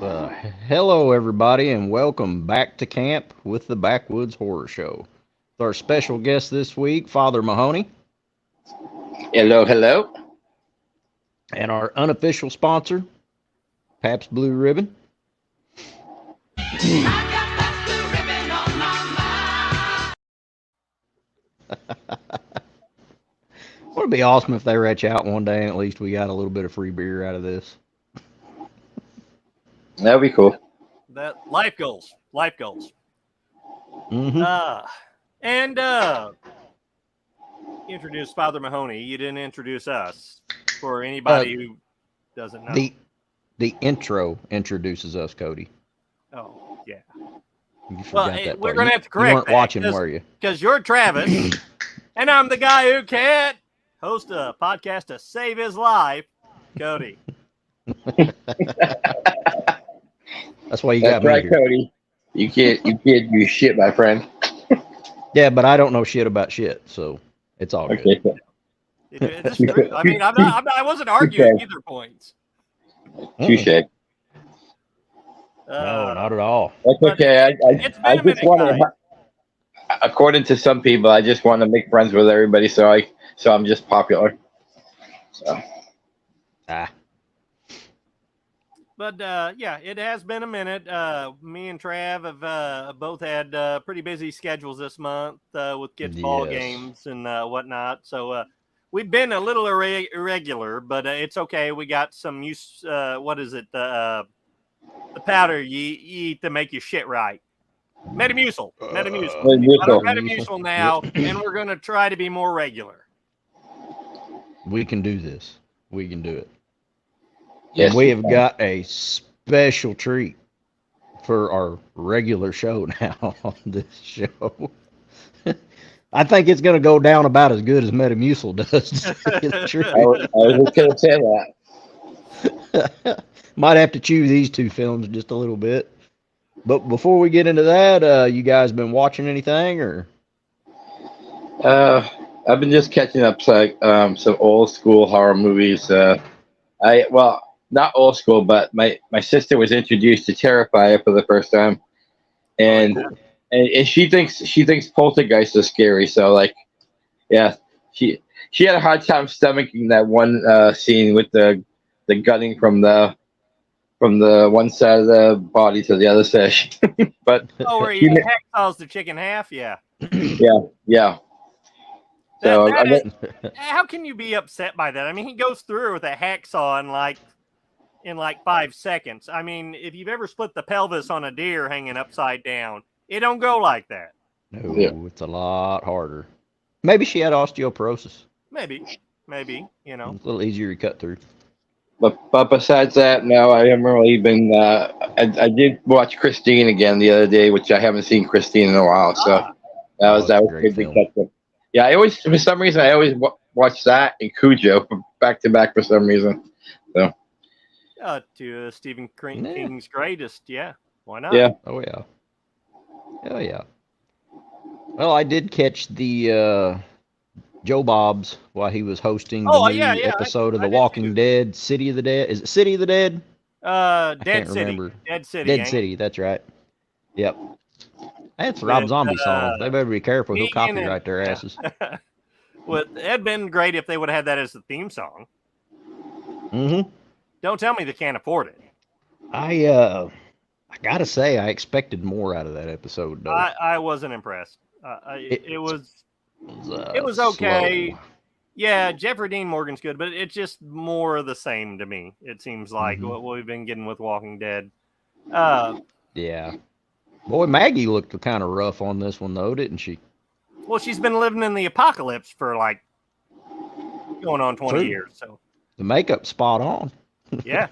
Uh, Hello, everybody, and welcome back to camp with the BackWoods Horror Show. With our special guest this week, Father Mahoney, Hello, hello. and our unofficial sponsor, Pabst Blue Ribbon. Would it be awesome if they reach out one day and at least we got a little bit of free beer out of this? That'd be cool. That life goals. Mm-hmm. And introduce Father Mahoney. You didn't introduce us for anybody who doesn't know. The intro introduces us, Cody. Oh, yeah. You forgot that we're part. going to have to You correct weren't watching, were you? Because you're Travis, and I'm the guy who can't host a podcast to save his life, Cody. That's why you got That's me right, here. Cody. You can't do shit, my friend. Yeah, but I don't know shit about shit, so it's all good. Okay. It's true. I mean, I wasn't arguing either points. Touche. No, not at all. That's okay. I just want to. According to some people, I just want to make friends with everybody, so I'm just popular. So. But yeah, it has been a minute. Me and Trav have both had pretty busy schedules this month with kids' ball games and whatnot. So we've been a little irregular, but it's okay. We got some use. What is it? The powder you eat to make your shit right. Metamucil. Metamucil now, and we're going to try to be more regular. We can do this. We can do it. Yes, and we have got a special treat for our regular show now on this show. I think it's going to go down about as good as Metamucil does. I was going to say that. Might have to chew these two films just a little bit. But before we get into that, you guys been watching anything or? I've been just catching up some old school horror movies. Not old school, but my sister was introduced to Terrifier for the first time, and she thinks Poltergeist is scary. So she had a hard time stomaching that one scene with the gutting from the one side of the body to the other side. But where he hacksaws the chicken half, yeah. Yeah. So how can you be upset by that? I mean, he goes through with a hacksaw in 5 seconds. I mean, if you've ever split the pelvis on a deer hanging upside down, it don't go like that. No, It's a lot harder. Maybe she had osteoporosis. Maybe, you know. It's a little easier to cut through. But besides that, no, I haven't really been. I did watch Christine again the other day, which I haven't seen Christine in a while. So that was good to catch up. Yeah, for some reason, I always watch that and Cujo back to back for some reason. So. To Stephen King's greatest, yeah. Why not? Yeah. Oh yeah. Well, I did catch the Joe Bob's while he was hosting the new episode of The Walking Dead, City of the Dead. Is it City of the Dead? Dead City. Remember. Dead City. Dead City, that's right. Yep. That's a Rob Zombie song. They better be careful. He'll copyright their asses. Well, it'd been great if they would have had that as the theme song. Mm-hmm. Don't tell me they can't afford it. I gotta say, I expected more out of that episode, though. I wasn't impressed. It was okay. Slow. Yeah, Jeffrey Dean Morgan's good, but it's just more of the same to me. It seems like what we've been getting with Walking Dead. Yeah. Boy, Maggie looked kind of rough on this one, though, didn't she? Well, she's been living in the apocalypse for going on 20 years. So the makeup's spot on. Yeah.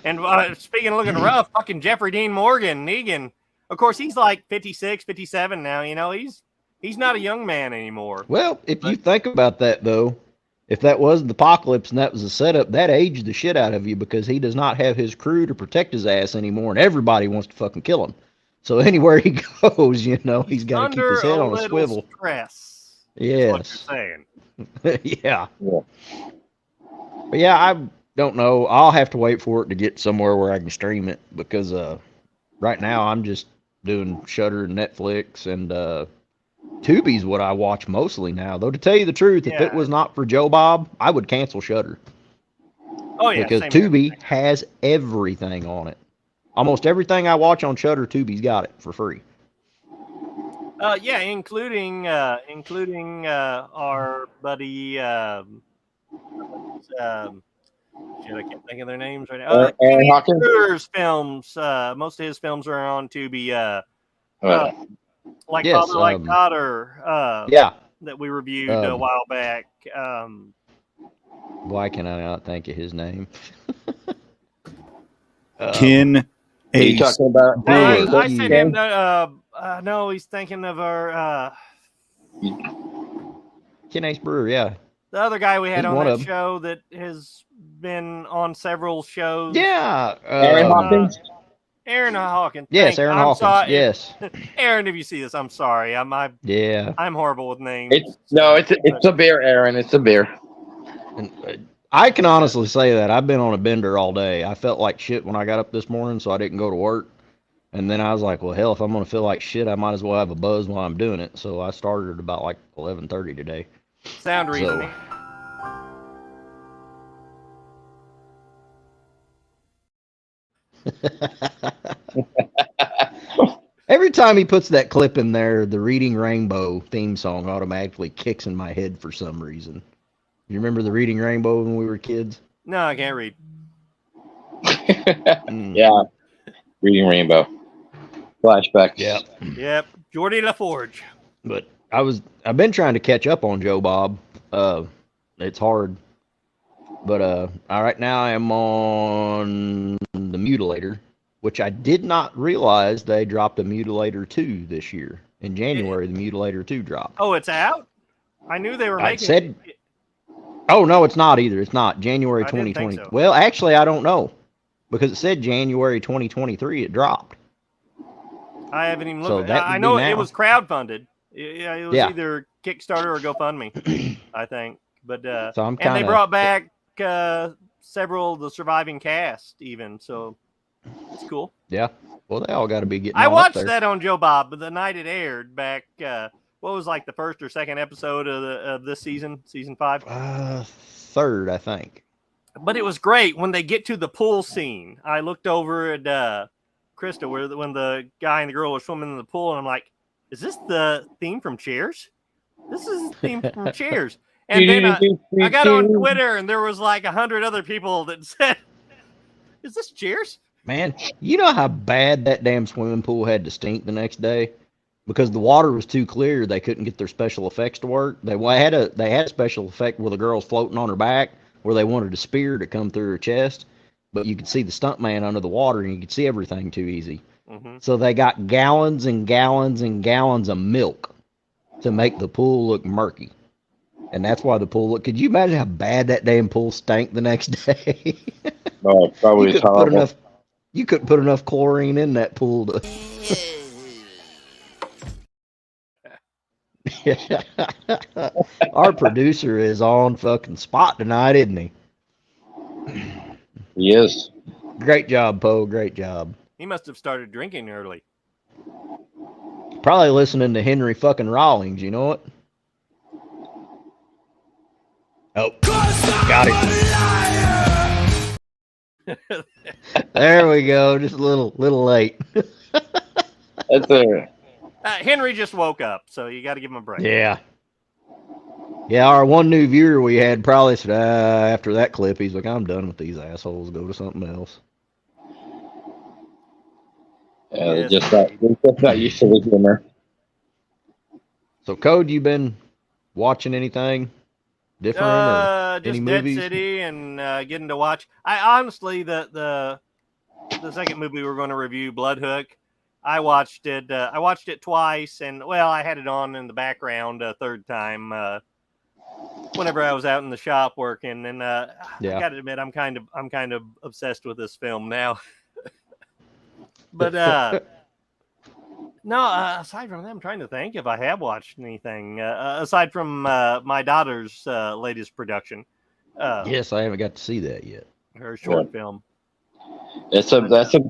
And speaking of looking rough, fucking Jeffrey Dean Morgan, Negan, of course, he's 56, 57 now. You know, he's not a young man anymore. Well, if you think about that, though, if that was the apocalypse and that was the setup, that aged the shit out of you because he does not have his crew to protect his ass anymore, and everybody wants to fucking kill him. So anywhere he goes, he's got to keep his head on a swivel. Stress. Yes. That's what you're saying. Yeah. But yeah, Don't know. I'll have to wait for it to get somewhere where I can stream it because right now I'm just doing Shudder and Netflix and Tubi's what I watch mostly now. Though to tell you the truth, if it was not for Joe Bob, I would cancel Shudder. Oh yeah, because Tubi has everything on it. Almost everything I watch on Shudder, Tubi's got it for free. Yeah, including our buddy. Shit, I can't think of their names right now. Aaron Hawkins? Brewer's films. Most of his films are on Tubi. Like Yes, Father Like Daughter. Yeah. That we reviewed a while back. Why can I not think of his name? Ken Are you talking about? I said him. No, he's thinking of our Ken Ace Brewer. Yeah. the other guy we had He's on one that of 'em. show that has been on several shows. Yeah. Aaron Hawkins? Aaron Hawkins. Yes, Aaron Hawkins. Sorry. Yes. Aaron, if you see this, I'm sorry. I'm horrible with names. It's a beer, Aaron. It's a beer. And, I can honestly say that I've been on a bender all day. I felt like shit when I got up this morning, so I didn't go to work. And then I was like, well, hell, if I'm going to feel like shit, I might as well have a buzz while I'm doing it. So I started at about like 11:30 today. Sound reasoning. Every time he puts that clip in there, the Reading Rainbow theme song automatically kicks in my head for some reason. You remember the Reading Rainbow when we were kids? No, I can't read. Yeah. Reading Rainbow. Flashbacks. Yep. Geordie LaForge. But I've been trying to catch up on Joe Bob. It's hard. But right now I am on the Mutilator, which I did not realize they dropped a Mutilator 2 this year. In January, the Mutilator 2 dropped. Oh, it's out? I knew they were making it. Oh, no, it's not either. It's not. January I didn't 2020. think so. Well, actually, I don't know. Because it said January 2023 it dropped. I haven't even So looked. that would I be know now. it was crowdfunded. It was Yeah. either Kickstarter or GoFundMe, I think. But So I'm and they kinda- brought back several of the surviving cast, even. So it's cool. Yeah. Well, they all got to be getting I on up watched there. that on Joe Bob, but the night it aired back. What was like the first or second episode of this season 5? Third, I think. But it was great when they get to the pool scene. I looked over at Krista when the guy and the girl were swimming in the pool, and I'm like, "Is this the theme from Cheers? This is the theme from Cheers." And then I got on Twitter, and there was like 100 other people that said, "Is this Cheers?" Man, you know how bad that damn swimming pool had to stink the next day? Because the water was too clear, they couldn't get their special effects to work. They had a special effect where the girl's floating on her back, where they wanted a spear to come through her chest, but you could see the stuntman under the water, and you could see everything too easy. Mm-hmm. So they got gallons and gallons and gallons of milk to make the pool look murky. And that's why the pool looked. Could you imagine how bad that damn pool stank the next day? Oh, probably horrible. You couldn't put enough chlorine in that pool to. Our producer is on fucking spot tonight, isn't he? He is. Great job, Poe. Great job. He must have started drinking early. Probably listening to Henry fucking Rawlings, you know it? Oh, got it. There we go. Just a little late. That's a. Henry just woke up, so you got to give him a break. Yeah. Yeah, our one new viewer we had probably said, after that clip, he's like, I'm done with these assholes. Go to something else. They're just not used to the humor. So, Code, you been watching anything different or Just any Dead movies? City and getting to watch. I honestly, the second movie we're going to review, Bloodhook, I watched it. I watched it twice, and well, I had it on in the background a third time whenever I was out in the shop working. And I got to admit, I'm kind of obsessed with this film now. But no, aside from that, I'm trying to think if I have watched anything from my daughter's latest production. Yes, I haven't got to see that yet. Her short film. That's some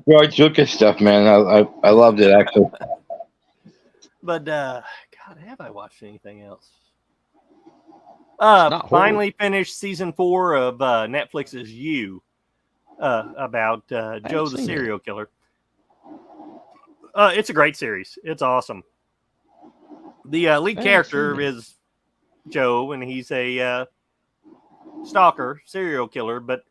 George Lucas stuff, man. I loved it actually. But God, have I watched anything else? not Finally finished season 4 of Netflix's You, about Joe the serial killer. It's a great series. It's awesome. The lead character is Joe, and he's a stalker, serial killer, but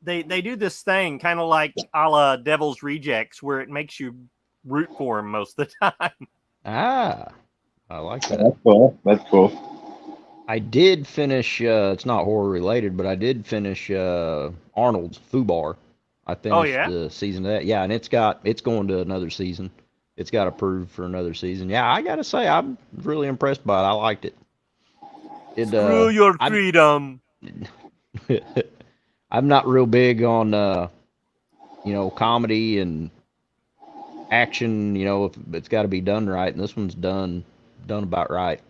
they do this thing kind of like a la Devil's Rejects, where it makes you root for him most of the time. Ah, I like that. That's cool. That's cool. I did finish, it's not horror related, but I did finish Arnold's Fubar. I finished the season of that. Yeah, and it's going to another season. It's got approved for another season. Yeah, I got to say, I'm really impressed by it. I liked it. Screw your freedom. I'm not real big on, comedy and action, if it's got to be done right, and this one's done about right.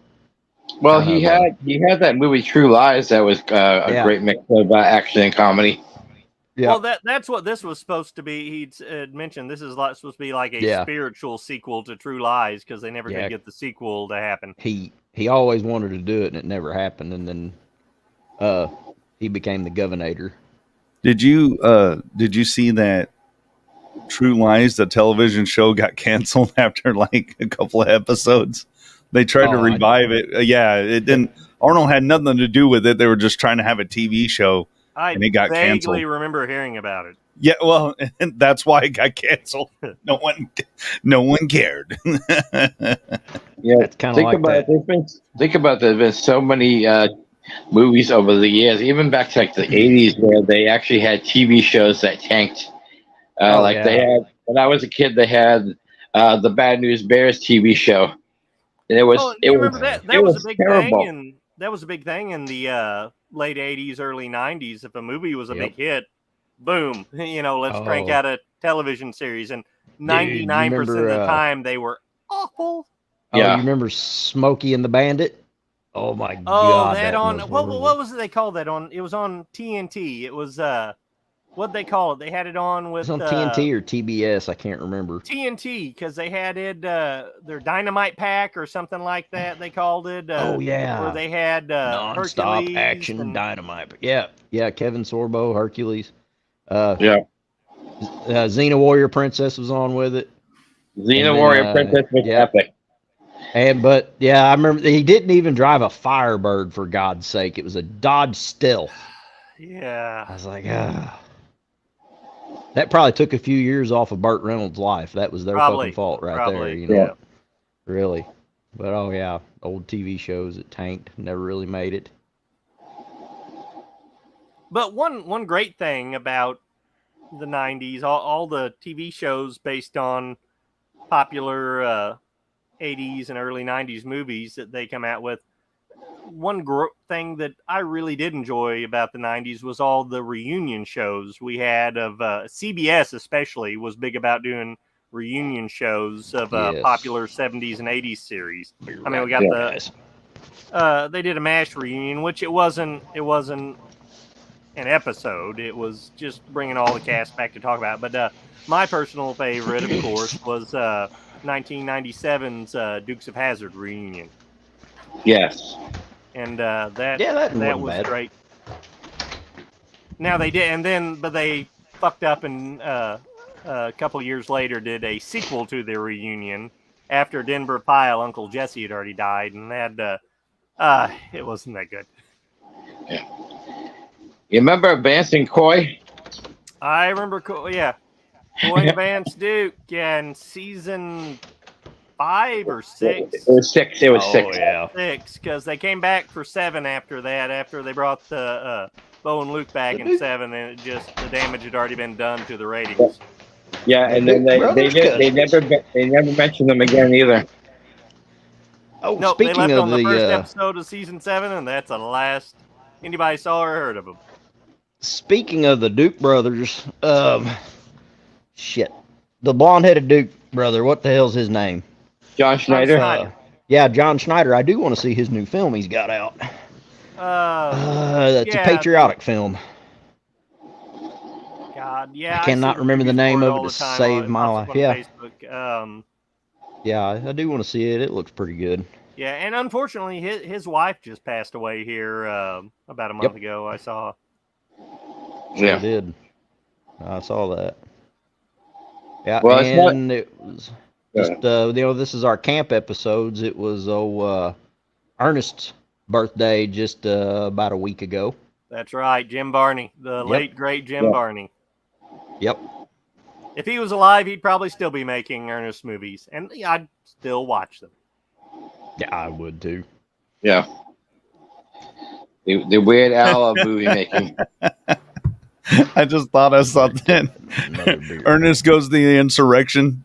Well, he had that movie True Lies that was a great mix of action and comedy. Yeah. Well, that's what this was supposed to be. He'd mentioned this is supposed to be like a spiritual sequel to True Lies, because they never did get the sequel to happen. He always wanted to do it, and it never happened. And then he became the governor. Did you see that True Lies, the television show, got canceled after like a couple of episodes? They tried to revive it. It didn't. Arnold had nothing to do with it. They were just trying to have a TV show. And it got canceled. I vaguely remember hearing about it. Yeah, well, that's why it got canceled. No one cared. It's kind of like that. Think about that. There's been so many movies over the years, even back to like the 80s, where they actually had TV shows that tanked. They had, when I was a kid, they had the Bad News Bears TV show. And it was a big terrible thing, that was a big thing in the late 80s, early 90s. If a movie was a big hit, boom, let's crank out a television series. And 99% of the time, they were awful. You remember Smokey and the Bandit? Oh, my God. That on, what was it they called that on? It was on TNT. It was, what'd they call it? They had it on with... It was on TNT or TBS, I can't remember. TNT, because they had it, their Dynamite Pack or something like that, they called it. Where they had non-stop Hercules action and dynamite. Yeah, Kevin Sorbo, Hercules. Xena Warrior Princess was on with it. Xena Warrior Princess was epic. I remember he didn't even drive a Firebird, for God's sake. It was a Dodge Stealth. Yeah. I was like, That probably took a few years off of Burt Reynolds' life. That was their fucking fault there. Yeah. Really. But old TV shows that tanked, never really made it. But one great thing about the 90s, all the TV shows based on popular 80s and early 90s movies that they come out with, one thing that I really did enjoy about the 90s was all the reunion shows we had of CBS especially was big about doing reunion shows of popular 70s and 80s series. We got they did a MASH reunion, which it wasn't an episode. It was just bringing all the cast back to talk about it. But my personal favorite, of course, was 1997's Dukes of Hazzard reunion. Yes. And that was great. Now they did, but they fucked up and a couple years later did a sequel to their reunion after Denver Pyle, Uncle Jesse, had already died, and that it wasn't that good. Yeah. You remember Vance and Coy? I remember Coy and Vance Duke, in season 5 or 6. It was 6. It was 6. Yeah. 6, because they came back for 7 after that. After they brought the Bo and Luke back in 7, and the damage had already been done to the ratings. Yeah, and then they never mentioned them again either. Nope, they left on the first episode of season 7, and that's the last anybody saw or heard of them. Speaking of the Duke brothers, the blonde-headed Duke brother, what the hell's his name? John Schneider. John Schneider. I do want to see his new film he's got out. It's a patriotic film. Yeah, I cannot see remember the reviews name for it of it all to the time save on- my pops life. up on Yeah. Facebook. Yeah, I do want to see it. It looks pretty good. Yeah, and unfortunately, his wife just passed away here about a month ago. I saw. Yeah. It did. I saw that. Yeah, Well, it's not- and it was just this is our camp episodes. It was Ernest's birthday just about a week ago. That's right, Jim Barney, the late great Jim Barney. Yep. If he was alive, he'd probably still be making Ernest movies, and I'd still watch them. Yeah, I would too. Yeah. The Weird Al of movie making. I just thought of something. Ernest goes to the insurrection.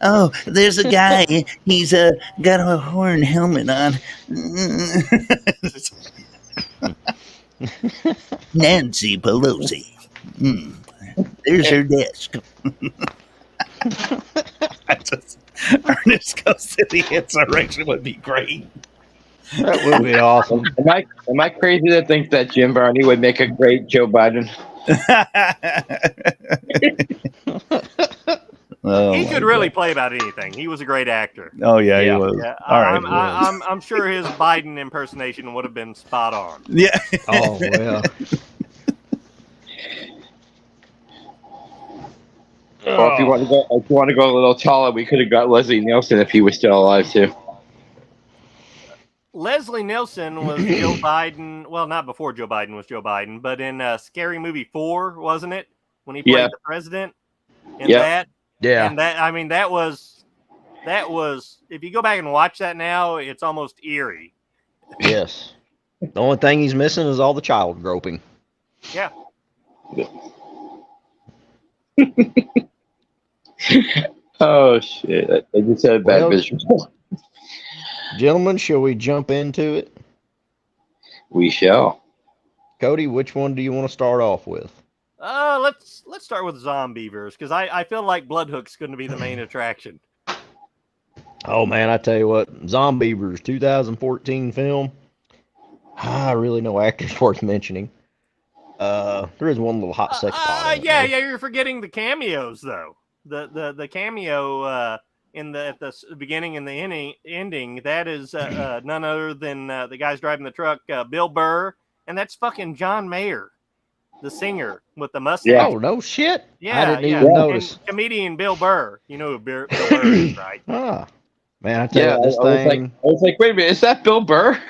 Oh, there's a guy. He's got a horn helmet on. Nancy Pelosi. There's her desk. Ernest goes to the insurrection would be great. That would be awesome. Am I crazy to think that Jim Barney would make a great Joe Biden? He could really play about anything. He was a great actor. Oh yeah, he was. Yeah, All right. I'm sure his Biden impersonation would have been spot on. Yeah. Oh yeah. Or if you want to go a little taller, we could have got Leslie Nielsen if he was still alive too. Leslie Nielsen was Joe Biden. Well, not before Joe Biden was Joe Biden, but in Scary Movie 4, wasn't it? When he played the president. And that. Yeah. And that, I mean, that was, if you go back and watch that now, it's almost eerie. Yes. The only thing he's missing is all the child groping. Yeah. Oh shit! I just had a bad visual. Gentlemen, shall we jump into it? We shall. Cody, which one do you want to start off with? Let's start with Zombeavers, because I feel like Bloodhook's going to be the main attraction. Oh man, I tell you what, Zombeavers 2014 film. Really no actors worth mentioning. There is one little hot sex pot. Yeah, you're forgetting the cameos though. The cameo at the beginning and the ending, that is none other than the guys driving the truck, Bill Burr, and that's fucking John Mayer, the singer with the mustache. Yeah. Oh no shit! Yeah, I didn't even notice. And comedian Bill Burr, you know who Bill Burr is, right? Man, I tell you this thing. I was like, wait a minute, is that Bill Burr?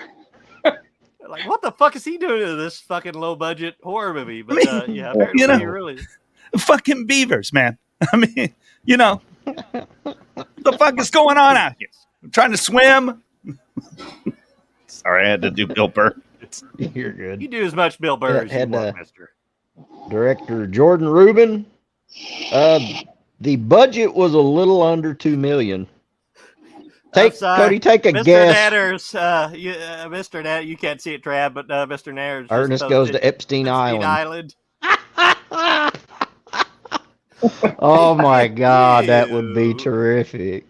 Like, what the fuck is he doing to this fucking low budget horror movie? But yeah, apparently you know, he really fucking beavers, man. I mean, you know, what the fuck is going on out here? I'm trying to swim. Sorry, I had to do Bill Burr. You're good. You do as much Bill Burr as you want, mister. Director Jordan Rubin. The budget was a little under $2 million. Cody, take a Mr. guess. Natters, Mr. Natters, you can't see it, Trav, but Mr. Natters. Ernest goes to Epstein Island. Oh my God, that would be terrific.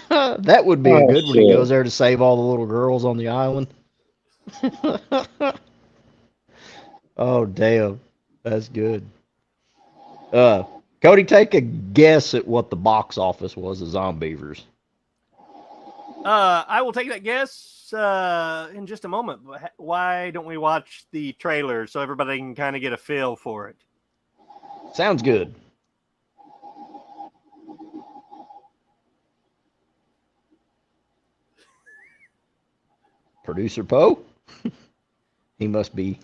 That would be a good when he goes there to save all the little girls on the island. Oh damn, that's good. Cody, take a guess at what the box office was of Zombeavers. I will take that guess in just a moment. Why don't we watch the trailer so everybody can kind of get a feel for it? Sounds good. Producer Poe? He must be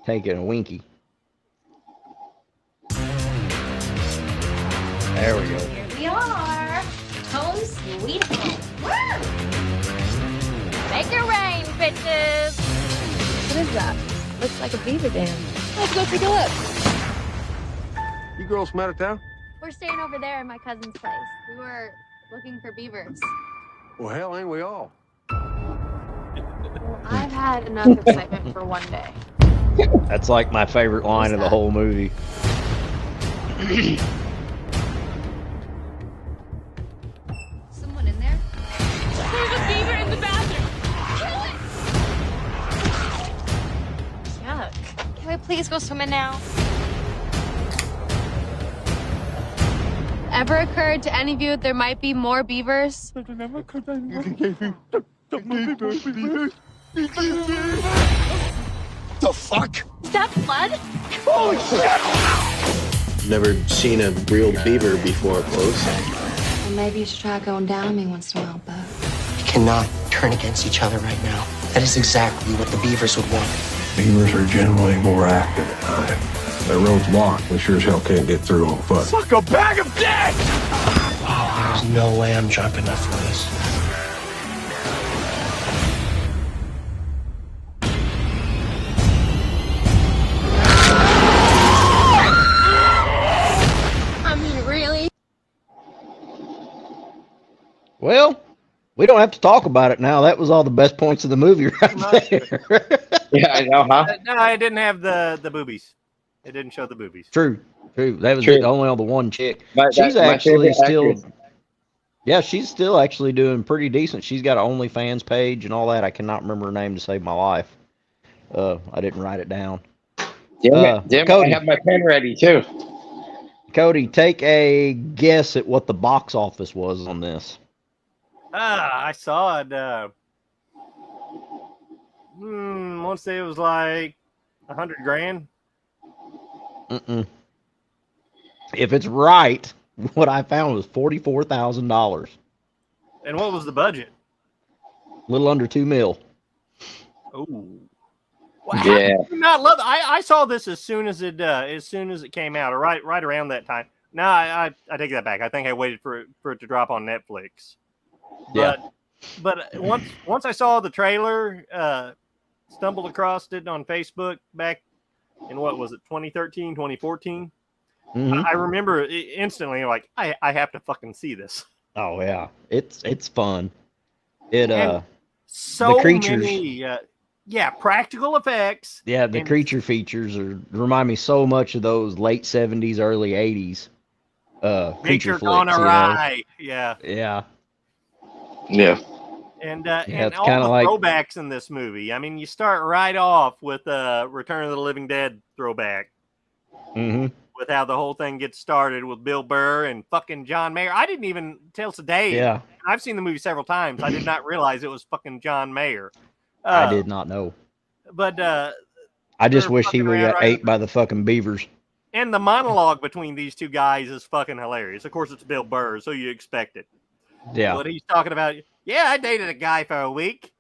taking a winky. There we go. Here we are. Home sweet home. Woo! Make it rain, bitches. What is that? Looks like a beaver dam. Let's go take a look. You girls from out of town? We're staying over there at my cousin's place. We were looking for beavers. Well, hell, ain't we all? Well, I've had enough excitement for one day. That's like my favorite line of the whole movie. Someone in there? There's a beaver in the bathroom. Kill it! please go swimming now? Ever occurred to any of you that there might be more beavers? The fuck? Is that blood? Never seen a real beaver before close. Well, maybe you should try going down on me once in a while, Bud. We cannot turn against each other right now. That is exactly what the beavers would want. Beavers are generally more active at night. Their road's blocked. We sure as hell can't get through on foot. Fuck a bag of dicks! Oh, there's no way I'm jumping up for this. I mean, really? Well, we don't have to talk about it now. That was all the best points of the movie right there. Yeah, I know, huh? No, it didn't have the boobies. It didn't show the boobies. True. That was True. only on the one chick. My She's actually favorite still, actress. yeah, she's still actually doing pretty decent. She's got an OnlyFans page and all that. I cannot remember her name to save my life. I didn't write it down. Damn it, Cody. I have my pen ready too. Cody, take a guess at what the box office was on this. I saw it. I want to say it was like $100 grand. Mm-mm. If it's right, what I found was $44,000. And what was the budget? A little under $2 million. Oh, wow. Yeah. I do not love. I saw this as soon as it came out, or right around that time. No, I take that back. I think I waited for it to drop on Netflix. But once I saw the trailer, stumbled across it on Facebook back in, what was it, 2013, 2014. Mm-hmm. I remember instantly, like, I have to fucking see this. Oh yeah, it's fun. It And so the creatures, many practical effects. yeah, the and creature features remind me so much of those late '70s, early '80s creature nature flicks. gone You know? awry. Yeah. Yeah. And it's all kinda the like- throwbacks in this movie. I mean, you start right off with Return of the Living Dead throwback, Mm-hmm. with how the whole thing gets started with Bill Burr and fucking John Mayer. I didn't even tell today. Yeah, I've seen the movie several times. I did not realize it was fucking John Mayer. I did not know. But I just they're wish he fucking would around have got right ate by the fucking beavers. and the monologue between these two guys is fucking hilarious. Of course, it's Bill Burr, so you expect it. Yeah, But he's talking about, yeah, I dated a guy for a week.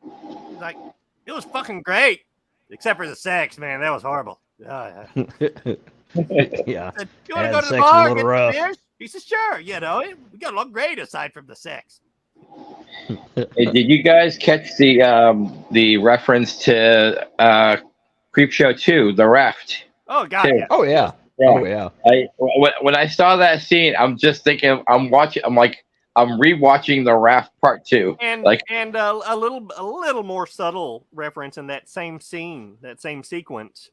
He's like, it was fucking great, except for the sex, man. That was horrible. Yeah. yeah. Said, you want to Yeah, go the to the sex was a bar and little get rough. some beers? He says, sure. You know, we got along great aside from the sex. Hey, did you guys catch the reference to Creepshow 2, The Raft? Oh, God, Two. yeah. Oh yeah. Yeah. Oh yeah. When I saw that scene, I'm just thinking, I'm rewatching The Raft Part 2. And Like- a little more subtle reference in that same scene, that same sequence.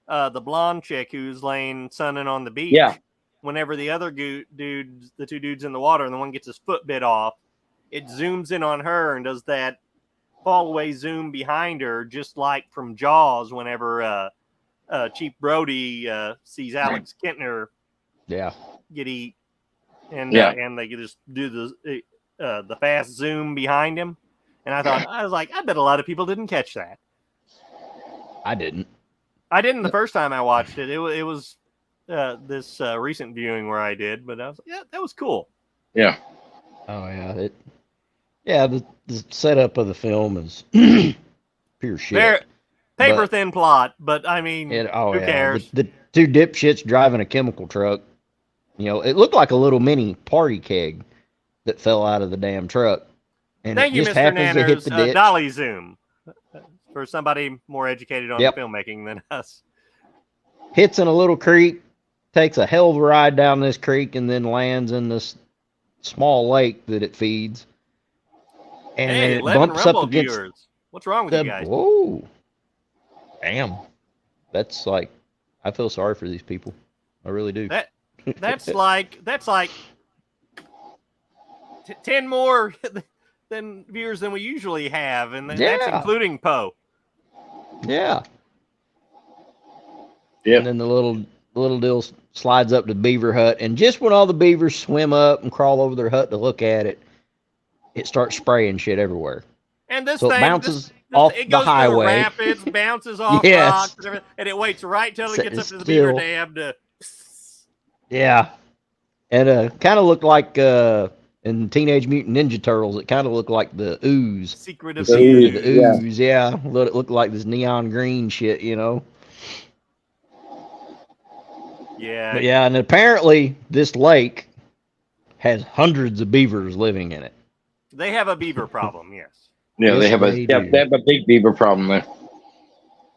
The blonde chick who's laying sunning on the beach. Yeah. Whenever the other dudes, the two dudes in the water, and the one gets his foot bit off, it zooms in on her and does that fall away zoom behind her, just like from Jaws. Whenever Chief Brody sees Alex Kintner Yeah. get eat, and Yeah. and they just do the fast zoom behind him, and I was like, I bet a lot of people didn't catch that. I didn't. I didn't the first time I watched it. It was this recent viewing where I did, but I was like, yeah, that was cool. Yeah. Oh yeah. The setup of the film is pure shit. Very paper But- thin plot, but I mean, who cares? The two dipshits driving a chemical truck. You know, it looked like a little mini party keg that fell out of the damn truck. And Thank it you, just Mr. happens to hit Nanners. the ditch. Dolly zoom for somebody more educated on Yep. filmmaking than us. Hits in a little creek, takes a hell of a ride down this creek, and then lands in this small lake that it feeds. And Hey, it 11 bumps Rumble up against viewers. What's wrong with the. you guys? Whoa. Damn. That's like, I feel sorry for these people. I really do. That's like 10 more than viewers than we usually have, and that's Yeah. including Poe. Yeah. Yep. And then the little deal slides up to the beaver hut, and just when all the beavers swim up and crawl over their hut to look at it, it starts spraying shit everywhere. And this So thing it bounces off it the goes highway. through rapids, bounces off Yes. rocks, and everything, and it waits right till it gets up to the Still. beaver dam to. Yeah. And kind of looked like in Teenage Mutant Ninja Turtles, it kind of looked like the ooze. Secret The of secret the of the ooze, yeah. It looked like this neon green shit, you know. Yeah. But yeah, and apparently this lake has hundreds of beavers living in it. They have a beaver problem, yes. Yeah, Yes, they have a big beaver problem there.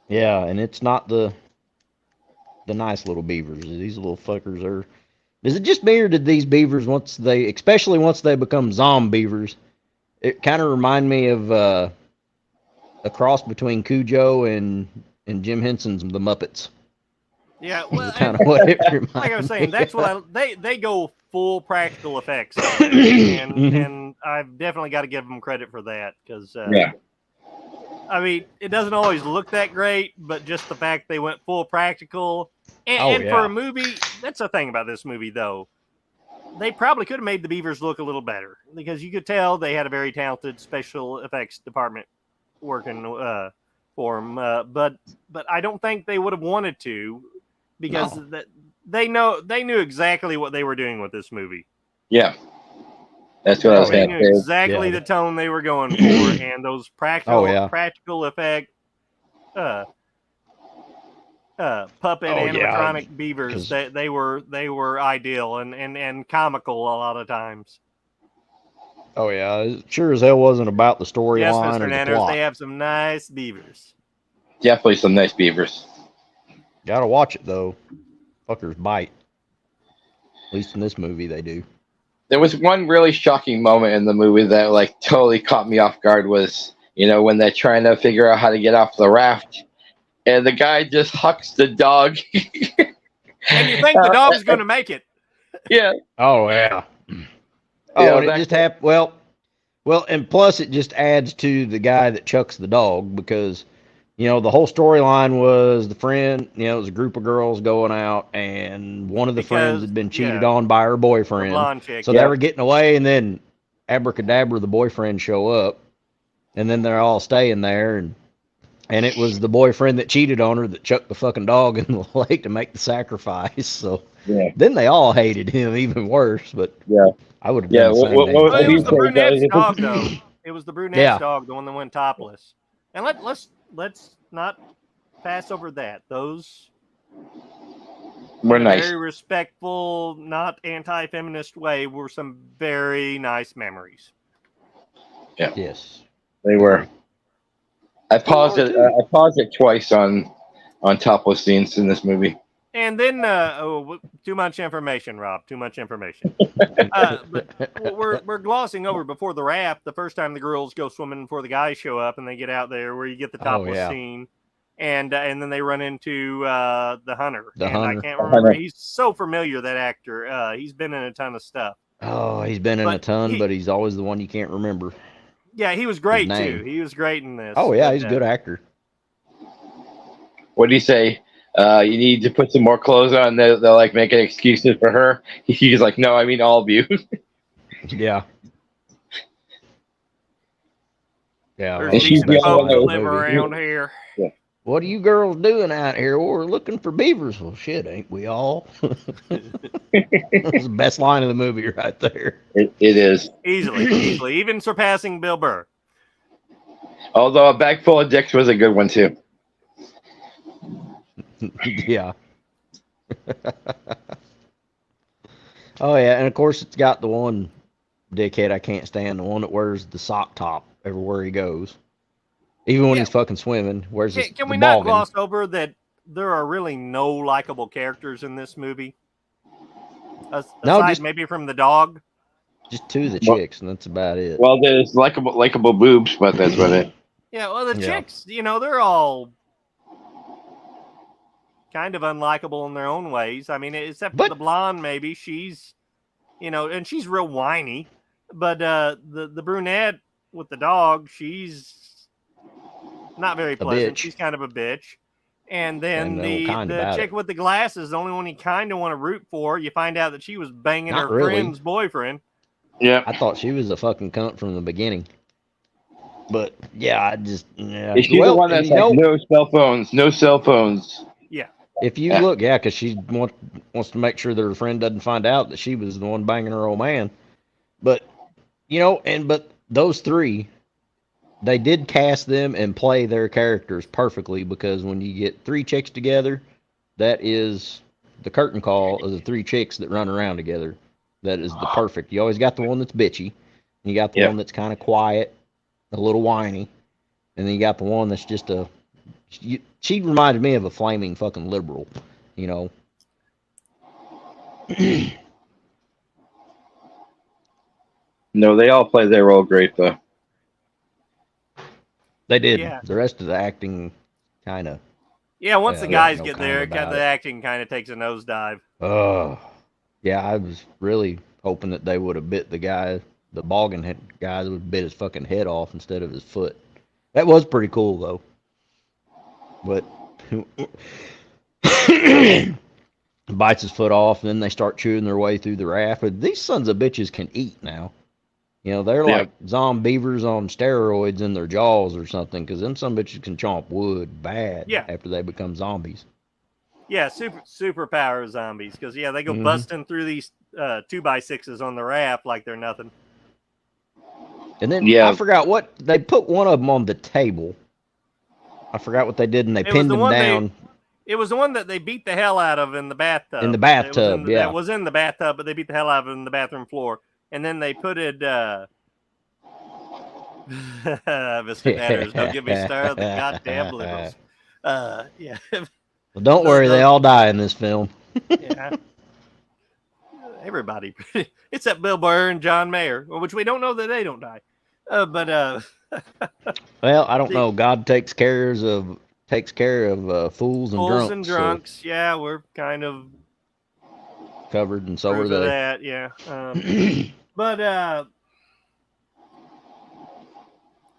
Yeah, and it's not the nice little beavers. These little fuckers are. Is it just me, or did these beavers, especially once they become Zombeavers, it kind of remind me of a cross between Cujo and Jim Henson's The Muppets. Yeah, well, kind of what it reminds like I was saying, me that's of. what they go full practical effects, on it, and I've definitely got to give them credit for that because yeah. I mean, it doesn't always look that great, but just the fact they went full practical. And for a movie, that's the thing about this movie, though. They probably could have made the beavers look a little better because you could tell they had a very talented special effects department working for them. But I don't think they would have wanted to because they knew exactly what they were doing with this movie. Yeah. That's what I was They saying. knew exactly the tone they were going for, and those practical effect puppet animatronic beavers, they were ideal and comical a lot of times. Oh yeah, it sure as hell wasn't about the storyline Yes, or Mr. the Nanners, plot. they have some nice beavers. Definitely some nice beavers. Gotta watch it though. Fuckers bite. At least in this movie they do. There was one really shocking moment in the movie that like totally caught me off guard was, when they're trying to figure out how to get off the raft and the guy just hucks the dog. And you think the dog's going to make it. Yeah. Oh yeah. Oh, and it just happened. Well, and plus it just adds to the guy that chucks the dog because, the whole storyline was the friend, it was a group of girls going out and one of the friends had been cheated on by her boyfriend. The blonde chick, so they were getting away and then abracadabra, the boyfriend show up and then they're all staying there and it was the boyfriend that cheated on her that chucked the fucking dog in the lake to make the sacrifice. So then they all hated him even worse, but I would have done the same thing. It was the brunette's dog, though. It was the brunette's dog, the one that went topless. And let's not pass over that. Those were nice. Very respectful, not anti-feminist way were some very nice memories. Yeah. Yes. They were. I paused it twice on topless scenes in this movie. And then, too much information, Rob. Too much information. But we're glossing over before the raft. The first time the girls go swimming before the guys show up, and they get out there, where you get the topless scene, and then they run into the hunter. I can't remember. He's so familiar, that actor. He's been in a ton of stuff. Oh, he's been in a ton, but he's always the one you can't remember. Yeah, he was great too. He was great in this. Oh yeah, he's a good actor. What did he say? You need to put some more clothes on. They're like making excuses for her. He's like, no, I mean all of you. Yeah. Yeah. There's decent folks that live around here. Yeah. What are you girls doing out here? Well, we're looking for beavers. Well, shit, ain't we all? That's the best line of the movie right there. It is. Easily. Even surpassing Bill Burr. Although A Bag Full of Dicks was a good one, too. Yeah. Oh, yeah. And, of course, it's got the one dickhead I can't stand, the one that wears the sock top everywhere he goes. Even when he's fucking swimming. Can we not gloss over that there are really no likable characters in this movie? Aside maybe from the dog? Just two of the chicks, and that's about it. Well, there's likable boobs, but that's about it. Yeah, well, the chicks, they're all kind of unlikable in their own ways. I mean, except for the blonde, maybe. She's, and she's real whiny. But the brunette with the dog, she's not very pleasant. She's kind of a bitch. And then I know kind the about chick it. with the glasses, the only one you kind of want to root for, you find out that she was banging Not her really. friend's boyfriend. Yeah. I thought she was a fucking cunt from the beginning. But yeah, I just Is she the one that's like no cell phones, no cell phones? Yeah. If you look, yeah, because she wants to make sure that her friend doesn't find out that she was the one banging her old man. But but those three, they did cast them and play their characters perfectly, because when you get three chicks together, that is the curtain call of the three chicks that run around together. That is the perfect. You always got the one that's bitchy, and you got the one that's kind of quiet, a little whiny, and then you got the one that's just she reminded me of a flaming fucking liberal, you know. No, they all play their role great though. They did. Yeah. The rest of the acting kind of. Yeah, once the guys get there, kind of the acting kind of takes a nosedive. Yeah, I was really hoping that they would have bit the guy, the boggin head guy, that would bit his fucking head off instead of his foot. That was pretty cool though. But bites his foot off, and then they start chewing their way through the raft. But these sons of bitches can eat now. You know, they're like Zombeavers on steroids in their jaws or something, because them some bitches can chomp wood bad after they become zombies. Yeah, superpower zombies, because they go busting through these 2x6s on the raft like they're nothing. And then I forgot what they put one of them on the table. I forgot what they did, and they pinned him down. It was the one that they beat the hell out of in the bathtub. In the bathtub, That was in the bathtub, but they beat the hell out of it in the bathroom floor. And then they put it, Mr. Natters, don't get me started with the goddamn liberals. Yeah. Well, don't worry, they all die in this film. Yeah. Everybody. Except Bill Burr and John Mayer, which we don't know that they don't die. Well, I don't know. God takes care of fools and drunks. Fools and drunks. So yeah, we're kind of covered, and so are they. That, yeah. But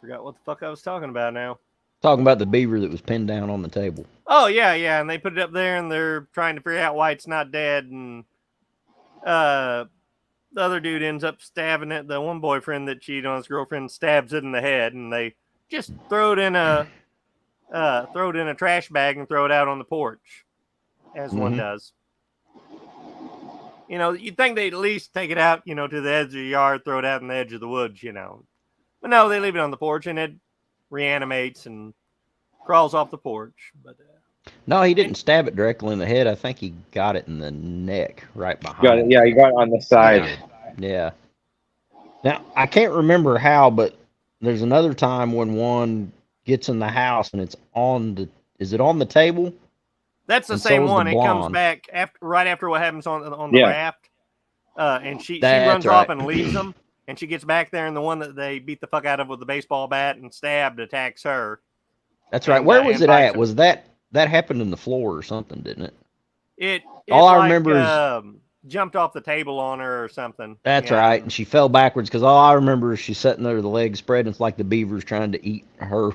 forgot what the fuck I was talking about now. Talking about the beaver that was pinned down on the table. Oh yeah, and they put it up there, and they're trying to figure out why it's not dead, and the other dude ends up stabbing it. The one boyfriend that cheated on his girlfriend stabs it in the head, and they just throw it in a trash bag and throw it out on the porch, as one does. You know, you'd think they'd at least take it out, to the edge of the yard, throw it out in the edge of the woods, But no, they leave it on the porch, and it reanimates and crawls off the porch. But no, he didn't stab it directly in the head. I think he got it in the neck, right behind. Got it. Yeah, he got it on the side. Yeah. Now I can't remember how, but there's another time when one gets in the house and it's on the. Is it on the table? That's the same one. It comes back right after what happens on the raft, and she runs off and leaves them, and she gets back there, and the one that they beat the fuck out of with the baseball bat and stabbed attacks her. That's right. Where was it at? Was that happened in the floor or something, didn't it? I remember is jumped off the table on her or something. That's right, and she fell backwards, because all I remember is she's sitting there with the legs spread, and it's like the beaver's trying to eat her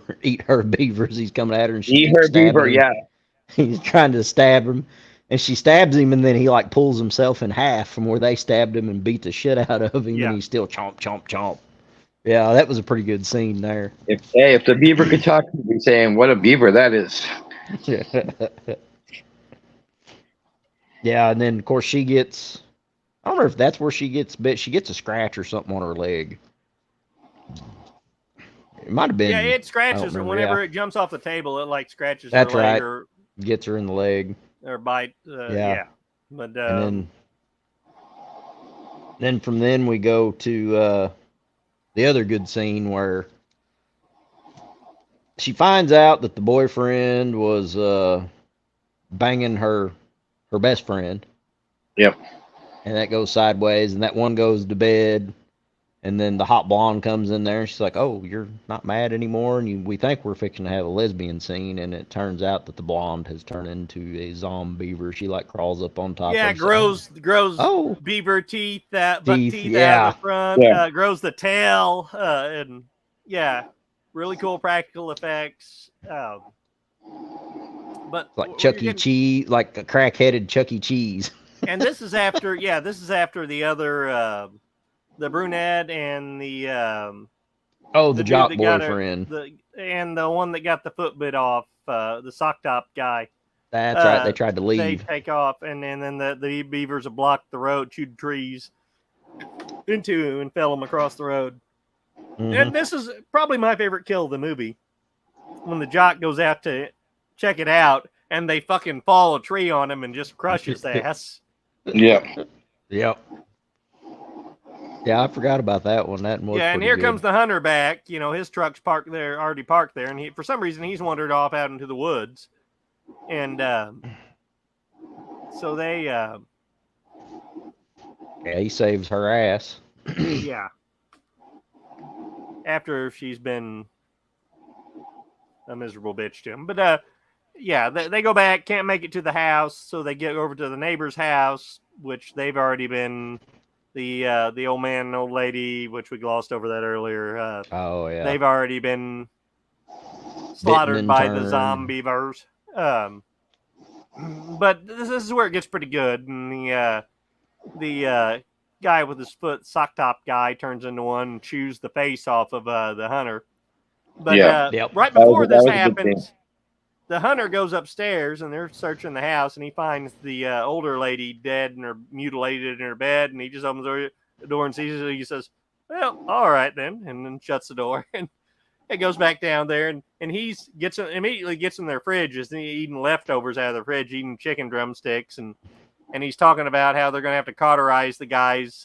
beavers. He's coming at her, and she eat her beaver. Yeah. He's trying to stab him, and she stabs him, and then he like pulls himself in half from where they stabbed him and beat the shit out of him, and he's still chomp, chomp, chomp. Yeah, that was a pretty good scene there. If the beaver could talk, he'd be saying, "What a beaver that is." Yeah, and then of course she gets. I don't know if that's where she gets bit. She gets a scratch or something on her leg. It might have been. Yeah, it scratches her whenever it jumps off the table. It like scratches that's her leg right. or gets her in the leg or bite. Yeah, but and then from then we go to the other good scene where she finds out that the boyfriend was banging her best friend. Yep. And that goes sideways, and that one goes to bed. And then the hot blonde comes in there, and she's like, "Oh, you're not mad anymore." And we think we're fixing to have a lesbian scene, and it turns out that the blonde has turned into a zombeaver. She like crawls up on top. Yeah, of grows beaver teeth out of the front. Yeah. Grows the tail, and But It's like we're Chuck E. getting- Cheese, like a crack-headed Chuck E. Cheese. and this is after, the other, the brunette and the The dude jock that got her- boyfriend. and the one that got the foot bit off, the sock top guy. That's right. They tried to They leave. take off, and then the beavers have blocked the road, chewed trees into and fell them across the road. Mhm. And this is probably my favorite kill of the movie. When the jock goes out to check it out, and they fucking fall a tree on him and just crush his ass. Yeah. Yep. Yeah, I forgot about that one. That was Yeah, and pretty here good. comes the hunter back. You know, his truck's parked there, already parked there, and he, for some reason, he's wandered off out into the woods. And so they, Yeah, he saves her ass. yeah. After she's been a miserable bitch to him. But yeah, they go back, can't make it to the house, so they get over to the neighbor's house, which they've already been the old man and old lady, which we glossed over that earlier. Oh yeah. They've already been slaughtered and by the turned. Zombeavers. But this is where it gets pretty good, and the guy with his foot sock top guy turns into one and chews the face off of the hunter. But Yeah. Yep. right That was- before that this was a good scene. happens, the hunter goes upstairs and they're searching the house, and he finds the older lady dead and her mutilated in her bed, and he just opens the door and sees it. He says, "Well, all right then," and then shuts the door and it goes back down there, and immediately gets in their fridge, is eating leftovers out of the fridge, eating chicken drumsticks, and he's talking about how they're going to have to cauterize the guy's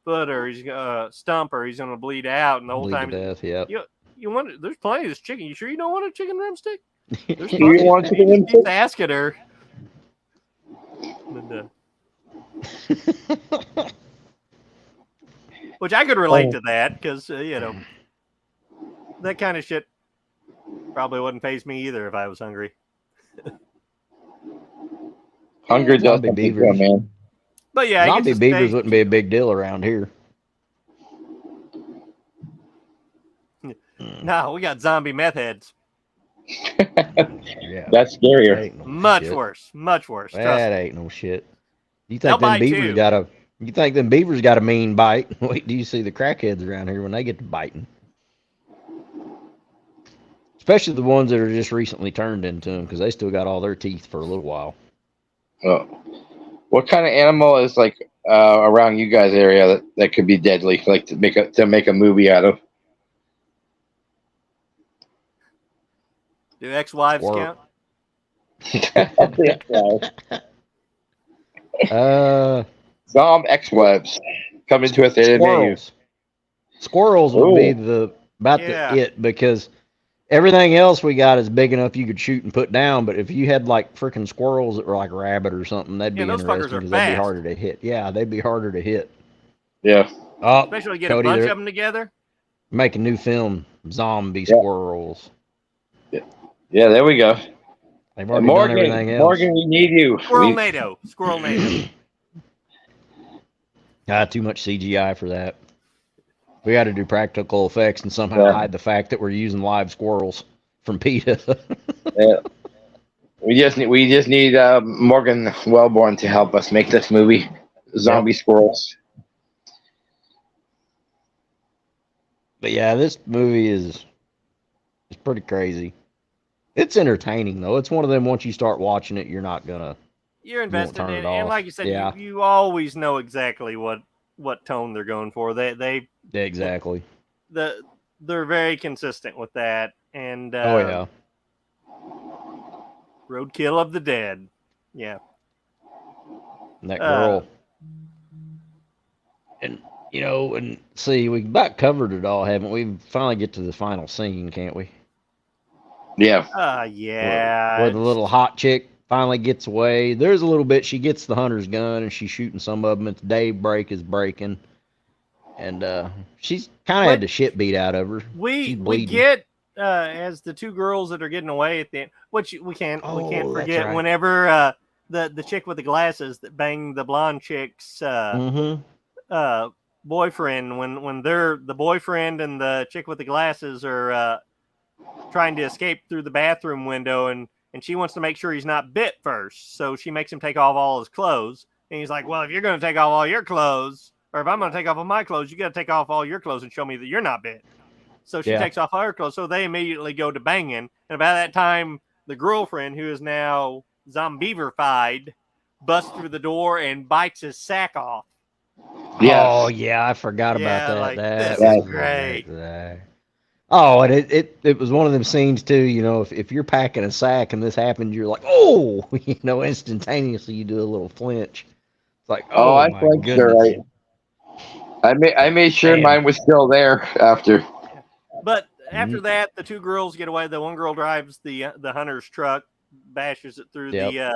foot or he's stump, or he's going to bleed out, and the whole Bleed to time death. Yep. you want, there's plenty of this chicken. You sure you don't want a chicken drumstick? There's Do you want chicken He drumstick? keeps asking her. But, which I could relate to that, because that kind of shit probably wouldn't faze me either if I was hungry. Hunger does Zombie something beavers. to a man. But yeah, he Zombie gets his beavers steak. wouldn't be a big deal around here. No, we got zombie meth heads. Yeah. That's That scarier. ain't no Much shit. worse. Much worse. Trust That me. ain't no shit. You They'll think them bite beavers too. got a? You think them beavers got a mean bite? Wait, do you see the crackheads around here when they get to biting? Especially the ones that are just recently turned into them, because they still got all their teeth for a little while. Oh. What kind of animal is like around you guys' area that could be deadly, like to make a movie out of? Do ex-wives Or- count? Zom ex-wives coming to us near you. Squirrels. Squirrels would be Ooh. Yeah. it, because everything else we got is big enough you could shoot and put down. But if you had like freaking squirrels that were like a rabbit or something, that'd Yeah, be those fuckers interesting, are because they'd be fast. harder to hit. Yeah, they'd be harder to hit. Yeah. Oh, Especially get Cody, a bunch they're of them together. making new film, Zombie Yeah. Squirrels. Yeah, there we go. They've already done everything else. Morgan, we need you. Squirrel NATO. Squirrel NATO. Too much CGI for that. We got to do practical effects and somehow Yeah. hide the fact that we're using live squirrels from PETA. Yeah. We just need Morgan Wellborn to help us make this movie, Zombie Squirrels. But yeah, this movie is pretty crazy. It's entertaining though. It's one of them, once you start watching it, you're not gonna. You're invested turn in it it, and off. like you said, Yeah. you always know exactly what tone they're going for. They Yeah, exactly. they're very consistent with that. And Oh yeah. Roadkill of the Dead. Yeah. And that girl. And and see, we about covered it all, haven't we? Finally get to the final scene, can't we? Yeah. Yeah. Where the little hot chick finally gets away. There's a little bit. She gets the hunter's gun and she's shooting some of them. It's daybreak is breaking, and she's kind of had the shit beat out of her. She's We bleeding. get as the two girls that are getting away at the end, which we can't Oh, that's forget. right. Whenever the chick with the glasses that banged the blonde chick's boyfriend, when they're the boyfriend and the chick with the glasses are trying to escape through the bathroom window, and and she wants to make sure he's not bit first. So she makes him take off all his clothes. And he's like, well, if you're going to take off all your clothes, or if I'm going to take off all my clothes, you got to take off all your clothes and show me that you're not bit. So she takes off all her clothes. So they immediately go to banging. And about that time, the girlfriend, who is now Zombeaver-fied, busts through the door and bites his sack off. Yes. Oh yeah, I forgot about that. Like, that this is great. Oh, and it was one of them scenes too. You know, if you're packing a sack and this happens, you're like, oh, you know, instantaneously you do a little flinch. It's like, oh I my flinched, goodness. right. I made sure mine was still there after. But after that, the two girls get away. The one girl drives the hunter's truck, bashes it through the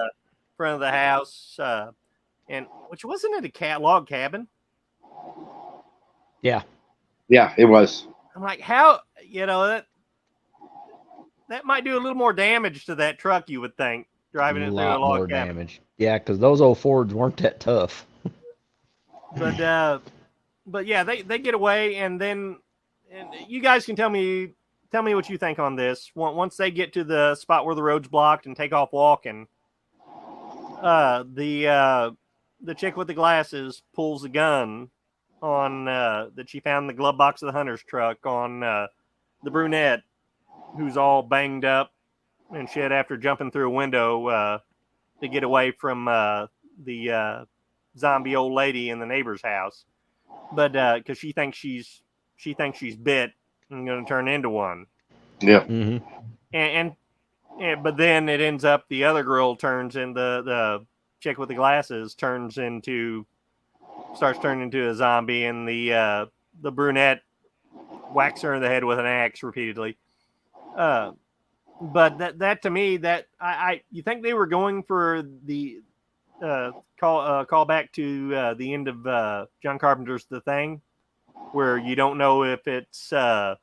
front of the house, and which wasn't it a log cabin? Yeah, it was. I'm like, how, you know, that might do a little more damage to that truck, you would think, driving it through a log cabin. Damage. Yeah, because those old Fords weren't that tough. But yeah, they get away, and then you guys can tell me what you think on this. Once they get to the spot where the road's blocked and take off walking, the chick with the glasses pulls a gun on that she found in the glove box of the hunter's truck on the brunette, who's all banged up and shit after jumping through a window to get away from the zombie old lady in the neighbor's house, but because she thinks she's bit and going to turn into one. Yeah. Mm-hmm. And but then it ends up the other girl turns in the chick with the glasses starts turning into a zombie, and the brunette whacks her in the head with an axe repeatedly. But that to me, that you think they were going for the call back to the end of John Carpenter's The Thing, where you don't know if it's I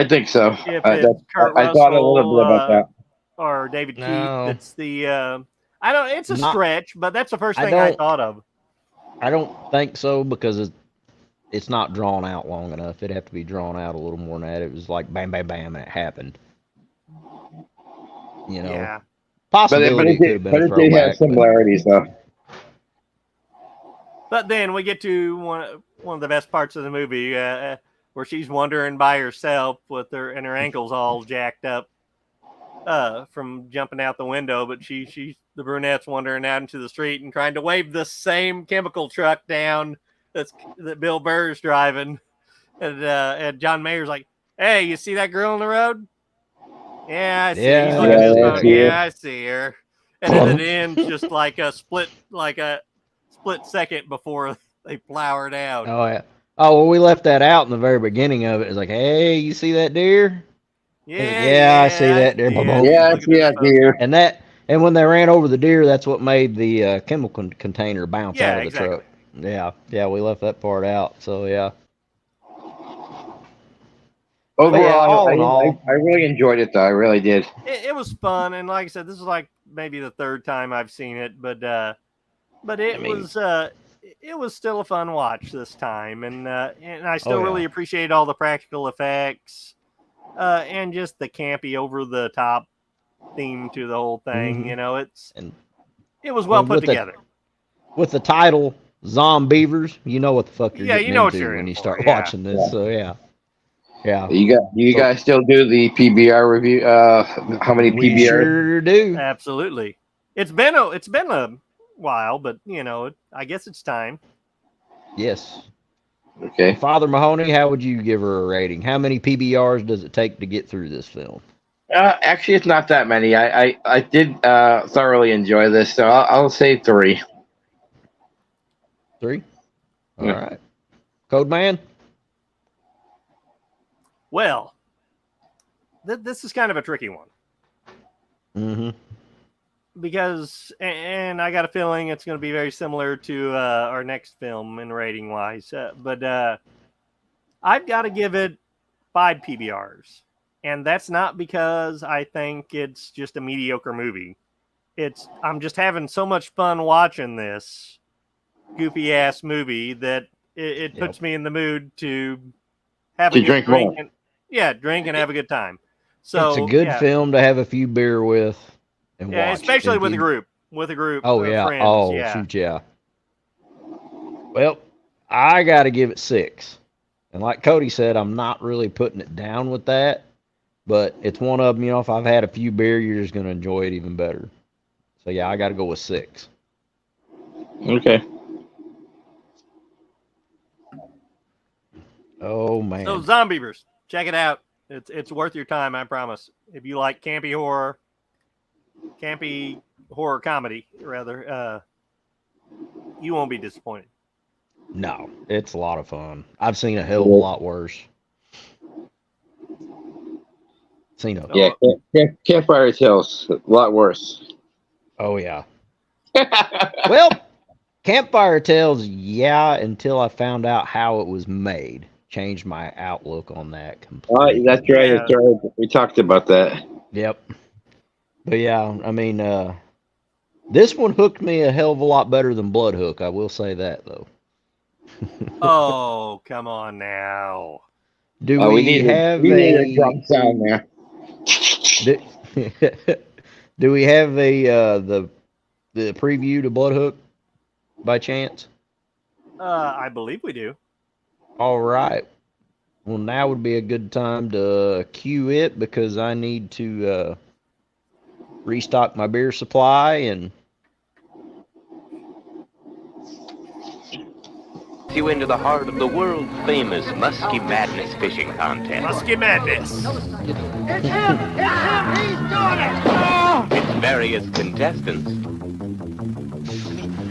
think so. If it's Kurt I thought a little bit about that. Or David Keith. No. It's the I don't. It's a stretch, but that's the first thing I thought of. I don't think so, because it's not drawn out long enough. It'd have to be drawn out a little more than that. It was like bam, bam, bam, and it happened. You know, Yeah. Possibility it could have been a it throwback. did have similarities, though. But then we get to one of the best parts of the movie, where she's wandering by herself with her ankles all jacked up from jumping out the window. But the brunette's wandering out into the street and trying to wave the same chemical truck down that Bill Burr's driving, and John Mayer's like, "Hey, you see that girl on the road? Yeah, I see. Yeah, I see her." And then it ends just like a split second before they plow her down. Oh yeah. Oh well, we left that out in the very beginning of it. It's like, hey, you see that deer? Yeah, I see that deer. Yeah, I see that deer. And when they ran over the deer, that's what made the chemical container bounce out of the exactly. truck. Yeah, we left that part out. So yeah. Overall, I really enjoyed it, though. I really did. It was fun, and like I said, this is like maybe the third time I've seen it, but it was still a fun watch this time, and I still really appreciate all the practical effects, and just the campy, over the top theme to the whole thing. Mm-hmm. You know, it was well put together. With the title Zombeavers, you know what the fuck you're getting into you're when you for, start watching this. So yeah. You guys still do the PBR review? How many PBR? We sure do. Absolutely. It's been a while, but you know, I guess it's time. Yes. Okay. Father Mahoney, how would you give her a rating? How many PBRs does it take to get through this film? Actually, it's not that many. I did thoroughly enjoy this, so I'll say 3. 3? All right. Code Man? Well, this is kind of a tricky one. Mm-hmm. Because, and I got a feeling it's going to be very similar to our next film in rating wise, but I've got to give it 5 PBRs, and that's not because I think it's just a mediocre movie. I'm just having so much fun watching this goofy ass movie that it puts me in the mood to have a drink drink more. drink and have a good time. So it's a good film to have a few beer with. and Yeah, watch. especially And with a give- group. With a group Oh of yeah. friends. Oh yeah. shoot, yeah. Well, I got to give it 6. And like Cody said, I'm not really putting it down with that, but it's one of them. You know, if I've had a few beer, you're just gonna enjoy it even better. So yeah, I got to go with 6. Okay. Oh man. So Zombeavers, check it out. It's worth your time, I promise. If you like campy horror comedy, rather, you won't be disappointed. No, it's a lot of fun. I've seen a hell of a lot worse. Seen a Yeah, Campfire Tales, a lot worse. Oh yeah. Well, Campfire Tales, yeah, until I found out how it was made. Changed my outlook on that completely. That's right. That's right. We talked about that. Yep. But yeah, I mean, this one hooked me a hell of a lot better than Blood Hook. I will say that though. Oh, come on now. Do we need a drum sound there? Do we have the preview to Blood Hook by chance? I believe we do. All right. Well, now would be a good time to cue it because I need to restock my beer supply and you into the heart of the world famous Muskie Madness fishing contest. Muskie Madness. It's him! He's doing it! Its various contestants.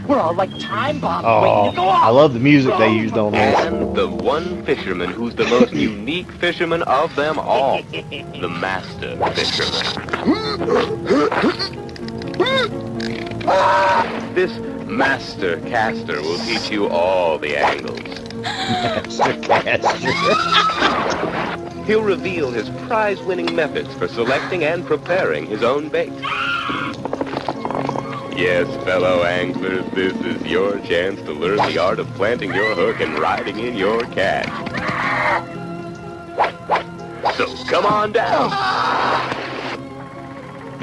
We're all like time bombs oh, waiting to go off. I love the music they used on this. And the one fisherman who's the most unique fisherman of them all. The master fisherman. This master caster will teach you all the angles. Master caster. He'll reveal his prize-winning methods for selecting and preparing his own bait. Yes, fellow anglers, this is your chance to learn the art of planting your hook and riding in your catch. So come on down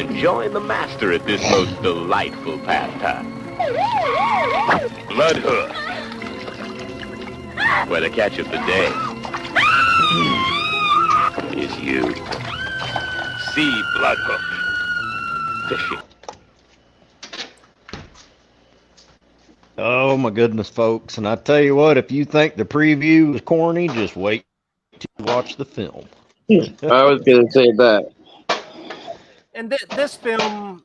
and join the master at this most delightful pastime. Blood Hook, where the catch of the day is you. See Blood Hook fishing. Oh my goodness, folks! And I tell you what, if you think the preview is corny, just wait to watch the film. I was going to say that. And this film,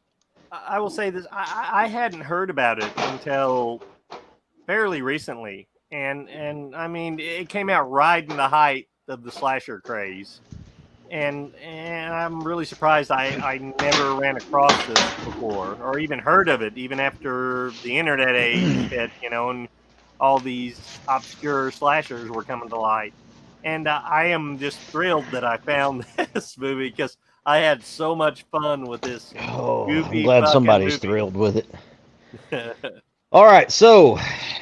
I will say this, I hadn't heard about it until fairly recently. And I mean, it came out right in the height of the slasher craze. And I'm really surprised I never ran across this before or even heard of it, even after the internet age hit, and all these obscure slashers were coming to light. And I am just thrilled that I found this movie because I had so much fun with this. I'm glad somebody's movie. thrilled with it. All right, so.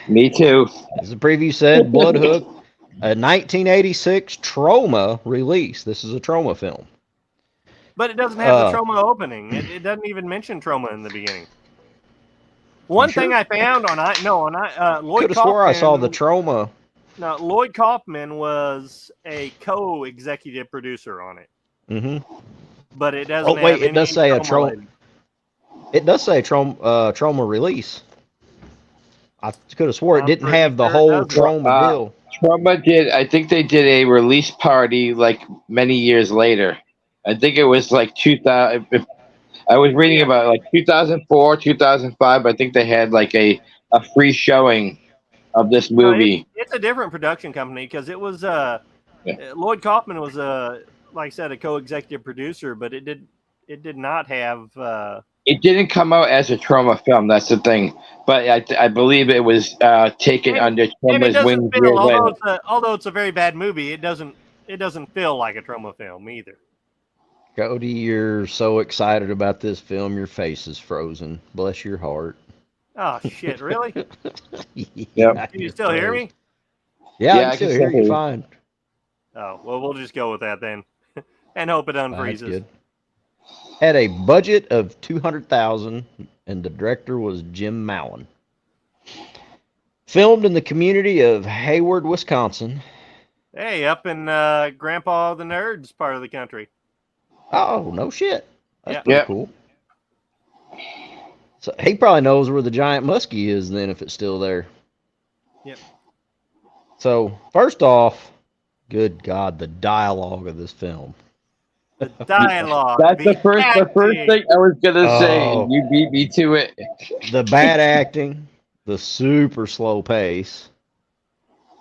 Me too. As the preview said, Blood Hook, a 1986 Trauma release. This is a Trauma film. But it doesn't have the Trauma opening. It doesn't even mention Trauma in the beginning. One thing I found on Lloyd could have swore I saw the Trauma. No, Lloyd Kaufman was a co-executive producer on it. Mm-hmm. But it doesn't. Oh wait, it does say a Trauma. It does say Trauma release. I could have swore it didn't have the whole Trauma deal. Trauma did. I think they did a release party like many years later. I think it was like 2000. I was reading about like 2004, 2005. I think they had like a free showing of this movie. It's a different production company because it was Lloyd Kaufman was like I said, a co-executive producer, but it did not have. It didn't come out as a Trauma film. That's the thing. But I believe it was taken under Trauma's wing. Although it's a very bad movie, it doesn't feel like a Trauma film either. Cody, you're so excited about this film, your face is frozen. Bless your heart. Oh shit! Really? Yep. Can you still hear me? Yeah, I can still hear you fine. Oh well, we'll just go with that then, and hope it unfreezes. That's good. Had a budget of $200,000, and the director was Jim Mallon. Filmed in the community of Hayward, Wisconsin. Hey, up in Grandpa the Nerd's part of the country. Oh, no shit. That's Yeah. pretty cool. So he probably knows where the giant muskie is then if it's still there. Yep. So, first off, good God, the dialogue of this film. The dialogue. That's the first thing I was gonna say. Oh. You beat me to it. The bad acting, the super slow pace.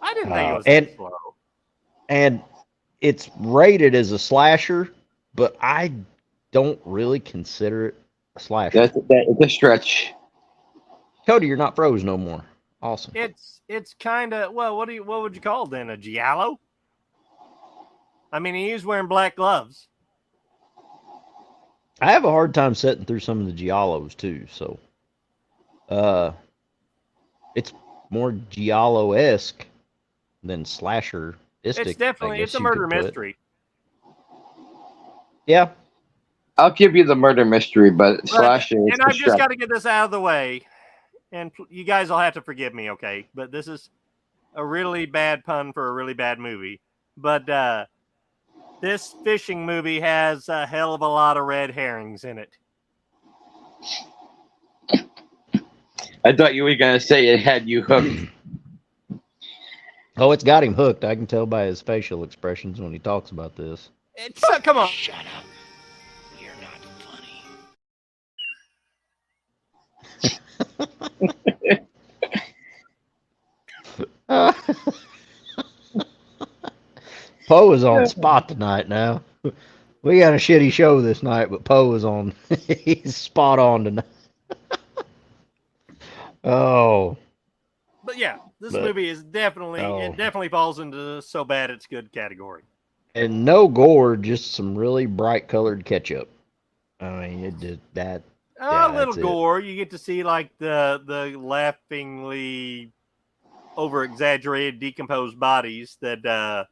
I didn't think it was and, that slow. And it's rated as a slasher, but I don't really consider it a slasher. It's a stretch. Cody, you're not froze no more. Awesome. It's kind of, well, what would you call it then? A giallo? I mean, he's wearing black gloves. I have a hard time setting through some of the giallos too, so it's more giallo-esque than slasher-istic. It's definitely, it's a murder mystery. Yeah. I'll give you the murder mystery, but slasher. And I've just got to get this out of the way, and you guys will have to forgive me, okay? But this is a really bad pun for a really bad movie. But this fishing movie has a hell of a lot of red herrings in it. I thought you were gonna say it had you hooked. Oh, it's got him hooked. I can tell by his facial expressions when he talks about this. It's come on. Shut up. You're not funny. Poe is on spot tonight now. We got a shitty show this night, but Poe is on. He's spot on tonight. Oh. But yeah, this movie is definitely, it definitely falls into the so bad it's good category. And no gore, just some really bright colored ketchup. I mean, it did that. A little gore. You get to see like the laughingly over exaggerated decomposed bodies that the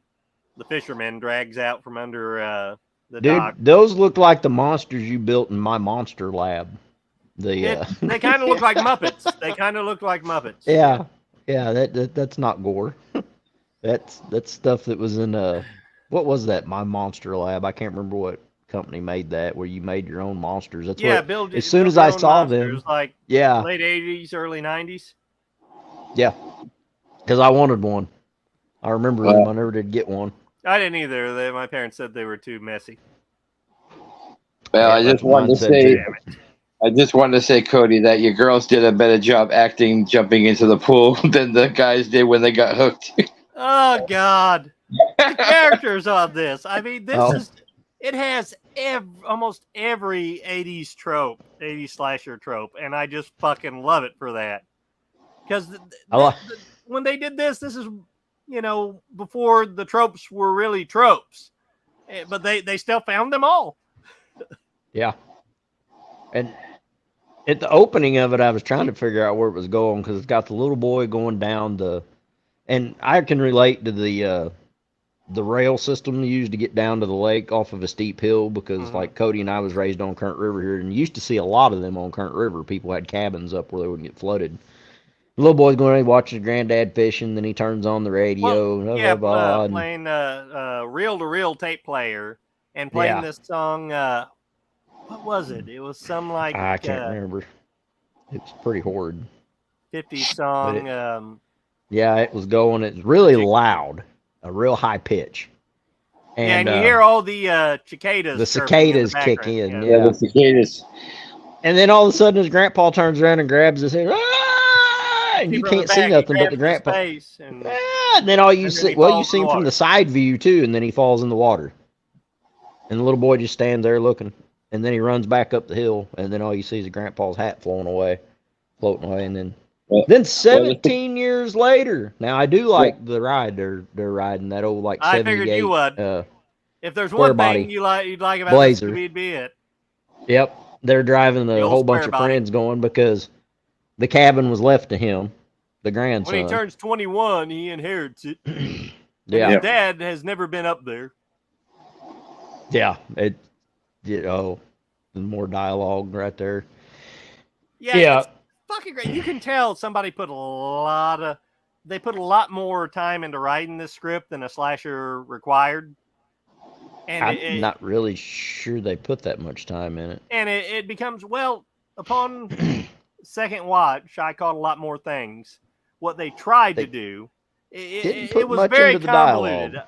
fisherman drags out from under the dock. Those look like the monsters you built in my monster lab. They kind of look like Muppets. They kind of look like Muppets. Yeah, that's not gore. that's stuff that was in what was that? My monster lab. I can't remember what company made that, where you made your own monsters. That's as soon as I saw them, like yeah, late 80s, early 90s. Yeah, because I wanted one. I remember them. I never did get one. I didn't either. My parents said they were too messy. Well, I just wanted to say, Cody, that your girls did a better job acting jumping into the pool than the guys did when they got hooked. Oh God, the characters on this. I mean, it has almost every 80s trope, 80s slasher trope, and I just fucking love it for that. Because when they did this is, before the tropes were really tropes, but they still found them all. Yeah. And at the opening of it, I was trying to figure out where it was going, because it's got the little boy going down and I can relate to the rail system used to get down to the lake off of a steep hill, because like Cody and I was raised on Current River here, and you used to see a lot of them on Current River. People had cabins up where they wouldn't get flooded. The little boy's going to watch his granddad fishing, then he turns on the radio. Playing reel-to-reel tape player and playing this song. What was it? It was some like I can't remember. It's pretty horrid. 50s song. Yeah, it was going. It's really loud, a real high pitch. And you hear all the cicadas. The cicadas kick in. Yeah, the cicadas. And then all of a sudden, his grandpa turns around and grabs his head. And you can't see nothing but the grandpa. And then all you see, you see him from the side view too, and then he falls in the water. And the little boy just stands there looking, and then he runs back up the hill, and then all you see is grandpa's hat floating away, and then 17 years later. Now I do like the ride they're riding, that old like 78. I figured you would. If there's one thing you'd like about Blazer, this, it'd be it. Yep, they're driving a whole bunch of friends going, because the cabin was left to him, the grandson. When he turns 21, he inherits it. Yeah. His dad has never been up there. Yeah. more dialogue right there. Yeah. It's fucking great. You can tell somebody put a lot more time into writing this script than a slasher required. And I'm not really sure they put that much time in it. And it becomes, well, upon second watch, I caught a lot more things. What they tried to do, it was very convoluted.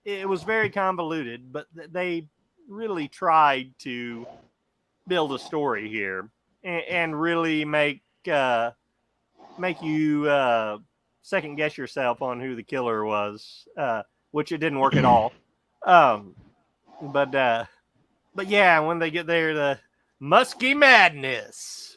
It was very convoluted, but they really tried to build a story here and really make you second guess yourself on who the killer was, which it didn't work at all. But yeah, when they get there, the musky madness,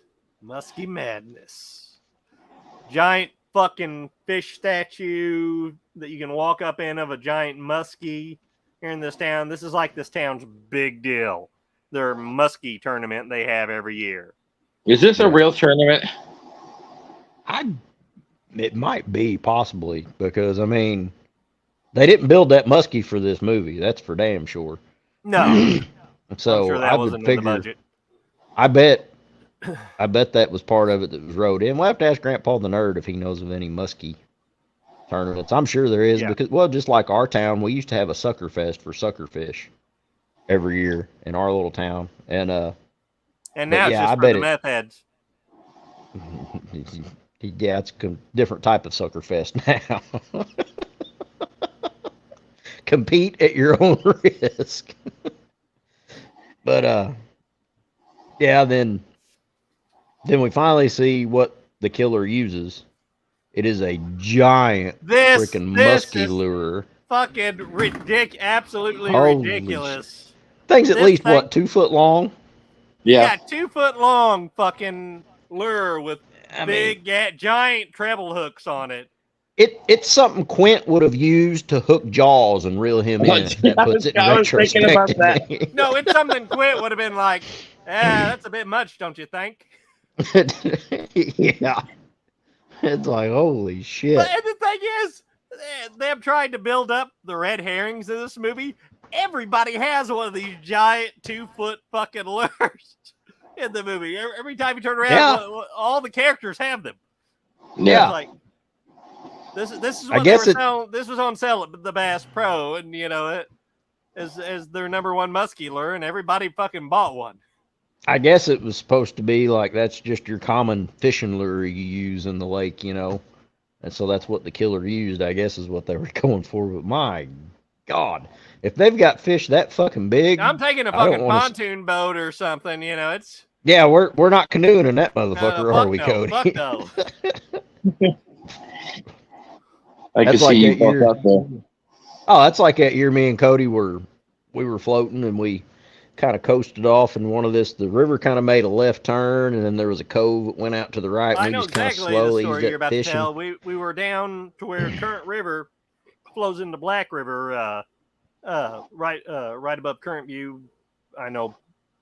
giant fucking fish statue that you can walk up in of a giant muskie here in this town. This is like this town's big deal. Their muskie tournament they have every year. Is this a real tournament? It might be, possibly, because I mean, they didn't build that muskie for this movie. That's for damn sure. No. So I'm sure that wasn't in the budget. I bet that was part of it that was wrote in. We'll have to ask Grandpa the Nerd if he knows of any muskie tournaments. I'm sure there is, because, well, just like our town, we used to have a sucker fest for suckerfish every year in our little town. And now it's just for the meth heads. Yeah, it's a different type of sucker fest now. Compete at your own risk. But yeah, then we finally see what the killer uses. It is a giant freaking musky lure. Fucking ridiculous! Absolutely ridiculous. Thing's at least what, 2 foot long? Yeah, 2 foot long fucking lure with giant treble hooks on it. It's something Quint would have used to hook Jaws and reel him in. That puts it in retrospect. No, it's something Quint would have been like, that's a bit much, don't you think? Yeah. It's like, holy shit. But, and the thing is, them trying to build up the red herrings in this movie. Everybody has one of these giant 2 foot fucking lures in the movie. Every time you turn around, all the characters have them. Yeah. Like, this is what this was on sale at the Bass Pro, and you know it as their number one musky lure, and everybody fucking bought one. I guess it was supposed to be like that's just your common fishing lure you use in the lake, you know, and so that's what the killer used. I guess is what they were going for. But my God, if they've got fish that fucking big, I'm taking a fucking pontoon boat or something. You know, it's we're not canoeing in that motherfucker, are we, Cody? Fuck no. I can see you both out there. Oh, that's like that year me and Cody we were floating and we kind of coasted off, and the river kind of made a left turn, and then there was a cove that went out to the right. I know exactly the story you're about to tell. We were down to where Current River flows into Black River, right above Current View. I know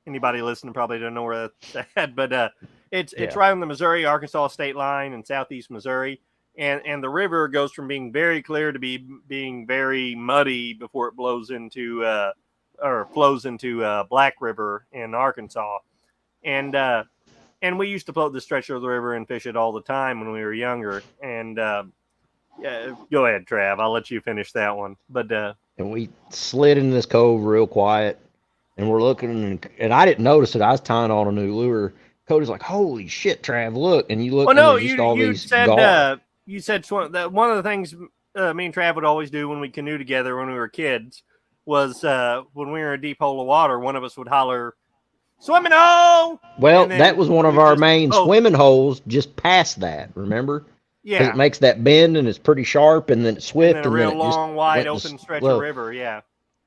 anybody listening probably don't know where that's at, but it's right on the Missouri-Arkansas state line in southeast Missouri. And the river goes from being very clear to being very muddy before it flows into Black River in Arkansas. And we used to float this stretch of the river and fish it all the time when we were younger. And go ahead, Trav. I'll let you finish that one. But and we slid in this cove real quiet, and we're looking, and I didn't notice it. I was tying on a new lure. Cody's like, "Holy shit, Trav! Look!" And you look. Well, no, you said You said that one of the things me and Trav would always do when we canoe together when we were kids was when we were in a deep hole of water, one of us would holler, "Swimming hole!" Well, that was one of our main swimming holes just past that, remember? Yeah. It makes that bend and it's pretty sharp and then it's swift. And then a real long, wide open stretch of river, yeah.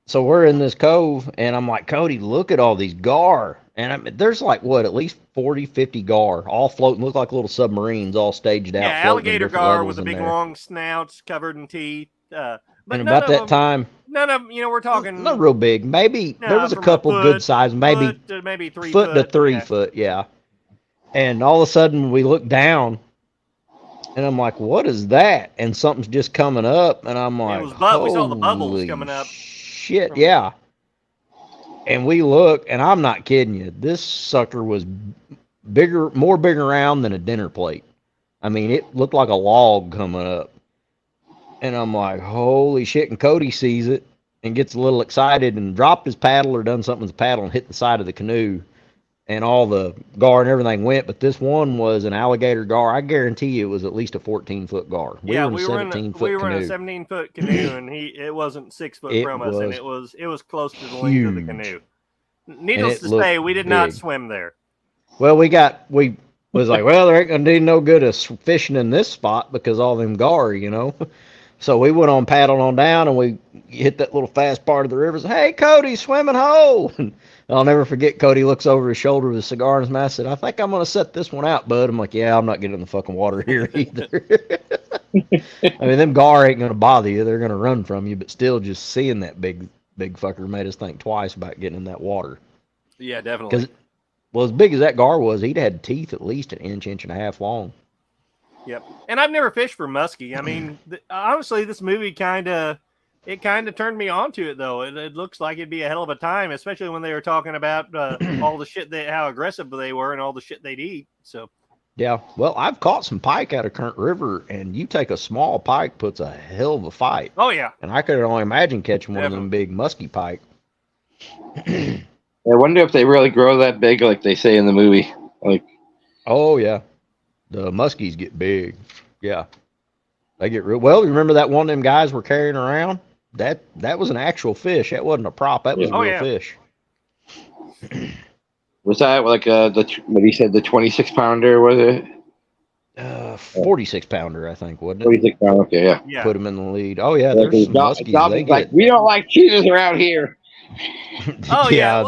So we're in this cove and I'm like, Cody, look at all these gar. And there's like, at least 40, 50 gar, all floating, look like little submarines, all staged out. Yeah, alligator gar with the big long snouts covered in teeth. But and about that time, none of them, we're talking. Not real big. Maybe there was a couple good size, maybe 3 foot to 3 foot, yeah. And all of a sudden we look down and I'm like, what is that? And something's just coming up. And I'm like, we saw the bubbles coming up. Shit, yeah. And we look, and I'm not kidding you. This sucker was more bigger around than a dinner plate. I mean, it looked like a log coming up. And I'm like, holy shit. And Cody sees it and gets a little excited and dropped his paddle or done something with his paddle and hit the side of the canoe. And all the gar and everything went. But this one was an alligator gar. I guarantee you it was at least a 14-foot gar. We were in a 17-foot canoe, and it wasn't 6 foot from us, and it was close to the length of the canoe. Needless to say, we did not swim there. Well, we was like, well, there ain't gonna do no good us fishing in this spot because all them gar, you know. So we went on paddling on down, and we hit that little fast part of the river. Said, hey, Cody, swimming hole. And I'll never forget. Cody looks over his shoulder with a cigar in his mouth. Said, I think I'm gonna set this one out, bud. I'm like, yeah, I'm not getting in the fucking water here either. I mean, them gar ain't gonna bother you. They're gonna run from you, but still, just seeing that big fucker made us think twice about getting in that water. Yeah, definitely. Well, as big as that gar was, he'd had teeth at least an inch and a half long. Yep. And I've never fished for muskie. I mean, honestly, this movie kind of turned me on to it, though. It looks like it'd be a hell of a time, especially when they were talking about all the shit, how aggressive they were and all the shit they'd eat. So. Yeah. Well, I've caught some pike out of Current River, and you take a small pike, puts a hell of a fight. Oh, yeah. And I could only imagine catching one of them big muskie pike. I wonder if they really grow that big, like they say in the movie. Like, oh yeah, the muskies get big. Yeah, they get real. Well, remember that one of them guys were carrying around? That was an actual fish. That wasn't a prop. That was a real fish. Was that like what he said, the 26-pounder? Was it? 46-pounder, I think, wasn't it? 46-pounder. Okay, yeah. Put him in the lead. Oh yeah, there's some muskies. Like, we don't like cheaters around here. Oh yeah,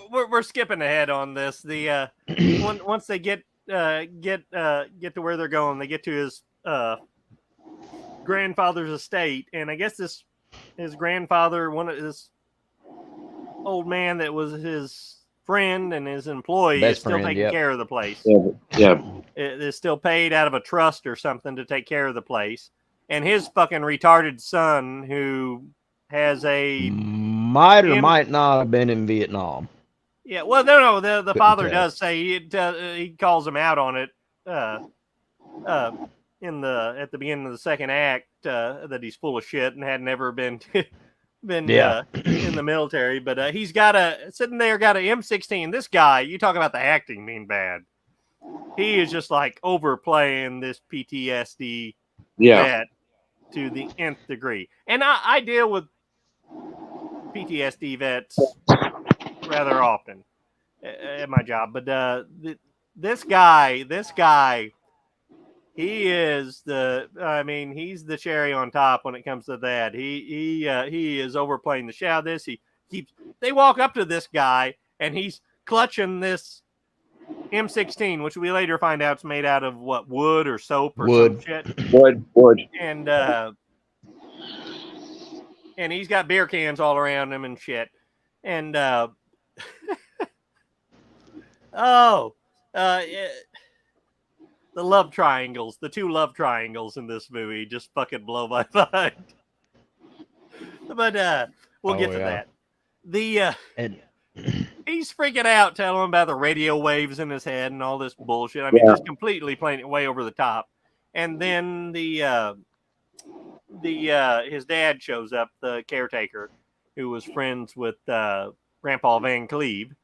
we're skipping ahead on this. The once they get to where they're going, they get to his grandfather's estate, and I guess his grandfather, this old man that was his friend and his employee, is still taking care of the place. Yeah, it is still paid out of a trust or something to take care of the place, and his fucking retarded son, who has a might or might not have been in Vietnam. Yeah, well, no, the father does say he calls him out on it at the beginning of the second act that he's full of shit and had never been in the military. But he's got got a M16. This guy, you talk about the acting being bad. He is just like overplaying this PTSD vet to the nth degree. And I deal with PTSD vets rather often at my job, but this guy, he is he's the cherry on top when it comes to that. He is overplaying the shit out of this. They walk up to this guy and he's clutching this M16, which we later find out is made out of what, wood or soap or some shit. Wood. And he's got beer cans all around him and shit. And the love triangles, the two love triangles in this movie just fucking blow my mind. But we'll get to that. He's freaking out, telling him about the radio waves in his head and all this bullshit. I mean, just completely playing it way over the top. And then his dad shows up, the caretaker, who was friends with Grandpa Van Cleve,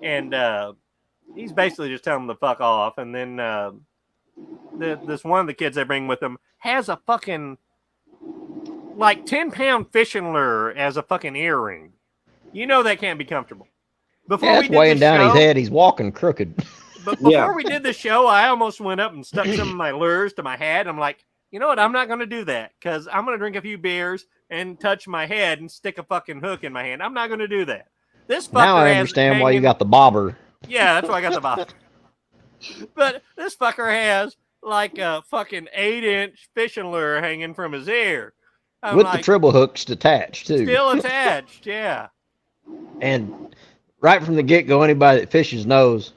and he's basically just telling him to fuck off. And then this one of the kids they bring with them has a fucking like 10-pound fishing lure as a fucking earring. You know that can't be comfortable. It's weighing down his head. He's walking crooked. But before we did the show, I almost went up and stuck some of my lures to my head. I'm like, you know what? I'm not going to do that because I'm going to drink a few beers and touch my head and stick a fucking hook in my hand. I'm not going to do that. This fucker now I understand why you got the bobber. Yeah, that's why I got the bobber. But this fucker has like a fucking 8-inch fishing lure hanging from his ear. With the treble hooks attached, too. Still attached, yeah. And right from the get-go, anybody that fishes knows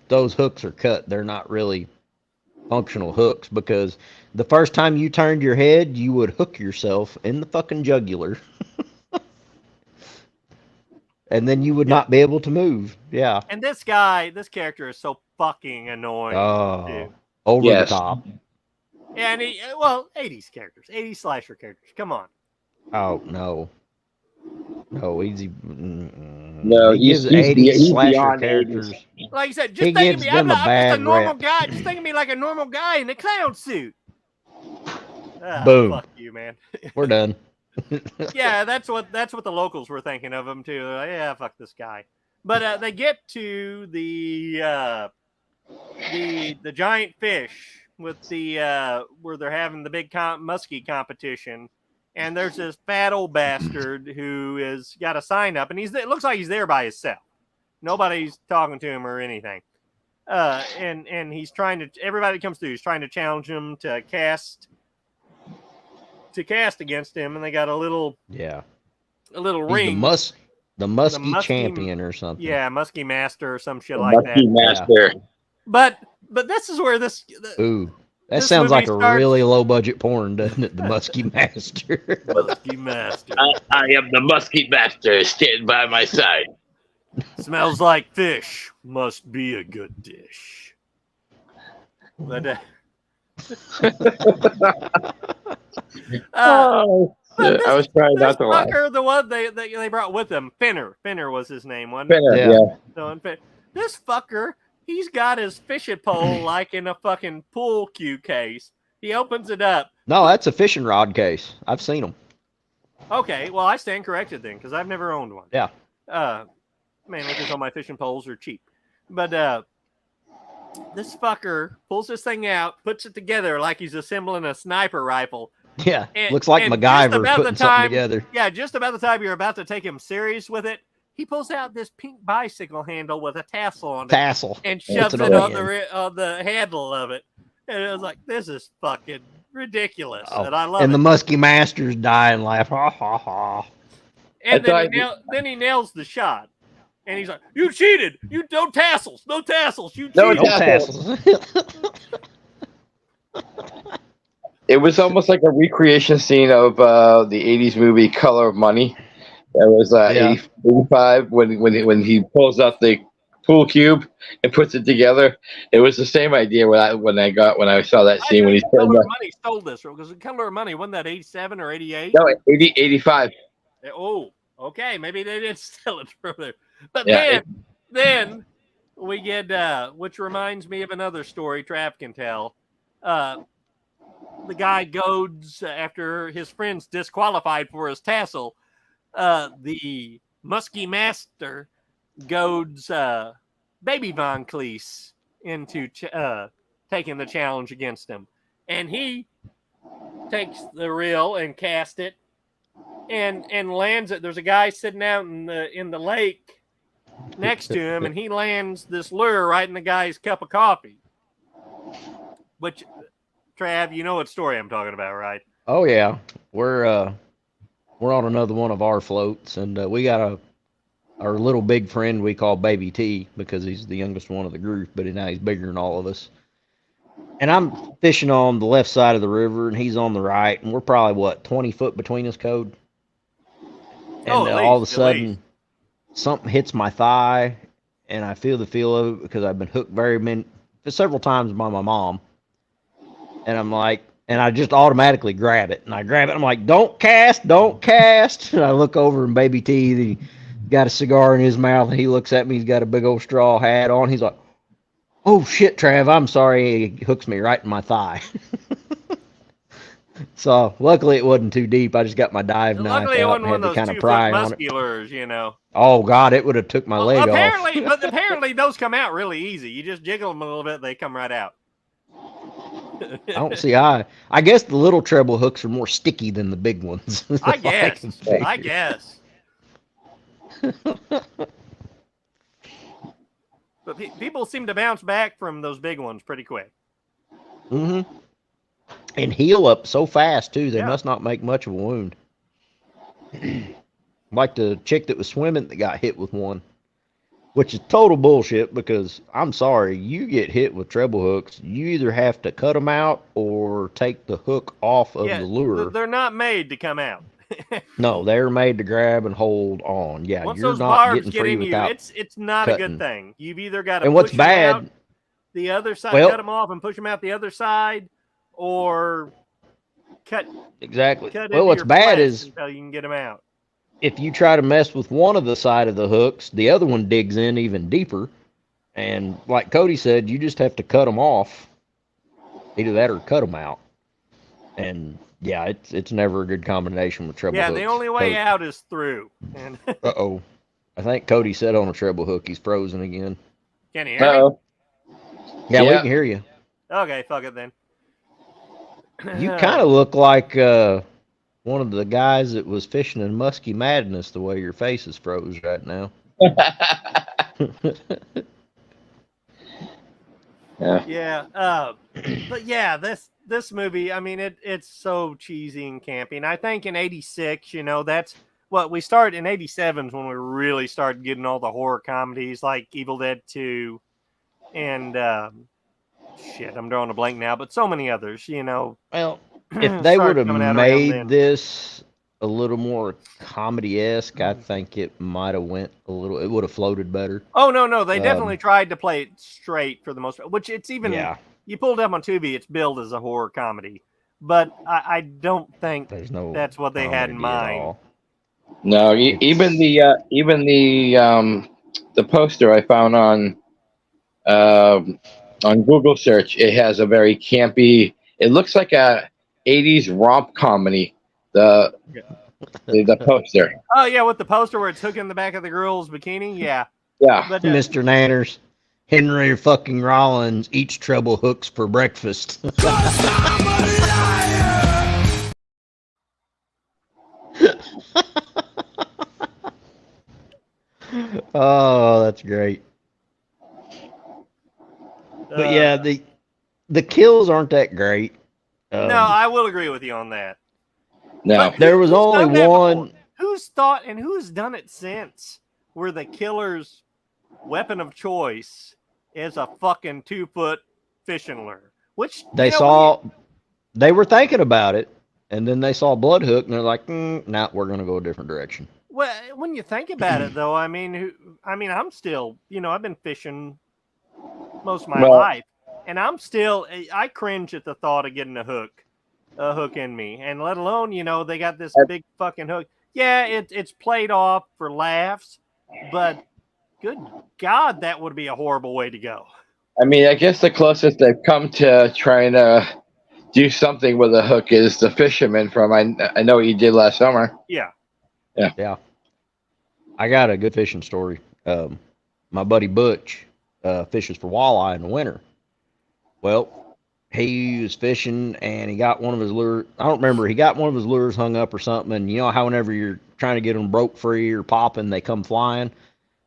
those hooks are cut. They're not really functional hooks because the first time you turned your head, you would hook yourself in the fucking jugular. and then you would not be able to move. Yeah. And this character is so fucking annoying. Oh, over the top. And 80s characters, 80s slasher characters. Come on. Oh no. No, easy. No, he gives 80s slasher characters. 80s. Like I said, just think of me. I'm just a normal guy. Just think of me like a normal guy in a clown suit. Boom. Fuck you, man. We're done. Yeah, that's what the locals were thinking of him too. They're like, yeah, fuck this guy. But they get to the giant fish with the where they're having the big muskie competition, and there's this fat old bastard who is got a sign up, and it looks like he's there by himself. Nobody's talking to him or anything. And he's trying to, everybody that comes through, he's trying to challenge him to cast against him, and they got a little ring. The muskie champion or something. Yeah, muskie master or some shit like that. Muskie master. Yeah. But this is where this. Ooh, that sounds like a really low budget porn, doesn't it? The muskie master. Muskie master. I am the muskie master. Stand by my side. Smells like fish. Must be a good dish. But I was trying not to laugh. The one they brought with them, Finner. Finner was his name, wasn't it? Finner, yeah. So, this fucker, he's got his fishing pole like in a fucking pool cue case. He opens it up. No, that's a fishing rod case. I've seen them. Okay, well, I stand corrected then, because I've never owned one. Yeah. Mainly because all my fishing poles are cheap. But this fucker pulls this thing out, puts it together like he's assembling a sniper rifle. Yeah, looks like MacGyver putting something together. Yeah, just about the time you're about to take him serious with it, he pulls out this pink bicycle handle with a tassel on it. And shoves it on the handle of it. And it was like, this is fucking ridiculous. And I love it. And the muskie master's dying laugh. Ha, ha, ha. And then he nails the shot. And he's like, you cheated. You no tassels. No tassels. You cheated. No tassels. It was almost like a recreation scene of the 80s movie Color of Money. It was 85 when he pulls out the pool cube and puts it together. It was the same idea when I saw that scene when he's Color of Money stole this because Color of Money wasn't that 87 or 88? No, 85. Oh, okay, maybe they did steal it from there. But then we get which reminds me of another story Trav can tell. The guy goads after his friend's disqualified for his tassel. The muskie master goads Baby Von Cleese into taking the challenge against him, and he takes the reel and casts it, and lands it. There's a guy sitting out in the lake next to him, and he lands this lure right in the guy's cup of coffee. Which, Trav, you know what story I'm talking about, right? Oh yeah, we're on another one of our floats, and we got our little big friend we call Baby T because he's the youngest one of the group, but now he's bigger than all of us. And I'm fishing on the left side of the river, and he's on the right, and we're probably 20 foot between us, Code. And all of a sudden, something hits my thigh, and I feel the feel of it because I've been hooked several times by my mom. And I'm like, and I just automatically grab it. And I grab it. I'm like, don't cast. And I look over, and Baby T, he got a cigar in his mouth, and he looks at me. He's got a big old straw hat on. He's like, oh, shit, Trav, I'm sorry. He hooks me right in my thigh. So, luckily, it wasn't too deep. I just got my dive knife out and had to kind of pry on it. You know. Oh, God, it would have took my leg off. But apparently, those come out really easy. You just jiggle them a little bit, they come right out. I don't see how. I guess the little treble hooks are more sticky than the big ones. I guess. But people seem to bounce back from those big ones pretty quick. Mm-hmm. And heal up so fast, too. They must not make much of a wound. Like the chick that was swimming that got hit with one. Which is total bullshit because, I'm sorry, you get hit with treble hooks, you either have to cut them out or take the hook off of the lure. They're not made to come out. No, they're made to grab and hold on. Yeah, Once you're those not barbs getting get free in you, without. it's not cutting. a good thing. You've either got to And what's push them bad? out the other side, Well- cut them off and push them out the other side, or cut Exactly. cut Well, into what's your bad flesh is until you can get them out. if you try to mess with one of the side of the hooks, the other one digs in even deeper. And like Cody said, you just have to cut them off. Either that or cut them out. And yeah, it's never a good combination with treble Yeah, hooks. the only way out is through. And Uh-oh. I think Cody said on a treble hook he's frozen again. can you hear Uh-oh. Yeah, we Yeah. can hear you. me? Okay, fuck it then. You kind of look like one of the guys that was fishing in Musky Madness the way your face is froze right now. Yeah, but yeah, this movie, I mean, it's so cheesy and campy. And I think in '86, that's what we started in '87 when we really started getting all the horror comedies like Evil Dead 2 and shit, I'm drawing a blank now, but so many others, Well, if they would have coming out around made then. this a little more comedy-esque, I think it might have went a little. It would have floated better. Oh no, they definitely tried to play it straight for the most part. Which it's even you pulled up on Tubi, it's billed as a horror comedy, but I don't think that's what they had in mind. No, even the poster I found on Google search, it has a very campy. It looks like a '80s romp comedy. The poster. Oh yeah, with the poster where it's hooking the back of the girl's bikini. Yeah. Yeah. But, Mr. Nanners, Henry fucking Rollins eats treble hooks for breakfast. Oh, that's great. But yeah, the kills aren't that great. no, I will agree with you on that. No, But there was who's only done that one. before? Who's thought and who's done it since? Where the killer's weapon of choice is a fucking 2-foot fishing lure, which They they were thinking about it, and then they saw blood hook, and they're like, "Nah, we're gonna go a different direction." Well, when you think about it, though, I mean, I'm still, I've been fishing most of my life, and I cringe at the thought of getting a hook in me, and let alone, they got this big fucking hook. Yeah, it's played off for laughs, but good God, that would be a horrible way to go. I mean, I guess the closest they've come to trying to do something with a hook is the fisherman from I know what you did last summer. Yeah. Yeah. I got a good fishing story. My buddy Butch fishes for walleye in the winter. Well, he was fishing and he got one of his lures. I don't remember. He got one of his lures hung up or something. And you know how whenever you're trying to get them broke free or popping, they come flying.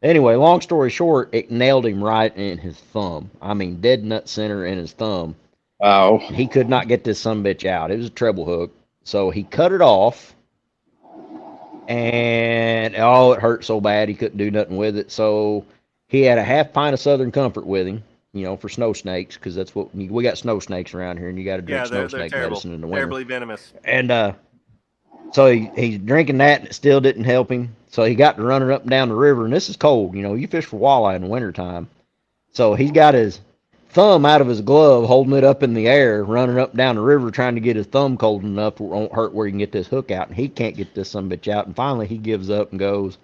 Anyway, long story short, it nailed him right in his thumb. I mean, dead nut center in his thumb. Oh. He could not get this sumbitch out. It was a treble hook. So he cut it off. And, it hurt so bad he couldn't do nothing with it. So he had a half pint of Southern Comfort with him, for snow snakes, because that's what we got snow snakes around here, and you got to drink snow snake medicine in the winter. Terribly venomous. And so he's drinking that, and it still didn't help him. So he got to running up and down the river, and this is cold. You fish for walleye in the wintertime. So he's got his thumb out of his glove, holding it up in the air, running up and down the river, trying to get his thumb cold enough to it won't hurt where he can get this hook out. And he can't get this sumbitch out. And finally he gives up and goes.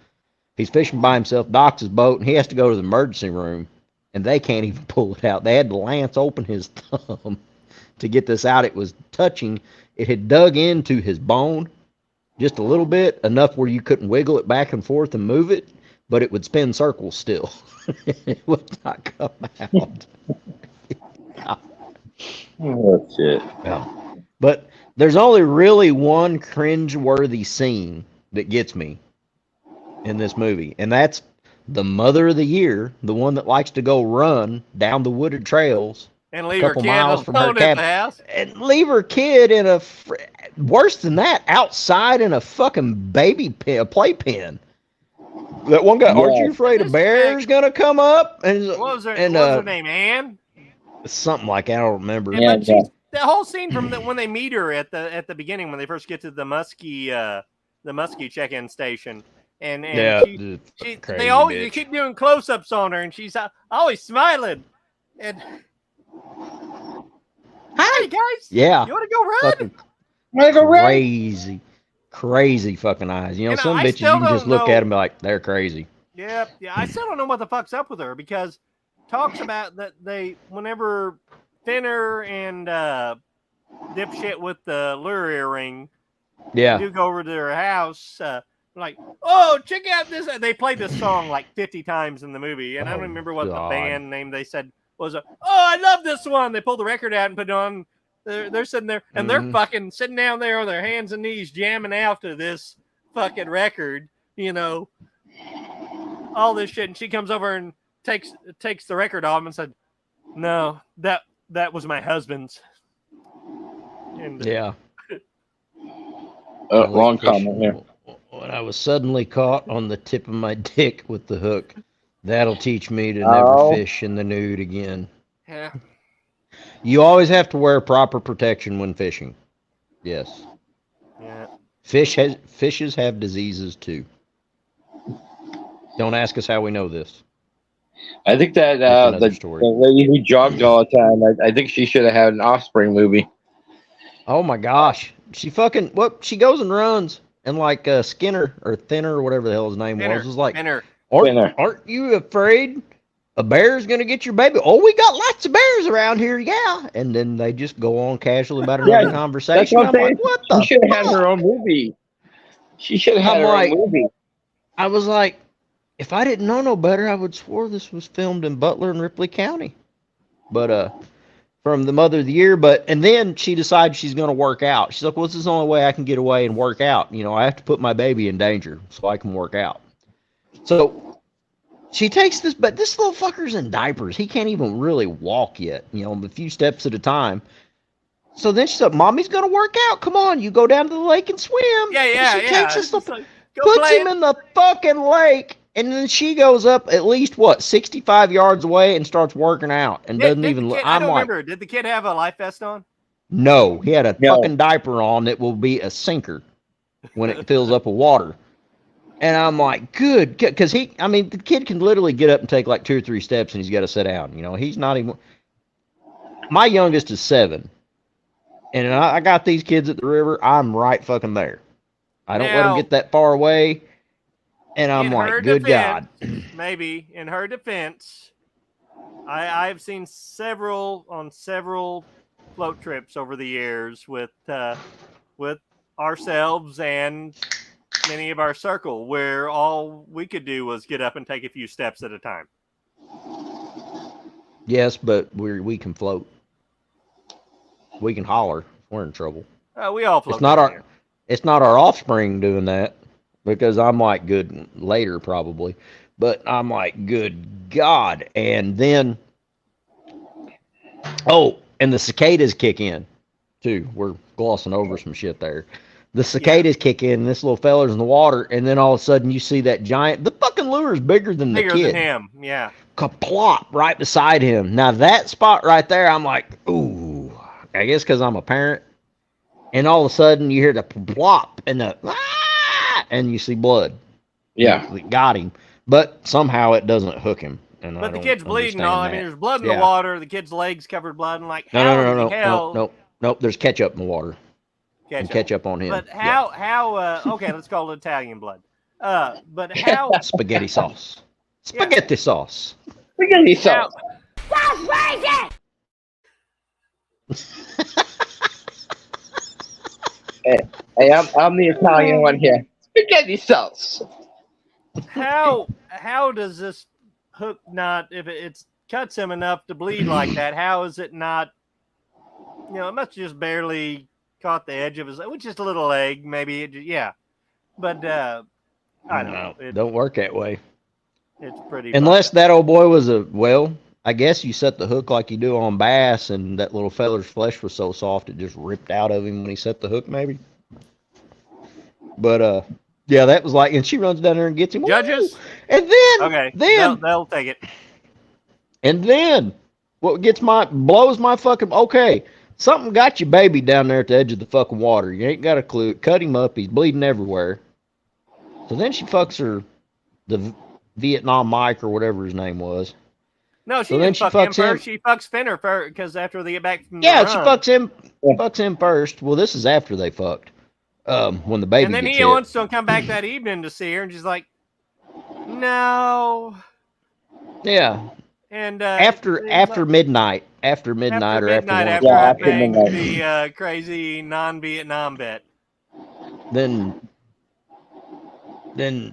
He's fishing by himself, docks his boat, and he has to go to the emergency room. And they can't even pull it out. They had to lance open his thumb to get this out. It was touching. It had dug into his bone just a little bit, enough where you couldn't wiggle it back and forth and move it, but it would spin circles still. It would not come out. Oh, shit. Yeah. But there's only really one cringe-worthy scene that gets me in this movie, and that's the mother of the year, the one that likes to go run down the wooded trails and leave her kid alone at the house, and leave her kid in worse than that, outside in a fucking baby pen, playpen. That one guy, aren't you afraid a bear's gonna come up? And what was her name? Anne? Something like that, I don't remember. The whole scene from when they meet her at the beginning, when they first get to the musky Muskie check-in station, and Yeah, they crazy always bitch. they keep doing close-ups on her, and she's always smiling. And hi guys, Yeah. you want to go run? Fucking crazy fucking eyes. You know, And some I bitches still you can just don't look know- at them and be like, they're crazy. Yeah, I still don't know what the fuck's up with her, because talks about that whenever Finner and dipshit with the lure earring Yeah. do go over to their house, like, oh, check out this. They played this song like 50 times in the movie, and I don't remember what God. the band name they said was. Oh, I love this one. They pulled the record out and put it on. They're sitting there, and they're fucking sitting down there on their hands and knees jamming out to this fucking record, you know, all this shit. And she comes over and takes the record off and said, no, that was my husband's. And, Yeah. Long comment here. When I was suddenly caught on the tip of my dick with the hook, that'll teach me to never fish in the nude again. Yeah. You always have to wear proper protection when fishing. Yes. Yeah. Fishes have diseases too. Don't ask us how we know this. I think that That's another the story. lady who jogged all the time, I think she should have had an Offspring movie. Oh my gosh. She goes and runs, and like Skinner or Thinner or whatever the hell his name was like, Finner. aren't you afraid a bear's gonna get your baby? Oh, we got lots of bears around here, yeah. And then they just go on casually about another conversation. That's what I'm saying. Like, what the She should have had fuck? her own movie. She should have had her own movie. I was like, if I didn't know no better, I would swore this was filmed in Butler and Ripley County. But from the Mother of the Year, and then she decides she's gonna work out. She's like, well, this is the only way I can get away and work out. You know, I have to put my baby in danger so I can work out. So she takes this, but this little fucker's in diapers. He can't even really walk yet, you know, a few steps at a time. So then she said, Mommy's going to work out. Come on, you go down to the lake and swim. Yeah. She takes this little, Go puts play him in the fucking lake, and then she goes up at least, 65 yards away and starts working out and doesn't even look. I I'm don't like, remember. Did the kid have a life vest on? no, he had a fucking diaper on that will be a sinker when it fills up with water. And I'm like, good, because the kid can literally get up and take like 2 or 3 steps, and he's got to sit down. You know, he's not even. My youngest is 7, and I got these kids at the river. I'm right fucking there. I don't let them get that far away, and I'm like, good God. Maybe in her defense, I've seen several float trips over the years with ourselves and many of our circle, where all we could do was get up and take a few steps at a time. Yes, but we can float. We can holler if we're in trouble. We all float. It's not our offspring doing that, because I'm like, good later probably, but I'm like, good God. And then, and the cicadas kick in too. We're glossing over some shit there. The cicadas kick in, and this little feller's in the water, and then all of a sudden you see that giant. The fucking lure is bigger than the kid. Bigger than him, yeah. Kaplop right beside him. Now that spot right there, I'm like, ooh. I guess because I'm a parent. And all of a sudden you hear the plop and and you see blood. Yeah, It got him, but somehow it doesn't hook him. And But the kid's bleeding. There's blood in Yeah. the water. The kid's legs covered blood, and like, No. There's ketchup in the water. Ketchup on him. But how? Okay, let's call it Italian blood. But how? Spaghetti sauce. Spaghetti sauce. Spaghetti sauce. That's crazy! Hey, I'm the Italian one here. Spaghetti sauce. How does this hook not, if it cuts him enough to bleed like that, how is it not, it must have just barely caught the edge of his, with just a little leg, maybe, but I don't know. It don't work that way. It's pretty. Unless that old boy was I guess you set the hook like you do on bass, and that little feller's flesh was so soft it just ripped out of him when he set the hook, maybe. But yeah, that was like, and she runs down there and gets him. Judges, and then then they'll take it. And then what blows my fucking something got your baby down there at the edge of the fucking water. You ain't got a clue. Cut him up. He's bleeding everywhere. So then she fucks the Vietnam Mike or whatever his name was. No, she So then didn't she fuck him fucks him. first. She fucks Finner first because after they get back from Yeah, the she run, fucks him first. Well, this is after they fucked. When the baby and then gets he hit. wants to come back that evening to see her, and she's like, "No." Yeah. And after midnight, after midnight, or after one after o'clock. I banged the crazy non-Vietnam bet. Then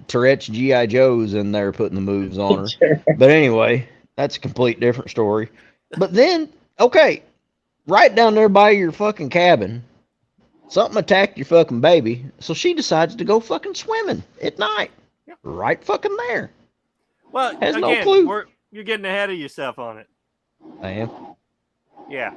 Tourette's G.I. Joe's in there putting the moves on her. But anyway, that's a complete different story. But then, okay, right down there by your fucking cabin, something attacked your fucking baby, so she decides to go fucking swimming at night. Yeah. Right fucking there. Well, Has again, no clue. You're getting ahead of yourself on it. I am. Yeah.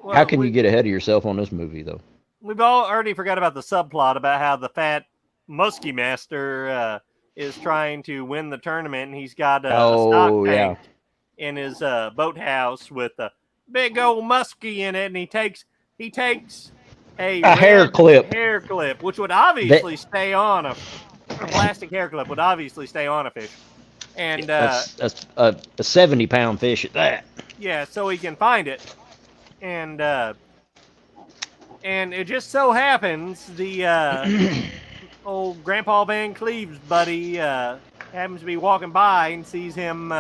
Well, How can you get ahead of yourself on this movie, though? We've all already forgot about the subplot about how the fat muskie master is trying to win the tournament, and he's got a stock tank in his boathouse with a big old muskie in it, and he takes a hair clip, which would obviously stay on a plastic hair clip would obviously stay on a fish, and a 70-pound fish at that. Yeah, so he can find it, and it just so happens the old Grandpa Van Cleve's buddy happens to be walking by and sees him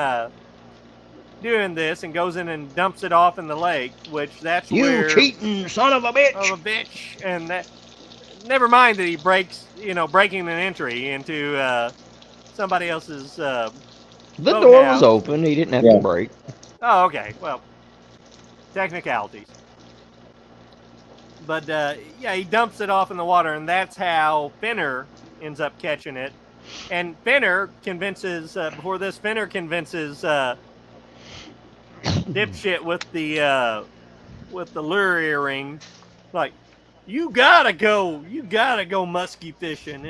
doing this and goes in and dumps it off in the lake, which that's where... You cheating son of a bitch! Of a bitch! And that... Never mind that he breaking an entry into somebody else's The door was open. He didn't have to break. Oh, okay. Well, technicalities. But, yeah, he dumps it off in the water, and that's how Finner ends up catching it. And Finner convinces, dipshit with the lure earring, like, you gotta go muskie fishing.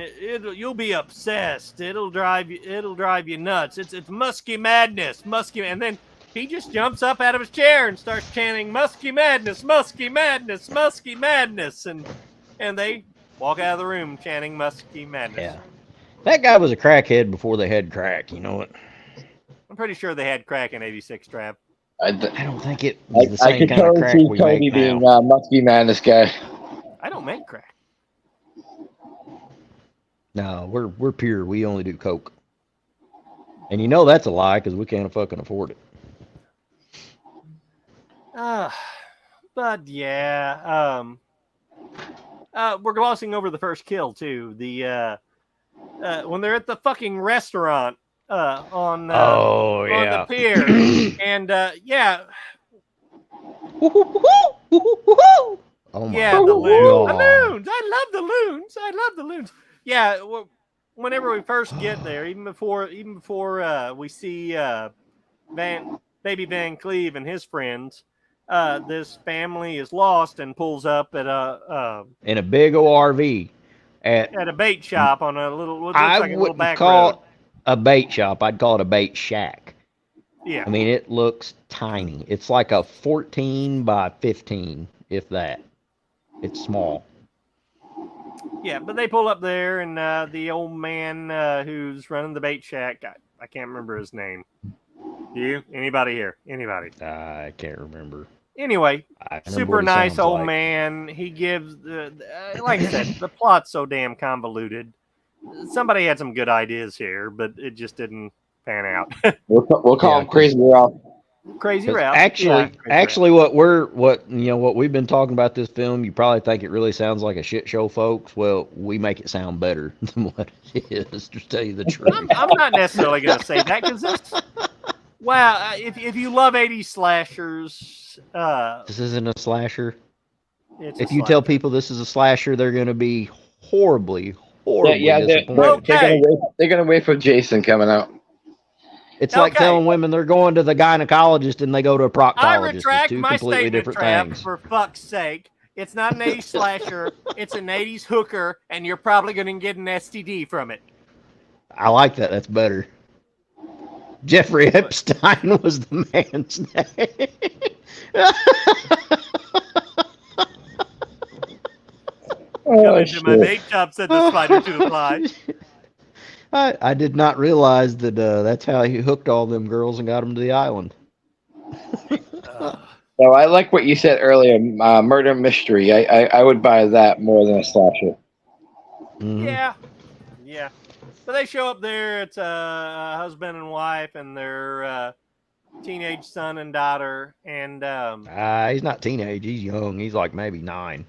You'll be obsessed. It'll drive you nuts. It's muskie madness, and then he just jumps up out of his chair and starts chanting muskie madness, muskie madness, muskie madness, and they walk out of the room chanting muskie madness. Yeah, that guy was a crackhead before they had crack. You know what? I'm pretty sure they had crack in '86, Trav. I don't think it was the same kind of crack we Cody make being now. muskie madness guy. I don't make crack. No, we're pure. We only do coke. And you know that's a lie because we can't fucking afford it. But yeah, we're glossing over the first kill too. The when they're at the fucking restaurant on the pier, and yeah. Oh my yeah, the loons. I love the loons. Yeah, whenever we first get there, even before we see Baby Van Cleve and his friends, this family is lost and pulls up at in a big ORV at a bait shop on a little. What looks I like a little wouldn't back call road. it a bait shop. I'd call it a bait shack. Yeah, I mean it looks tiny. It's like a 14 by 15, if that. It's small. Yeah, but they pull up there, and the old man who's running the bait shack, I can't remember his name. You? Anybody here? Anybody? I can't remember. Anyway, super nice old like. Man. He gives, like I said, the plot's so damn convoluted. Somebody had some good ideas here, but it just didn't pan out. We'll call him Crazy Ralph. Crazy Ralph. Actually, what we've been talking about this film, you probably think it really sounds like a shit show, folks. Well, we make it sound better than what it is, to tell you the truth. I'm not necessarily going to say that because this. Wow, if you love 80s slashers, this isn't a slasher. If you tell people this is a slasher, they're going to be horribly disappointed. They're going to wait for Jason coming out. It's like telling women they're going to the gynecologist and they go to a proctologist. I retract it's two my completely statement, different Trav, things. for fuck's sake. It's not an 80s slasher. It's an 80s hooker, and you're probably going to get an STD from it. I like that. That's better. Jeffrey Epstein was the man's name. Come into my bait shop, said the spider to the fly. I did not realize that that's how he hooked all them girls and got them to the island. So I like what you said earlier, murder mystery. I would buy that more than a slasher. Yeah. But they show up there. It's a husband and wife and their teenage son and daughter. And he's not teenage. He's young. He's like maybe 9.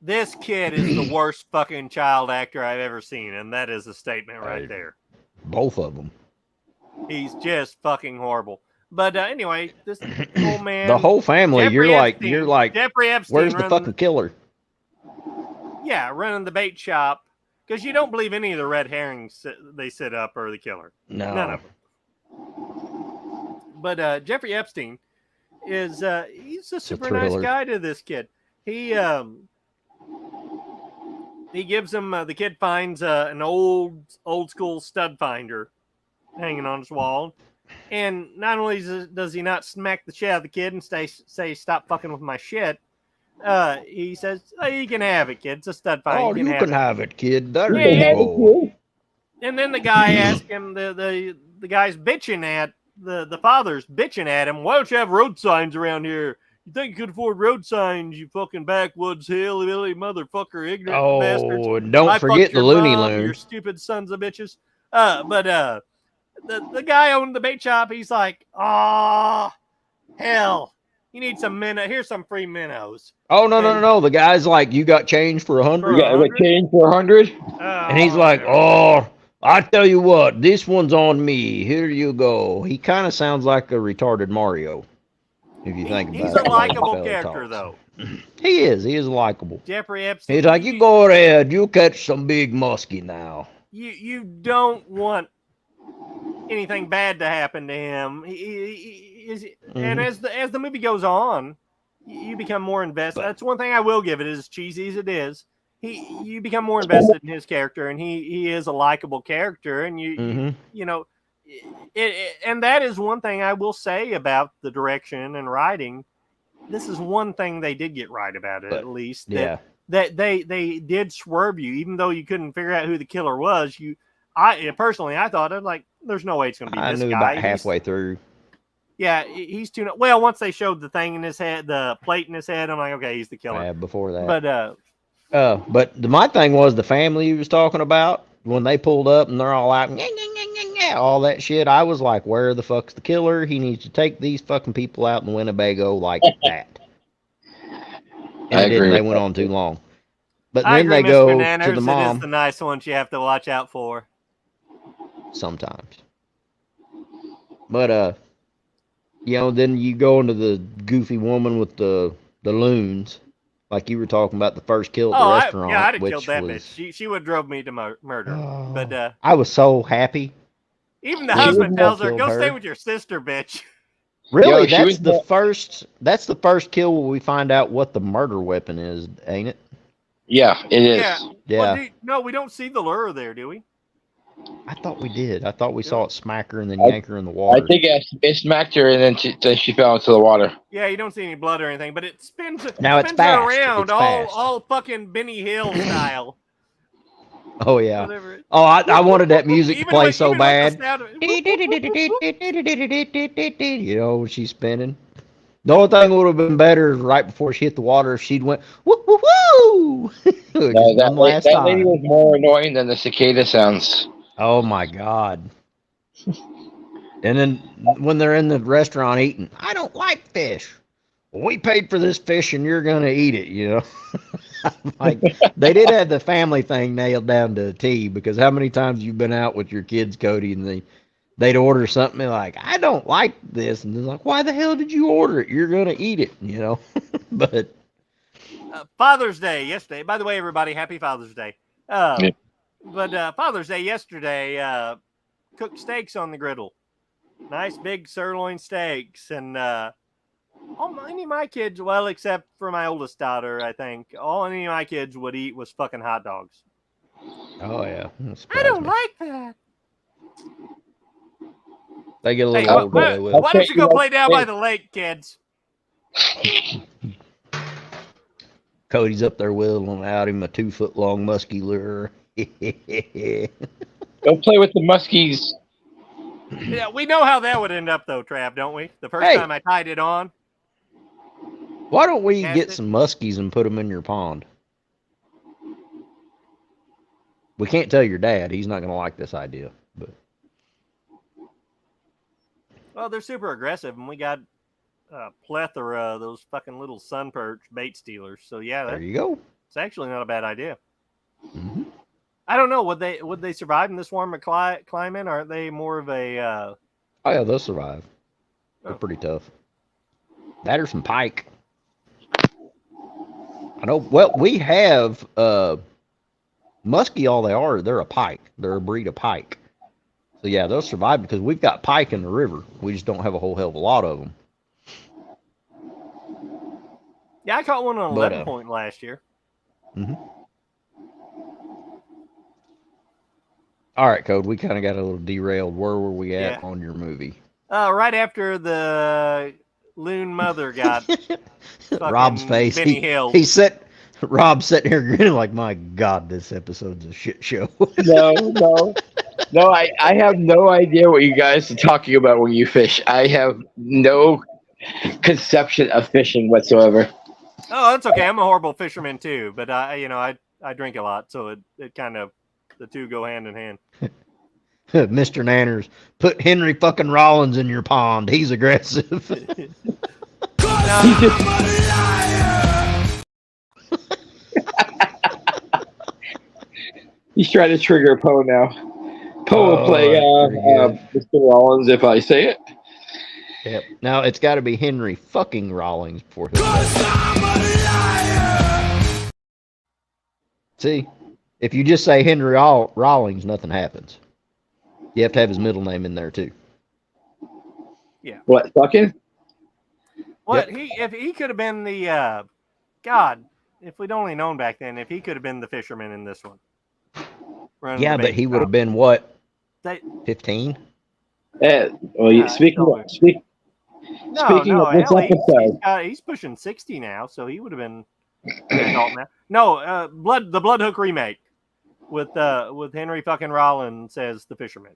this kid is the worst fucking child actor I've ever seen. And that is a statement right there. Both of them. He's just fucking horrible. But anyway, this old man, the whole family. Jeffrey You're like Jeffrey Epstein. Where's the fucking killer? Yeah, running the bait shop because you don't believe any of the red herrings they set up are the killer. No, none of them. But Jeffrey Epstein is he's a super nice guy to this kid. He gives him the kid finds an old school stud finder hanging on his wall. And not only does he not smack the shit out of the kid and say stop fucking with my shit, he says, oh, you can have it, kid. It's a stud finder. Oh, you can have it, kid. There you go. And then the guy asked him, the guy's bitching at the father's bitching at him. Why don't you have road signs around here? You think you could afford road signs, you fucking backwoods hillbilly motherfucker, ignorant bastards. Oh, and don't forget the Looney Loon. Your stupid sons of bitches. But the guy owned the bait shop. He's like, oh, hell, you need some minnow. Here's some free minnows. Oh, no. The guy's like, you got change for 100? You got change for 100? And he's like, oh, I tell you what, this one's on me. Here you go. He kind of sounds like a retarded Mario, if you think about it. He's a likable character, though. He is likable. Jeffrey Epstein. He's like, you go ahead, you catch some big muskie now. You don't want anything bad to happen to him. And as the movie goes on, you become more invested. That's one thing I will give it, as cheesy as it is. You become more invested in his character, and he is a likable character, and you know, and that is one thing I will say about the direction and writing. This is one thing they did get right about it, at least. That they did swerve you, even though you couldn't figure out who the killer was. I personally thought, I'm like, there's no way it's going to be this guy. I knew about halfway through. Yeah, he's too. Well, once they showed the thing in his head, the plate in his head, I'm like, okay, he's the killer. Yeah, before that. But my thing was the family he was talking about when they pulled up and they're all out, all that shit. I was like, where the fuck's the killer? He needs to take these fucking people out in Winnebago like that. And I agree. They went on too long. But then they go to the mom. It is the nice ones you have to watch out for. Sometimes. But then you go into the goofy woman with the loons, like you were talking about the first kill at the restaurant. I'd have killed that bitch. She would have drove me to murder. But I was so happy. Even the husband tells her, "Go stay with your sister, bitch." Really, that's the first. That's the first kill where we find out what the murder weapon is, ain't it? Yeah, it is. Yeah. Well, no, we don't see the lure there, do we? I thought we did. I thought we saw it smack her and then yank her in the water. I think it smacked her and then she fell into the water. Yeah, you don't see any blood or anything, but it spins. Now it's fast. Around all fucking Benny Hill style. Oh yeah. Oh, I wanted that music to play so bad. You know, when she's spinning. The only thing would have been better right before she hit the water if she'd went woo woo woo. That lady was more annoying than the cicada sounds. Oh my god. And then when they're in the restaurant eating, I don't like fish. Well, we paid for this fish and you're gonna eat it, you know. Like they did have the family thing nailed down to a T, because how many times you've been out with your kids, Cody, and they'd order something like, I don't like this, and they're like, why the hell did you order it? You're gonna eat it, you know. But Father's Day yesterday. By the way, everybody, happy Father's Day. But Father's Day yesterday, cooked steaks on the griddle. Nice big sirloin steaks. And any of my kids, well, except for my oldest daughter, I think, all any of my kids would eat was fucking hot dogs. Oh, yeah. I don't like that. They get a little old, but they will. Why don't you go play down by the lake, kids? Cody's up there whittling out him a 2-foot long musky lure. Don't play with the muskies. Yeah, we know how that would end up, though, Trav, don't we? The first time I tied it on. Why don't we get some muskies and put them in your pond? We can't tell your dad. He's not going to like this idea. But Well, they're super aggressive, and we got a plethora of those fucking little sun perch bait stealers. So, yeah. There you go. It's actually not a bad idea. Mm-hmm. I don't know. Would they survive in this warm climate? Or are they more of a? Oh yeah, they'll survive. They're pretty tough. That or some pike. I know. Well, we have muskie. All they are, they're a pike. They're a breed of pike. So yeah, they'll survive because we've got pike in the river. We just don't have a whole hell of a lot of them. Yeah, I caught one on 11 point last year. Mm-hmm. All right, Code, we kind of got a little derailed. Where were we at on your movie? Right after the loon mother got Rob's face. Rob's sitting here grinning like, my God, this episode's a shit show. No. I have no idea what you guys are talking about when you fish. I have no conception of fishing whatsoever. Oh, that's okay. I'm a horrible fisherman too, but I drink a lot, so it kind of the two go hand in hand. Mr. Nanners, put Henry fucking Rollins in your pond. He's aggressive. He's trying to trigger Poe now. Poe will play Mr. Rollins if I say it. Yep. Now it's got to be Henry fucking Rollins before he'll See, if you just say Henry Rollins, nothing happens. You have to have his middle name in there too. Yeah. What, fucking? What if he could have been the God? If we'd only known back then, if he could have been the fisherman in this one. Yeah, but he would have been what? 15. Speaking of this episode, he's pushing 60 now, so he would have been an adult now. No, the Blood Hook remake with Henry fucking Rollins as the fisherman.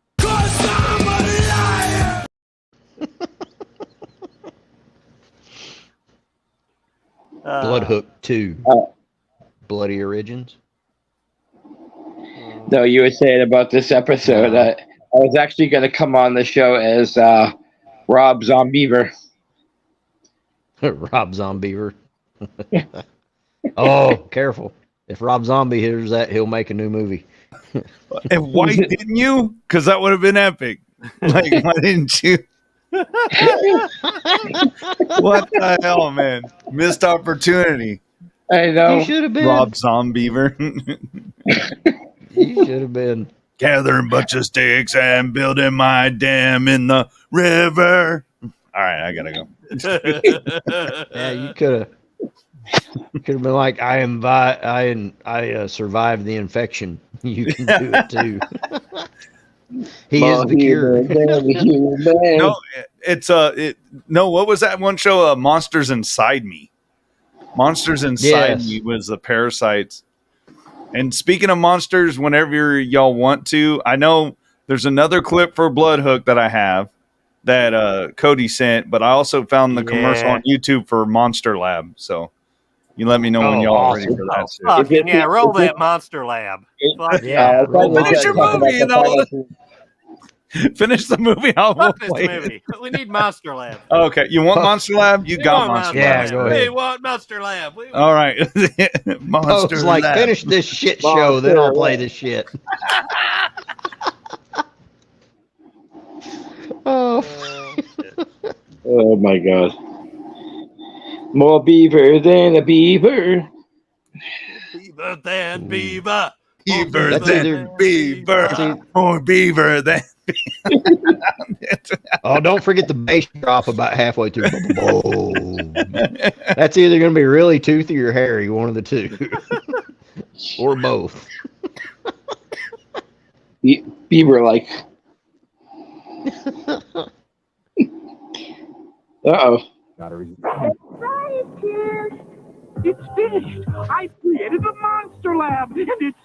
Blood Hook 2. Bloody Origins. No, you were saying about this episode. I was actually going to come on the show as Rob Zombeaver. Rob Zombeaver. Oh, careful. If Rob Zombie hears that, he'll make a new movie. And why didn't you? Because that would have been epic. Like, why didn't you? What the hell, man? Missed opportunity. I know. You should have been. Rob Zombeaver. You should have been. Gathering a bunch of sticks and building my dam in the river. All right, I gotta go. Yeah, you could have been like, I survived the infection. You can do it too. He is the cure. No, what was that one show? Monsters Inside Me. Monsters Inside Me was the parasites. And speaking of monsters, whenever y'all want to, I know there's another clip for Blood Hook that I have that Cody sent, but I also found the commercial on YouTube for Monster Lab. So you let me know when y'all are ready for that. Roll that Monster Lab. Finish your movie, though. Finish the movie. Movie. We need Monster Lab. Okay, you want Monster Lab? You got Monster Lab. Go ahead. We want Monster Lab. All right, Monster Lab. Lab. Finish this shit show, then I'll play this shit. Oh my God! More beaver than a beaver. Beaver than beaver. Beaver than beaver. More beaver than. Oh, don't forget the bass drop about halfway through. That's either going to be really toothy or hairy, one of the two, or both. Beaver like. Uh-oh. Right here. It's finished. I created a monster lab, and it's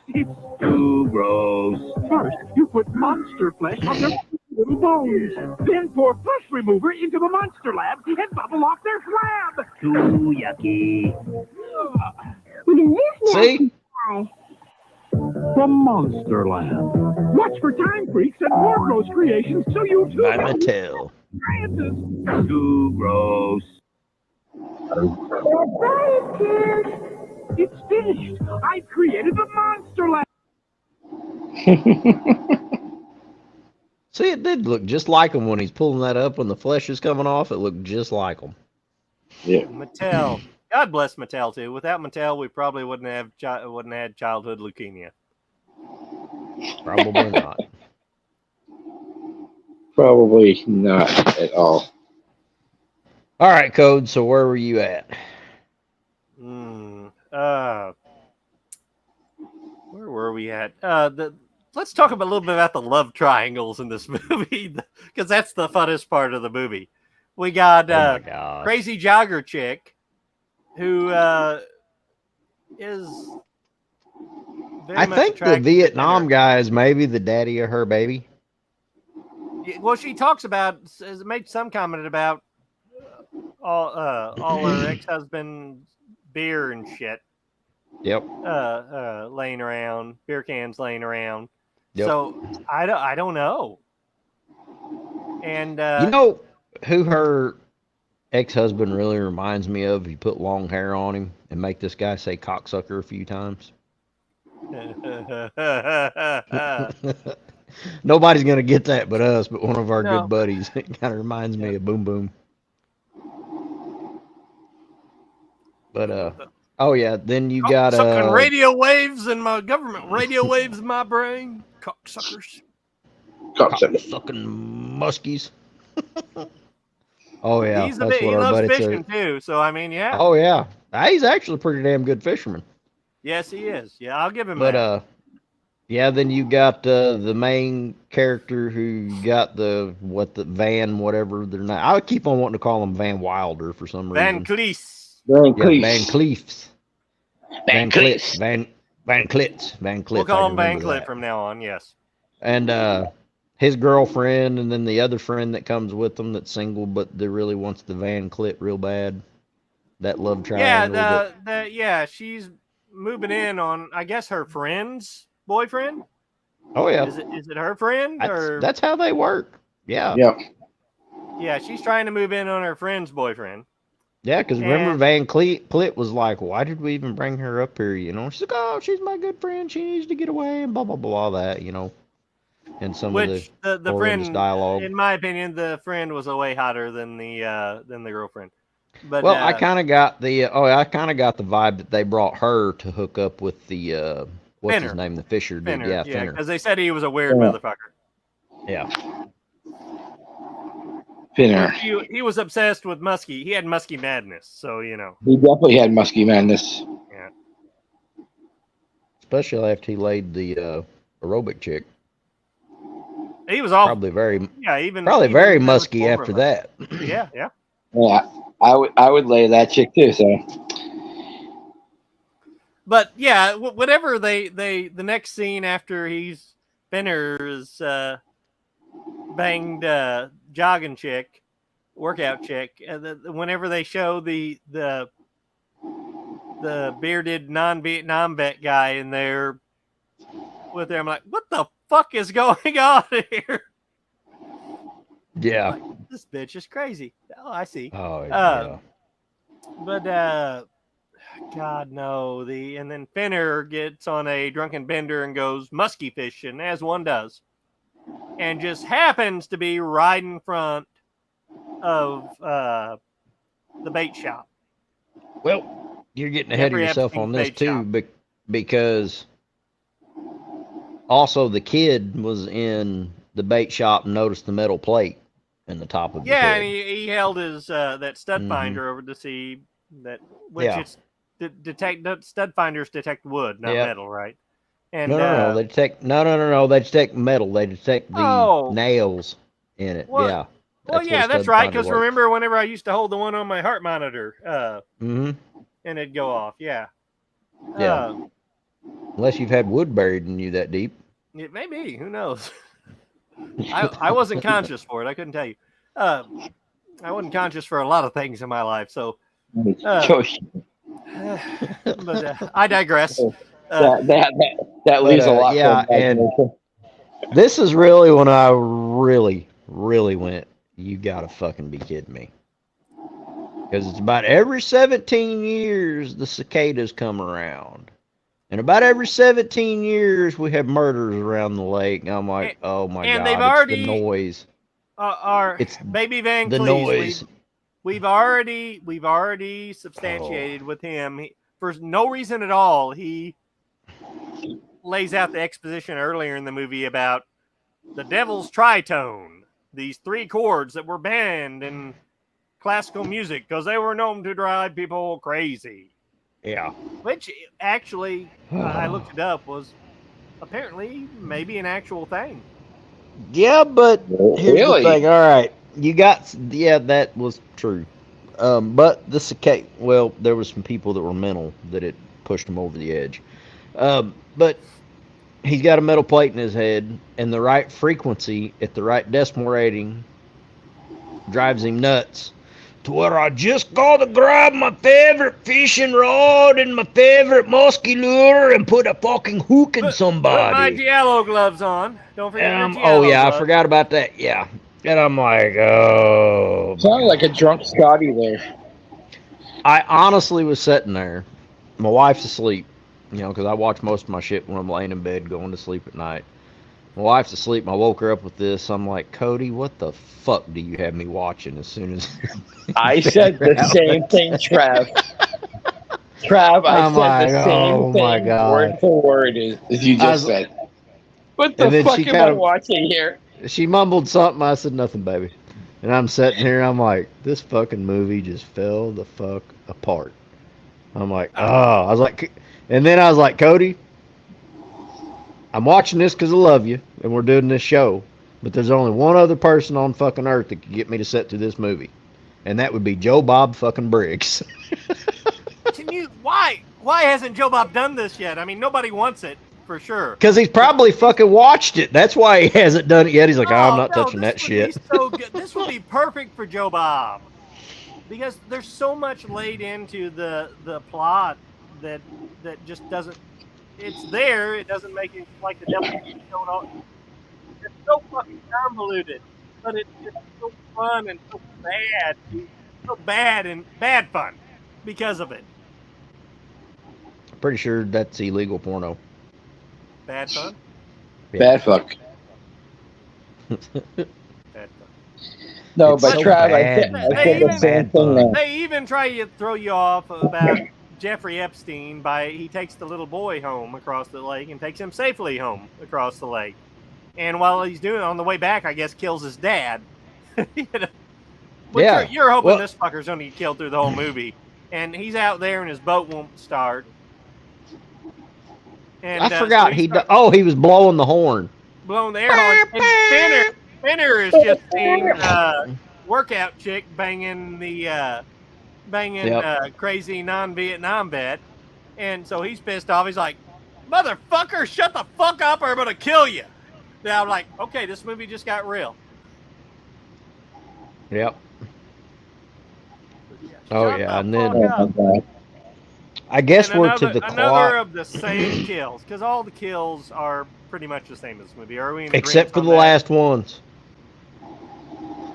too gross. First, you put monster flesh on their little bones. Then pour flesh remover into the monster lab and bubble off their slab. Too yucky. What is this See? now? The Monster Lab. Watch for Time Freaks and more gross creations so you too By Mattel. Francis. Too gross. It's finished. I created the Monster Lab. See, it did look just like him when he's pulling that up when the flesh is coming off. It looked just like him. Yeah. Mattel. God bless Mattel too. Without Mattel, we probably wouldn't have had childhood leukemia. Probably not. Probably not at all. All right, Code. So where were you at? Where were we at? Let's talk a little bit about the love triangles in this movie, because that's the funnest part of the movie. We got crazy jogger chick, who is. I think the Vietnam guy is maybe the daddy of her baby. Well, she talks about, made some comment about all her ex-husband's beer and shit. Yep. Laying around, beer cans laying around. Yep. So I don't know. And you know who her ex-husband really reminds me of? He put long hair on him and make this guy say cocksucker a few times. Nobody's gonna get that but us, but one of our good buddies. It kind of reminds me of Boom Boom. But oh yeah, then you got sucking radio waves in my government radio waves in my brain. Cocksuckers. Cocksucking muskies. Oh yeah, he loves fishing too. So I mean, yeah. Oh yeah, he's actually a pretty damn good fisherman. Yes, he is. Yeah, I'll give him that. Yeah, then you got the main character who got the van, whatever they're not. I would keep on wanting to call him Van Wilder for some reason. Van Cleef. Van Cleefs. Van Clits. We'll call him Van Clit from now on, yes. And his girlfriend, and then the other friend that comes with them that's single, but that really wants the Van Clit real bad. That love triangle. Yeah, she's moving in on, I guess, her friend's boyfriend. Oh yeah. Is it her friend? That's how they work. Yeah. Yeah. Yeah, she's trying to move in on her friend's boyfriend. Yeah, because remember Van Clit was like, why did we even bring her up here? You know, she's like, oh, she's my good friend. She needs to get away and blah, blah, blah, all that, you know. And some of the friend dialogue. In my opinion, the friend was way hotter than the girlfriend. But well, I kind of got the vibe that they brought her to hook up with the what's Finner. His name, the Fisher dude. Yeah, Finner. Because they said he was a weird motherfucker. Yeah. Finner. He was obsessed with Muskie. He had Muskie madness, so you know. He definitely had Muskie madness. Yeah. Especially after he laid the aerobic chick. He was all probably very even very musky after that. Yeah. Yeah, I would lay that chick too. So. But yeah, whatever the next scene after Finner is banged jogging chick, workout chick, whenever they show the bearded non-Vietnam vet guy in there with her, I'm like, what the fuck is going on here? Yeah. Like, this bitch is crazy. Oh, I see. Oh, yeah. But God no. And then Finner gets on a drunken bender and goes musky fishing, as one does, and just happens to be right in front of the bait shop. Well, you're getting ahead of yourself on this too, because also the kid was in the bait shop and noticed the metal plate in the top of the yeah, head. and he held his that stud finder over to see that, which it's stud finders detect wood, not metal, right? And no, they detect they detect metal. They detect the nails in it. Well, yeah. Well, yeah, that's right. Because remember, whenever I used to hold the one on my heart monitor, and it'd go off. Yeah. Yeah. Unless you've had wood buried in you that deep. It may be. Who knows? I wasn't conscious for it. I couldn't tell you. I wasn't conscious for a lot of things in my life. So, but I digress. That leaves a lot. Yeah, and this is really when I really went, you gotta fucking be kidding me. Because it's about every 17 years the cicadas come around. And about every 17 years we have murders around the lake. And I'm like, oh my God, they've it's already, the noise. It's Baby Van the Cleese. noise. We've already substantiated with him. For no reason at all, he lays out the exposition earlier in the movie about the devil's tritone, these 3 chords that were banned in classical music because they were known to drive people crazy. Yeah. Which actually, I looked it up, was apparently maybe an actual thing. Yeah, but here's the thing. All right, you got, that was true. But the cicada, well, there was some people that were mental that it pushed them over the edge. But he's got a metal plate in his head, and the right frequency at the right decimal rating drives him nuts. To where I just gotta grab my favorite fishing rod and my favorite musky lure and put a fucking hook in somebody. Put my Giallo gloves on. Don't forget And your Giallo gloves. I forgot about that. Yeah. And I'm like, oh. Sounded like a drunk Scotty there. I honestly was sitting there. My wife's asleep, because I watch most of my shit when I'm laying in bed going to sleep at night. My wife's asleep, and I woke her up with this. I'm like, Cody, what the fuck do you have me watching as soon as... I said the same thing, Trav. I said the same thing, word for word, as you just said. What the fuck am I watching here? She mumbled something. I said, nothing, baby. And I'm sitting here, I'm like, this fucking movie just fell the fuck apart. I'm like, I was like, and then I was like, Cody, I'm watching this because I love you, and we're doing this show, but there's only one other person on fucking earth that could get me to sit through this movie, and that would be Joe Bob fucking Briggs. Why hasn't Joe Bob done this yet? I mean, nobody wants it, for sure. Because he's probably fucking watched it. That's why he hasn't done it yet. He's like, I'm not touching that shit. So good. This would be perfect for Joe Bob. Because there's so much laid into the plot that just doesn't... It's there. It doesn't make it like the devil showing off. It's so fucking convoluted, but it's just so fun and so bad. So bad and bad fun because of it. Pretty sure that's illegal porno. Bad fun? Yeah. Bad fuck. Bad fun. No, but so Trav, I said the same thing now. They even try to throw you off about Jeffrey Epstein he takes the little boy home across the lake and takes him safely home across the lake. And while he's doing it on the way back, I guess kills his dad. But you're hoping this fucker's going to get killed through the whole movie. And he's out there and his boat won't start. And, I forgot so he was blowing the horn. Blowing the air horn. And Finner is just seeing workout chick banging the crazy non-Vietnam vet. And so he's pissed off. He's like, motherfucker, shut the fuck up or I'm going to kill you. Now I'm like, okay, this movie just got real. Yep. And then I guess we're to the another of the same kills, because all the kills are pretty much the same as this movie. Are we in except for the last ones?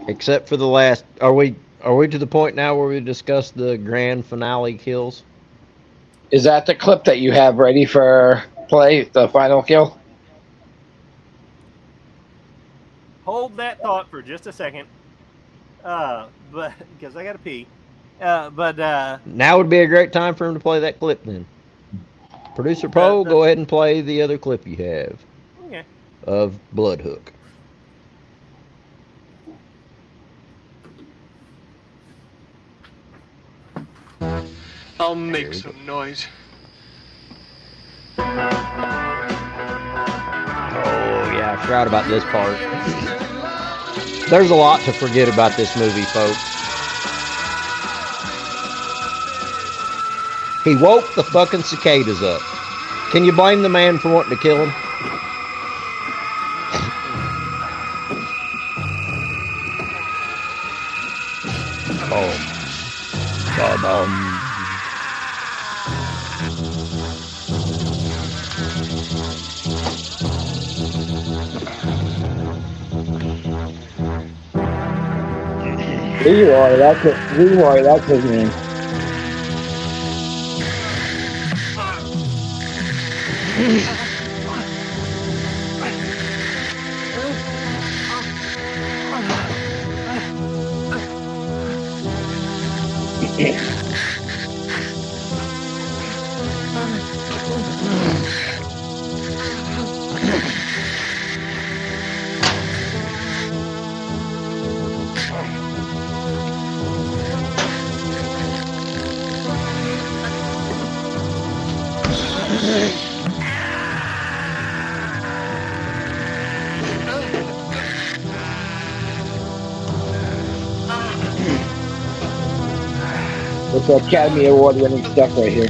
Except for the last, are we to the point now where we discuss the grand finale kills? Is that the clip that you have ready for play, the final kill? Hold that thought for just a second, but because I gotta pee. Now would be a great time for him to play that clip. Then, Producer Poe, go ahead and play the other clip you have. Okay. Of Bloodhook. I'll make some noise. Oh yeah, I forgot about this part. There's a lot to forget about this movie, folks. He woke the fucking cicadas up. Can you blame the man for wanting to kill him? Oh. Leroy, that's his name. It's Academy Award winning stuff right here.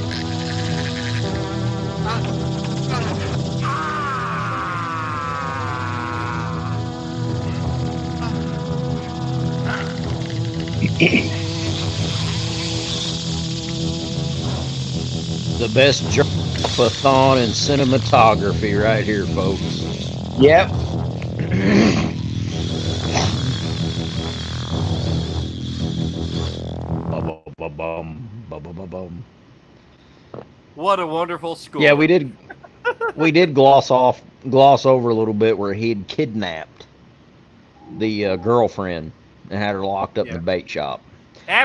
The best jerk-a-thon in cinematography right here, folks. Yep. What a wonderful score. Yeah, we did gloss over a little bit where he had kidnapped the girlfriend and had her locked up in the bait shop.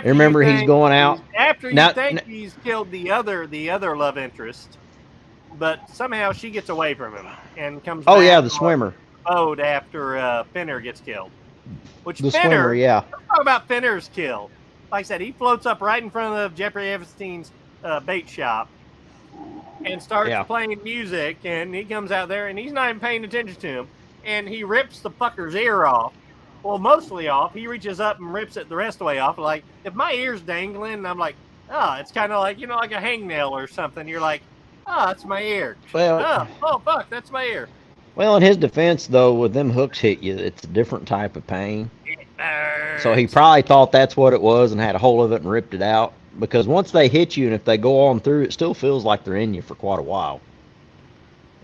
Remember, he's going out after you think he's killed the other love interest, but somehow she gets away from him and comes. Oh back yeah, the swimmer. Boat after Finner gets killed. Which the Finner, swimmer, yeah. Let's talk about Finner's kill. Like I said, he floats up right in front of Jeffrey Epstein's bait shop and starts playing music, and he comes out there and he's not even paying attention to him, and he rips the fucker's ear off. Well, mostly off. He reaches up and rips it the rest of the way off. Like, if my ear's dangling, and I'm like, oh, it's kind of like, like a hangnail or something. You're like, oh, that's my ear. Well, oh, fuck, that's my ear. Well, in his defense, though, with them hooks hit you, it's a different type of pain. So he probably thought that's what it was and had a hold of it and ripped it out. Because once they hit you and if they go on through, it still feels like they're in you for quite a while.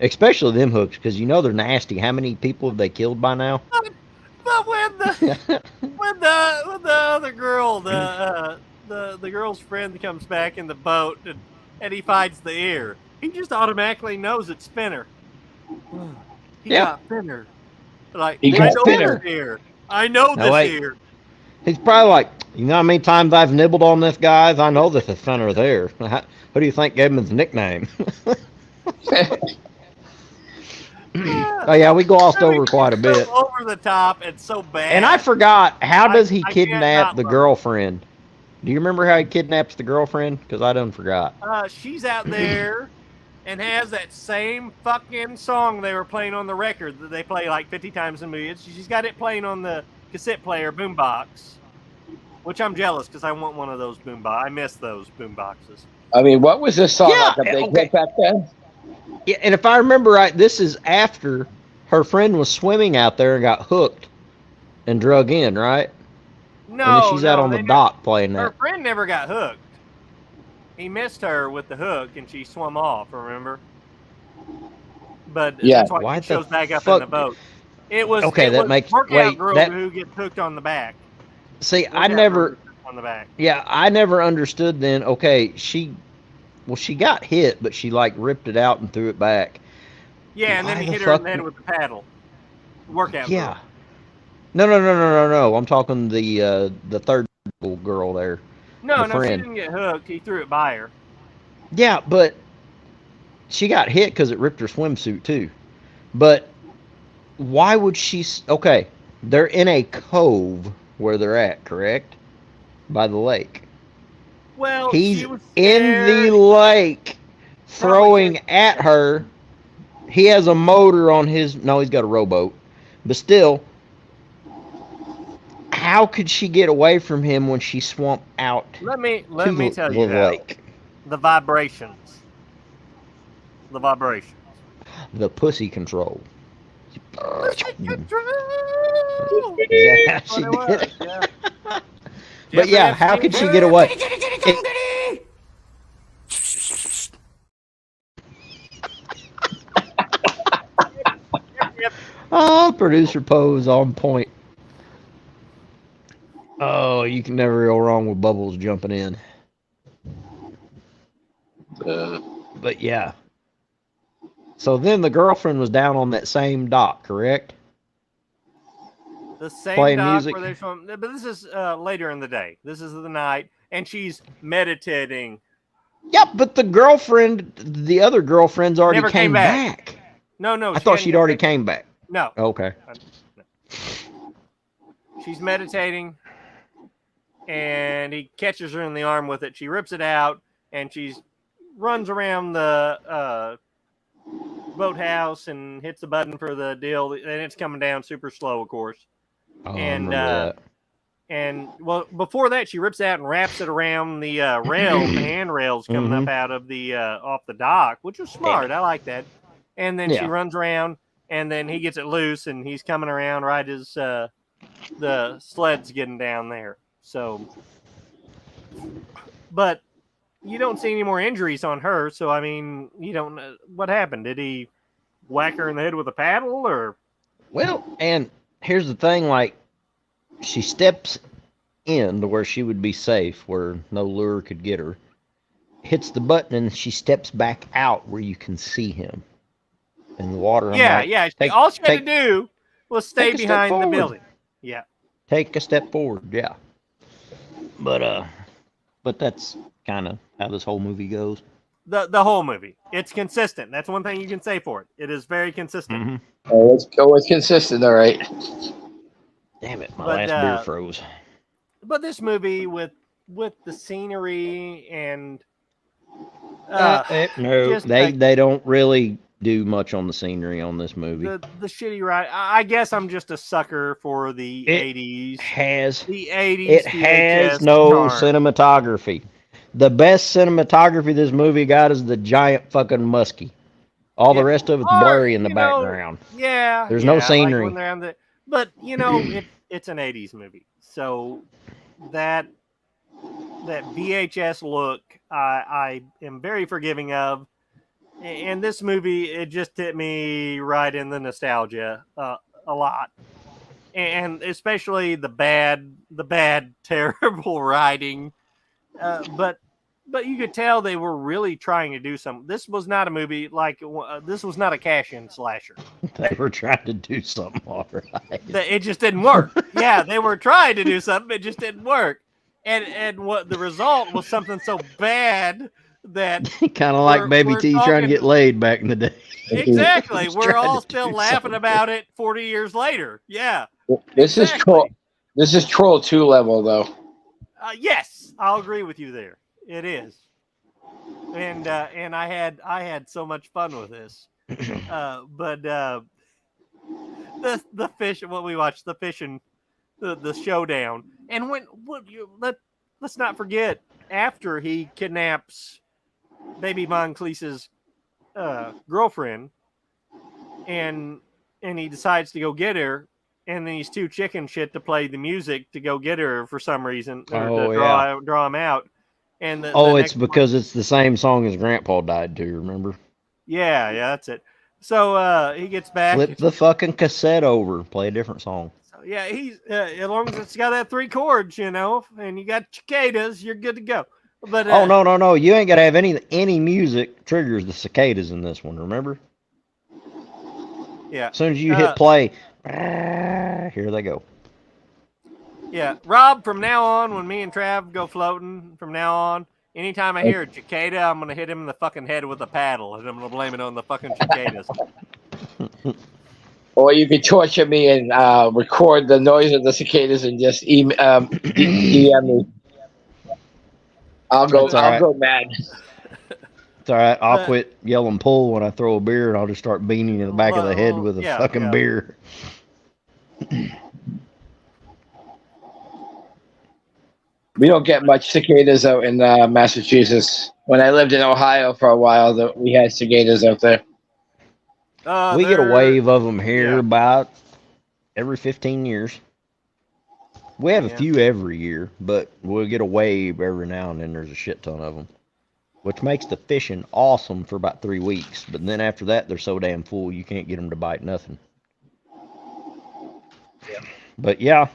Especially them hooks, because they're nasty. How many people have they killed by now? But when the other girl, the girl's friend comes back in the boat and he finds the ear, he just automatically knows it's Finner. He got Finner. Like, I know this ear. I know this ear. He's probably like, how many times I've nibbled on this, guys? I know this is Finner there. Who do you think gave him his nickname? Oh yeah, we glossed over quite a bit. Over the top and so bad. And I forgot, how does he kidnap the girlfriend? Do you remember how he kidnaps the girlfriend? Because I done forgot. She's out there and has that same fucking song they were playing on the record that they play like 50 times in the movie. She's got it playing on the cassette player boombox, which I'm jealous because I want one of those boombox. I miss those boomboxes. I mean, what was this song like a big hit back then? Yeah, and if I remember right, this is after her friend was swimming out there and got hooked and drug in, right? No, and then she's out on the dock playing that. Her friend never got hooked. He missed her with the hook, and she swam off. Remember? But that's why she shows back up in the boat. It was workout girl who gets hooked on the back. See, I never on the back. Yeah, I never understood then. Okay, she got hit, but she like ripped it out and threw it back. Yeah, and then he hit her in the head with the paddle. Workout. Yeah. Girl. No. I'm talking the third girl there. No, she didn't get hooked. He threw it by her. Yeah, but she got hit because it ripped her swimsuit too. But why would she? Okay, they're in a cove where they're at, correct? By the lake. Well, he's in the lake throwing at her. He has a motor on his. No, he's got a rowboat. But still, how could she get away from him when she swamped out? Let me tell you that. Lake? The vibrations. The vibrations. The pussy control. Pussy control. Yeah, she did. Yeah. But yeah, how could she get away? Oh, producer Poe's on point. Oh, you can never go wrong with Bubbles jumping in. But yeah. So then the girlfriend was down on that same dock, correct? The same Playing dock music. where they're from, but this is later in the day. This is the night, and she's meditating. Yep, but the girlfriend, the other girlfriend's already Never came back. No, I thought she'd already came back. No. Okay. No. She's meditating, and he catches her in the arm with it. She rips it out, and she runs around the boathouse and hits the button for the deal, and it's coming down super slow, of course. Oh, And I remember that. and well, before that, she rips out and wraps it around the rails, the handrails coming up out of the off the dock, which was smart. I like that. And then she runs around, and then he gets it loose, and he's coming around right as the sled's getting down there. So, but you don't see any more injuries on her. So I mean, you don't know what happened. Did he whack her in the head with a paddle, or? Well, and here's the thing, like, she steps in to where she would be safe, where no lure could get her, hits the button, and she steps back out where you can see him in the water. All she had to do was stay behind the building. Yeah. Take a step forward, yeah. But that's kind of how this whole movie goes. The whole movie. It's consistent. That's one thing you can say for it. It is very consistent. Oh, it's consistent, all right. Damn it, my last beer froze. But this movie with the scenery and no, they don't really do much on the scenery on this movie. The shitty ride. I guess I'm just a sucker for the 80s. The 80s. It has no cinematography. The best cinematography this movie got is the giant fucking muskie. All the rest of it's blurry in the background. Yeah. There's no scenery. But it's an 80s movie. So that VHS look I am very forgiving of. And this movie, it just hit me right in the nostalgia a lot. And especially the bad, terrible writing. But you could tell they were really trying to do something. This was not a movie this was not a cash-in slasher. They were trying to do something all right. It just didn't work. Yeah, they were trying to do something. It just didn't work. And what the result was something so bad that kind of like Baby T trying to get laid back in the day. Exactly. We're all still laughing about it 40 years later. Yeah. This is Troll 2 level, though. Yes, I'll agree with you there. It is. And I had so much fun with this. But the fish, what we watched, the fishing, the showdown, and let's not forget, after he kidnaps Baby Von Cleese's girlfriend, and he decides to go get her, and then he's too chicken shit to play the music to go get her for some reason, or to draw him out. And it's because it's the same song as Grandpa died to, remember? Yeah, that's it. So he gets back. Flip the fucking cassette over, play a different song. So, yeah, he's as long as it's got that 3 chords, and you got cicadas, you're good to go. But no, you ain't gotta have any music triggers the cicadas in this one, remember? Yeah. As soon as you hit play, here they go. Yeah, Rob, from now on, when me and Trav go floating, from now on, anytime I hear a cicada, I'm going to hit him in the fucking head with a paddle, and I'm going to blame it on the fucking cicadas. Or you could torture me and record the noise of the cicadas and just DM me. I'll go mad. It's all right. I'll quit yelling pull when I throw a beer, and I'll just start beating in the back of the head with a fucking beer. We don't get much cicadas out in Massachusetts. When I lived in Ohio for a while, we had cicadas out there. We get a wave of them here about every 15 years. We have a few every year, but we'll get a wave every now and then. There's a shit ton of them, which makes the fishing awesome for about 3 weeks. But then after that, they're so damn full, you can't get them to bite nothing. But yeah,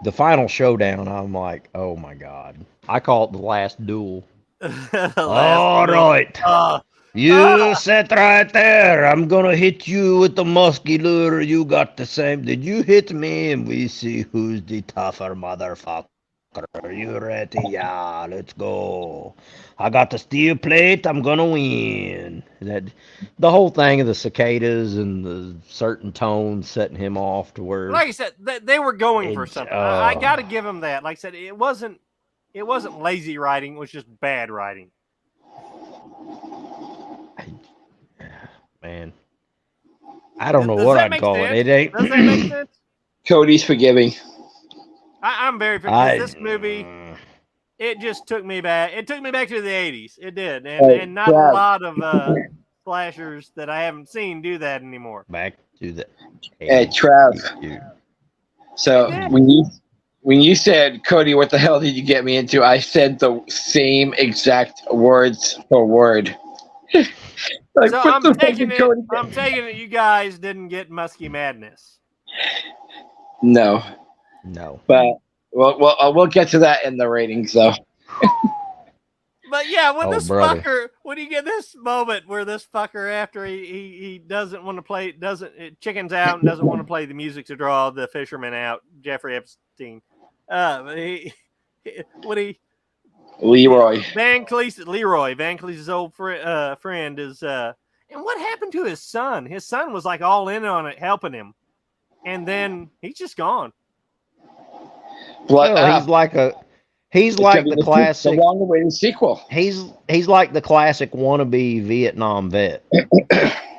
the final showdown, I'm like, oh my God. I call it the last duel. All right. You sit right there. I'm going to hit you with the musky lure. You got the same. Did you hit me? And we see who's the tougher motherfucker. Are you ready? Yeah, let's go. I got the steel plate. I'm going to win. The whole thing of the cicadas and the certain tones setting him off to where. Like I said, they were going for something. I got to give them that. Like I said, it wasn't lazy writing. It was just bad writing. Man, I don't know what I'd call it. It ain't. Does that make sense? Cody's forgiving. I'm very forgiving. This movie, it just took me back. It took me back to the 80s. It did, and not a lot of slashers that I haven't seen do that anymore. Back to the. Hey, Trav. So when you said, Cody, what the hell did you get me into? I said the same exact words for word. Like, so I'm taking it you guys didn't get Musky Madness. No. But we'll get to that in the ratings, though. But yeah, fucker, when you get this moment where this fucker, after he doesn't want to play, chickens out and doesn't want to play the music to draw the fisherman out, Jeffrey Epstein. Leroy Van Cleese's old friend is and what happened to his son? His son was like all in on it, helping him, and then he's just gone. He's like the classic long-awaited sequel. He's like the classic wannabe Vietnam vet.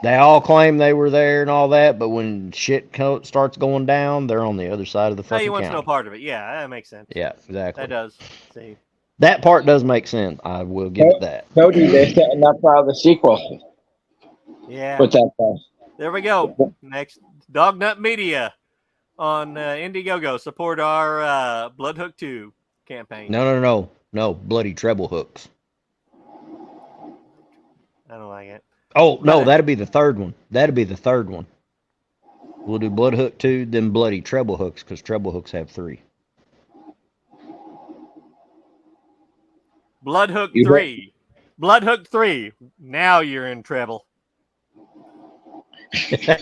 They all claim they were there and all that, but when shit starts going down, they're on the other side of the fucking he wants county. no part of it. Yeah, that makes sense. Yeah, exactly. That does. See. That part does make sense. I will give it that. Cody, they're setting up the sequel. Yeah. Put that down. There we go. Next, Dognut Media on Indiegogo. Support our Bloodhook 2 campaign. No. Bloody Treble Hooks. I don't like it. Oh, no, that'd be the third one. We'll do Bloodhook 2, then Bloody Treble Hooks, because Treble Hooks have 3. Bloodhook 3. Bloodhook 3. Now you're in trouble. Hey,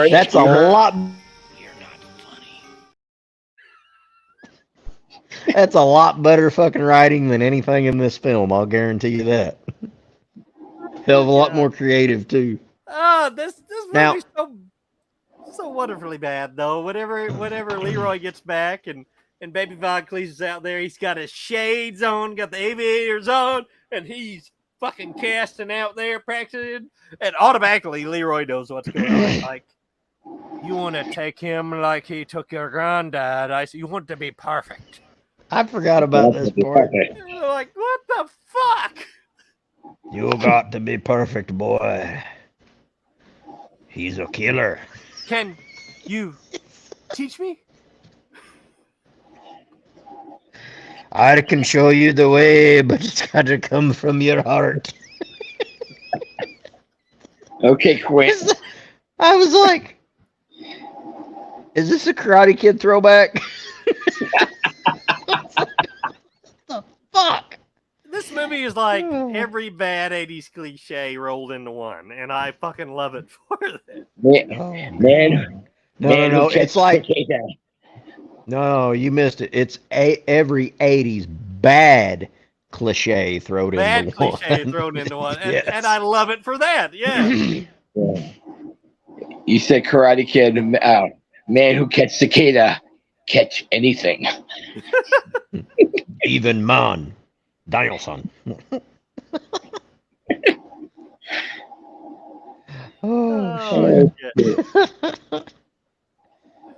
that's a lot. That's a lot better fucking writing than anything in this film. I'll guarantee you that. Hell of a lot more creative too. This movie's so wonderfully bad though. Whenever Leroy gets back and Baby Von Cleese is out there, he's got his shades on, got the aviators on, and he's fucking casting out there, practicing, and automatically Leroy knows what's going on. Like, you want to take him like he took your granddad. You want to be perfect. I forgot about this part. You're like, what the fuck? You got to be perfect, boy. He's a killer. Can you teach me? I can show you the way, but it's got to come from your heart. Okay, quit. I was like, is this a Karate Kid throwback? What the fuck? This movie is like every bad 80s cliche rolled into one, and I fucking love it for that. Man. No, it's like... No, you missed it. It's every 80s bad cliche thrown into one. Bad cliche thrown into one. Yes. And I love it for that. Yeah. You said Karate Kid, man who catch cicada, catch anything. Even man. Danielson.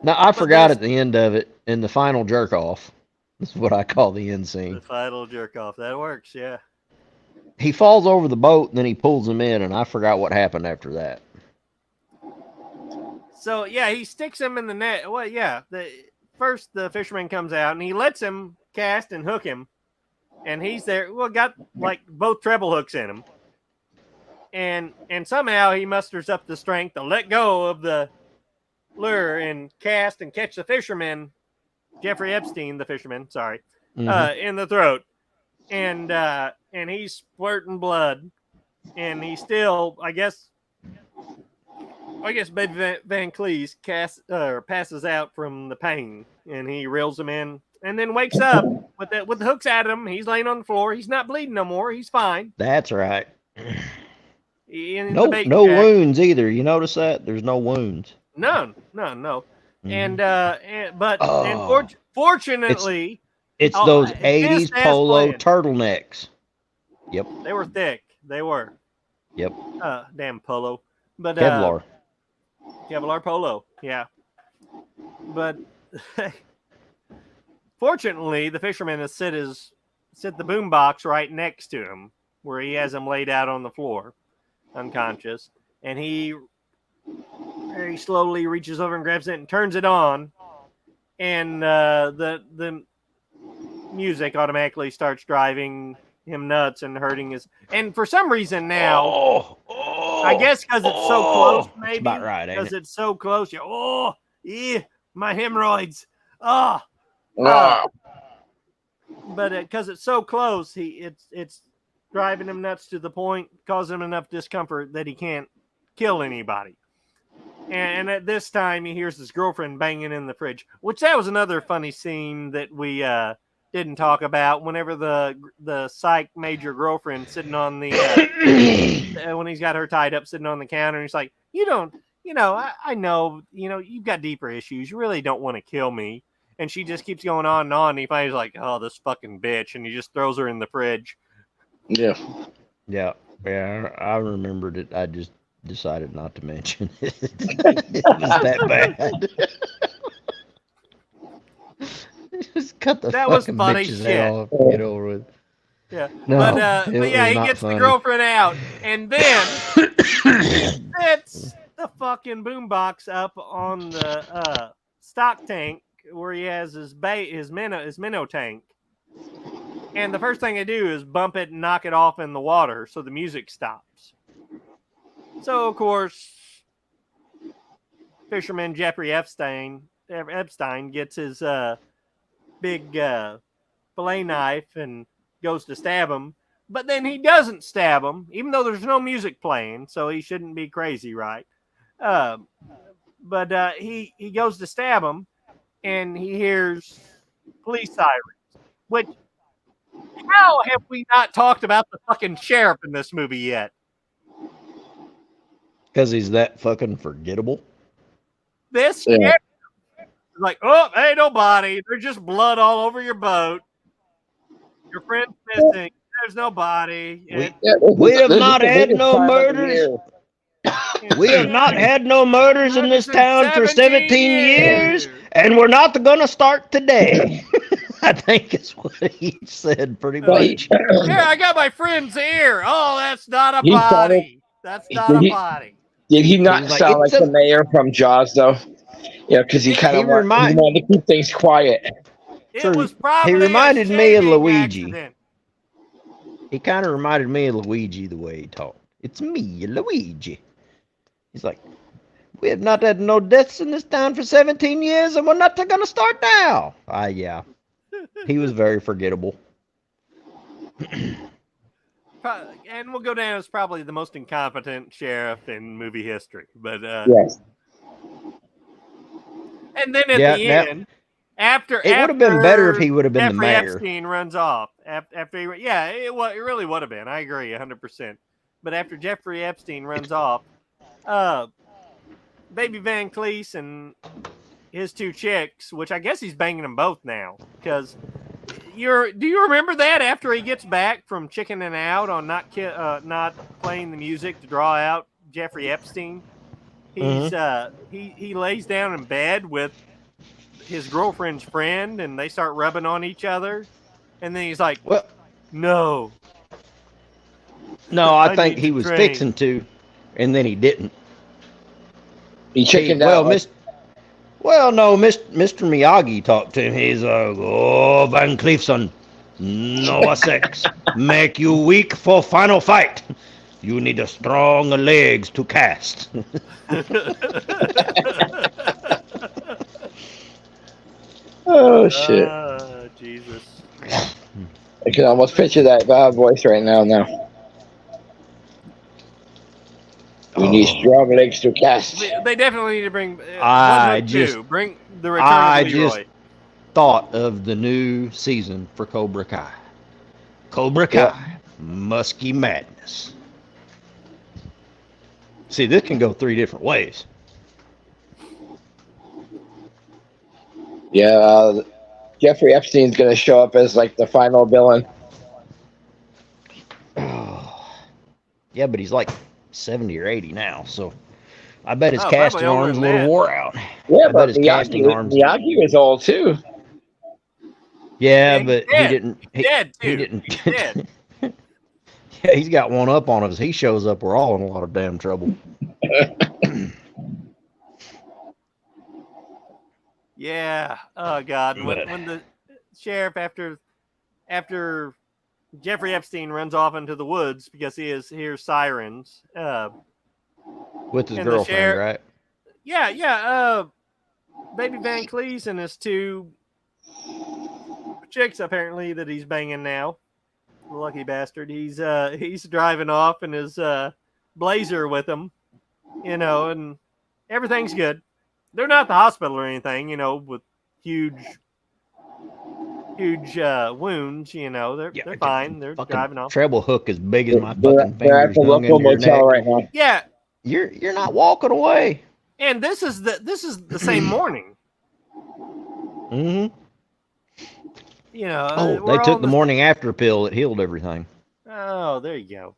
Now, I forgot at the end of it, in the final jerk off. That's what I call the end scene. The final jerk off. That works, yeah. He falls over the boat, and then he pulls him in, and I forgot what happened after that. So, yeah, he sticks him in the net. Well, yeah. First, the fisherman comes out, and he lets him cast and hook him. And he's there. Well, got, like, both treble hooks in him. And somehow he musters up the strength to let go of the lure and cast and catch the fisherman, Jeffrey Epstein, the fisherman, sorry, in the throat. And he's splurting blood. And he still, I guess Baby Van Cleese passes out from the pain. And he reels him in. And then wakes up with the hooks at him. He's laying on the floor. He's not bleeding no more. He's fine. That's right. No wounds either. You notice that? There's no wounds. No. Fortunately, it's those 80s polo turtlenecks. Yep. They were thick. They were. Yep. Damn polo. But Kevlar. Kevlar polo. Yeah. But fortunately, the fisherman has set the boombox right next to him, where he has him laid out on the floor, unconscious, and he very slowly reaches over and grabs it and turns it on, and the music automatically starts driving him nuts and hurting his. And for some reason now, I guess because it's so close, maybe. That's about right, because ain't it? it's so close. My hemorrhoids. But because it's so close, it's driving him nuts to the point, causing him enough discomfort that he can't kill anybody. And at this time, he hears his girlfriend banging in the fridge, which that was another funny scene that we didn't talk about. Whenever the psych major girlfriend sitting on the when he's got her tied up, sitting on the counter, and he's like, I know, you've got deeper issues. You really don't want to kill me. And she just keeps going on and on. And he finally is like, oh, this fucking bitch. And he just throws her in the fridge. Yeah. Yeah. I remembered it. I just decided not to mention it. It was that bad. Just cut the that was fucking funny bitch's shit. head off. Get over with. Yeah. No, but yeah, he not gets funny. the girlfriend out. And then he sets the fucking boombox up on the stock tank where he has his minnow tank. And the first thing I do is bump it and knock it off in the water so the music stops. So, of course, fisherman Jeffrey Epstein gets his big fillet knife and goes to stab him. But then he doesn't stab him, even though there's no music playing, so he shouldn't be crazy, right? But he goes to stab him, and he hears police sirens, which, how have we not talked about the fucking sheriff in this movie yet? Because he's that fucking forgettable. This sheriff is like, oh, hey, nobody. There's just blood all over your boat. Your friend's missing. There's nobody. We have not had no murders. We have not had no murders in this town for 17 years, and we're not going to start today. I think is what he said pretty much. Yeah, I got my friend's ear. Oh, that's not a body. That's not a body. Did he not sound like the mayor from Jaws, though? Yeah, because he kind of wanted to keep things quiet. It was probably he reminded me of Luigi. Accident. He kind of reminded me of Luigi the way he talked. It's me, Luigi. He's like, we have not had no deaths in this town for 17 years, and we're not going to start now. Yeah. He was very forgettable. And we'll go down as probably the most incompetent sheriff in movie history. But yes. And then at the end, after it would have been better if he would have been the mayor. Epstein runs off. After it really would have been. I agree 100%. But after Jeffrey Epstein runs off, Baby Van Cleese and his two chicks, which I guess he's banging them both now, because do you remember that after he gets back from chickening out on not playing the music to draw out Jeffrey Epstein, he lays down in bed with his girlfriend's friend, and they start rubbing on each other, and then he's like, Well, no. No, I I think need he to was train. fixing to, and then he didn't. He chickened well, out. Like, no, Mr. Miyagi talked to him. He's oh, Van Cleefson, no sex, make you weak for final fight. You need a strong legs to cast. oh shit! Jesus. I can almost picture that voice right now. Now. You need strong legs to cast. They definitely need to bring. Bring the return of Leroy. Just thought of the new season for Cobra Kai. Cobra Kai, Musky Madness. See, this can go 3 different ways. Yeah, Jeffrey Epstein's going to show up as like the final villain. Yeah, but he's like 70 or 80 now, so I bet his casting arm's a little wore out. Yeah, I but bet his casting arm's. Miyagi was old too. Yeah, but dead. he didn't. He didn't. He's dead. Yeah, he's got one up on us. He shows up, we're all in a lot of damn trouble. Yeah. Oh God. When the sheriff after Jeffrey Epstein runs off into the woods because he hears sirens. With his girlfriend, right? Yeah. Baby Van Cleese and his 2 chicks apparently that he's banging now. Lucky bastard. He's driving off in his Blazer with him, and everything's good. They're not at the hospital or anything, with huge wounds. They're fine. They're driving off. Treble hook as big as my fucking They're at fingers the hung local into your motel neck. right now. Yeah. You're not walking away. And this is the same morning. Mm-hmm. They took the morning after pill. It healed everything. Oh, there you go.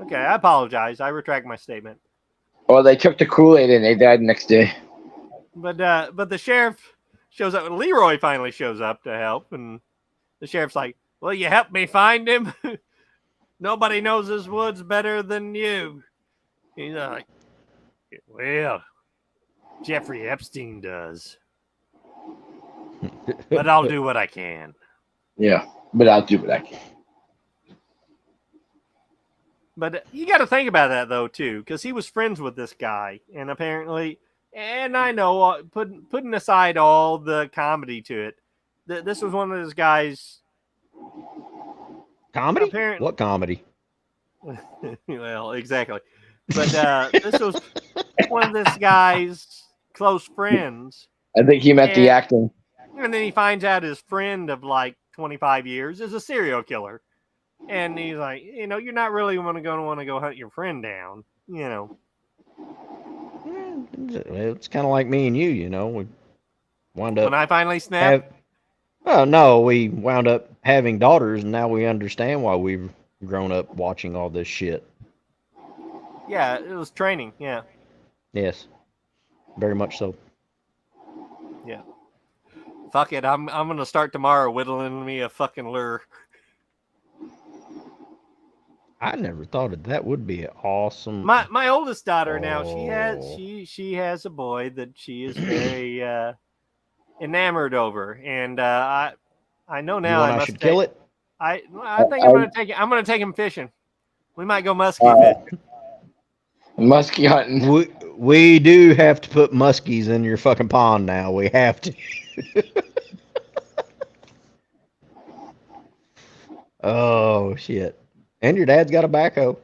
Okay, I apologize. I retract my statement. Well, they took the Kool-Aid and they died the next day. But the sheriff shows up. Leroy finally shows up to help, and the sheriff's like, "Will you help me find him? Nobody knows this woods better than you." He's like, "Well, Jeffrey Epstein does, but I'll do what I can." Yeah, but I'll do what I can. But you got to think about that though too, because he was friends with this guy, and apparently. And I know, putting aside all the comedy to it, this was one of those guys. Comedy? What comedy? Well, exactly. But this was one of this guy's close friends. I think he meant the acting. And then he finds out his friend of like 25 years is a serial killer. And he's like, you're not really going to want to go hunt your friend down, It's kind of like me and you, we wound up. When I finally snapped? No, we wound up having daughters, and now we understand why we've grown up watching all this shit. Yeah, it was training, yeah. Yes, very much so. Yeah. Fuck it, I'm going to start tomorrow whittling me a fucking lure. I never thought that would be awesome. My oldest daughter now, she has a boy that she is very enamored over, and I know now I should kill it. I think I'm gonna take him fishing. We might go muskie fishing. Muskie hunting. We do have to put muskies in your fucking pond now. We have to. Oh shit. And your dad's got a backhoe.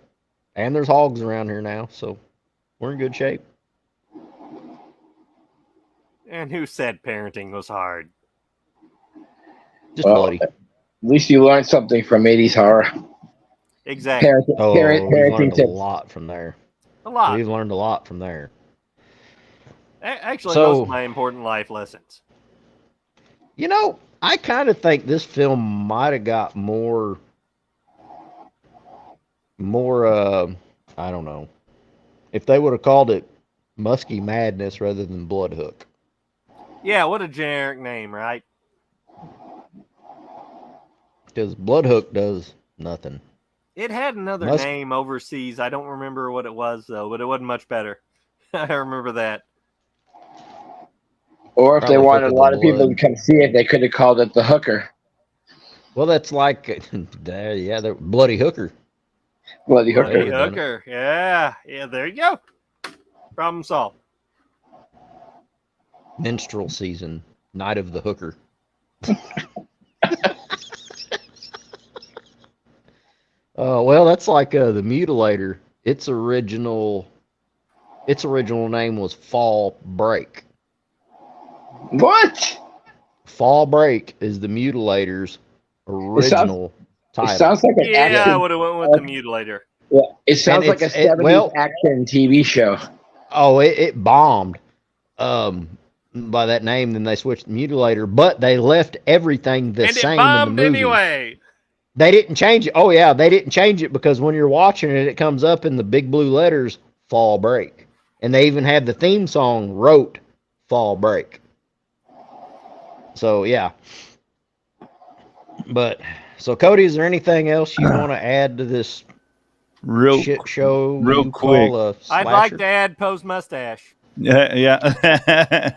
And there's hogs around here now, so we're in good shape. And who said parenting was hard? Just bloody. At least you learned something from 80s horror. Exactly. We've learned a lot from there. A lot. We've learned a lot from there. Actually, most of my important life lessons. I kind of think this film might have got more, I don't know, if they would have called it Musky Madness rather than Blood Hook. Yeah, what a generic name, right? Because Bloodhook does nothing. It had another name overseas. I don't remember what it was, though, but it wasn't much better. I remember that. Or if they wanted a lot of people to come see it, they could have called it the Hooker. Well, that's like, the Bloody Hooker. Bloody Hooker. Bloody Hooker. Yeah, there you go. Problem solved. Minstrel season, Night of the Hooker. Well, that's like the Mutilator. Its original name was Fall Break. What? Fall Break is the Mutilator's original title. It sounds like an action. I would have went with the Mutilator. Yeah, it sounds like a 70s action TV show. Oh, it bombed by that name. Then they switched to Mutilator, but they left everything the same in the movie. Anyway. They didn't change it. Oh, yeah, they didn't change it because when you're watching it, it comes up in the big blue letters, Fall Break. And they even had the theme song wrote Fall Break. So, yeah. But, so Cody, is there anything else you want to add to this shit show? Real quick. I'd like to add Poe's mustache. Yeah.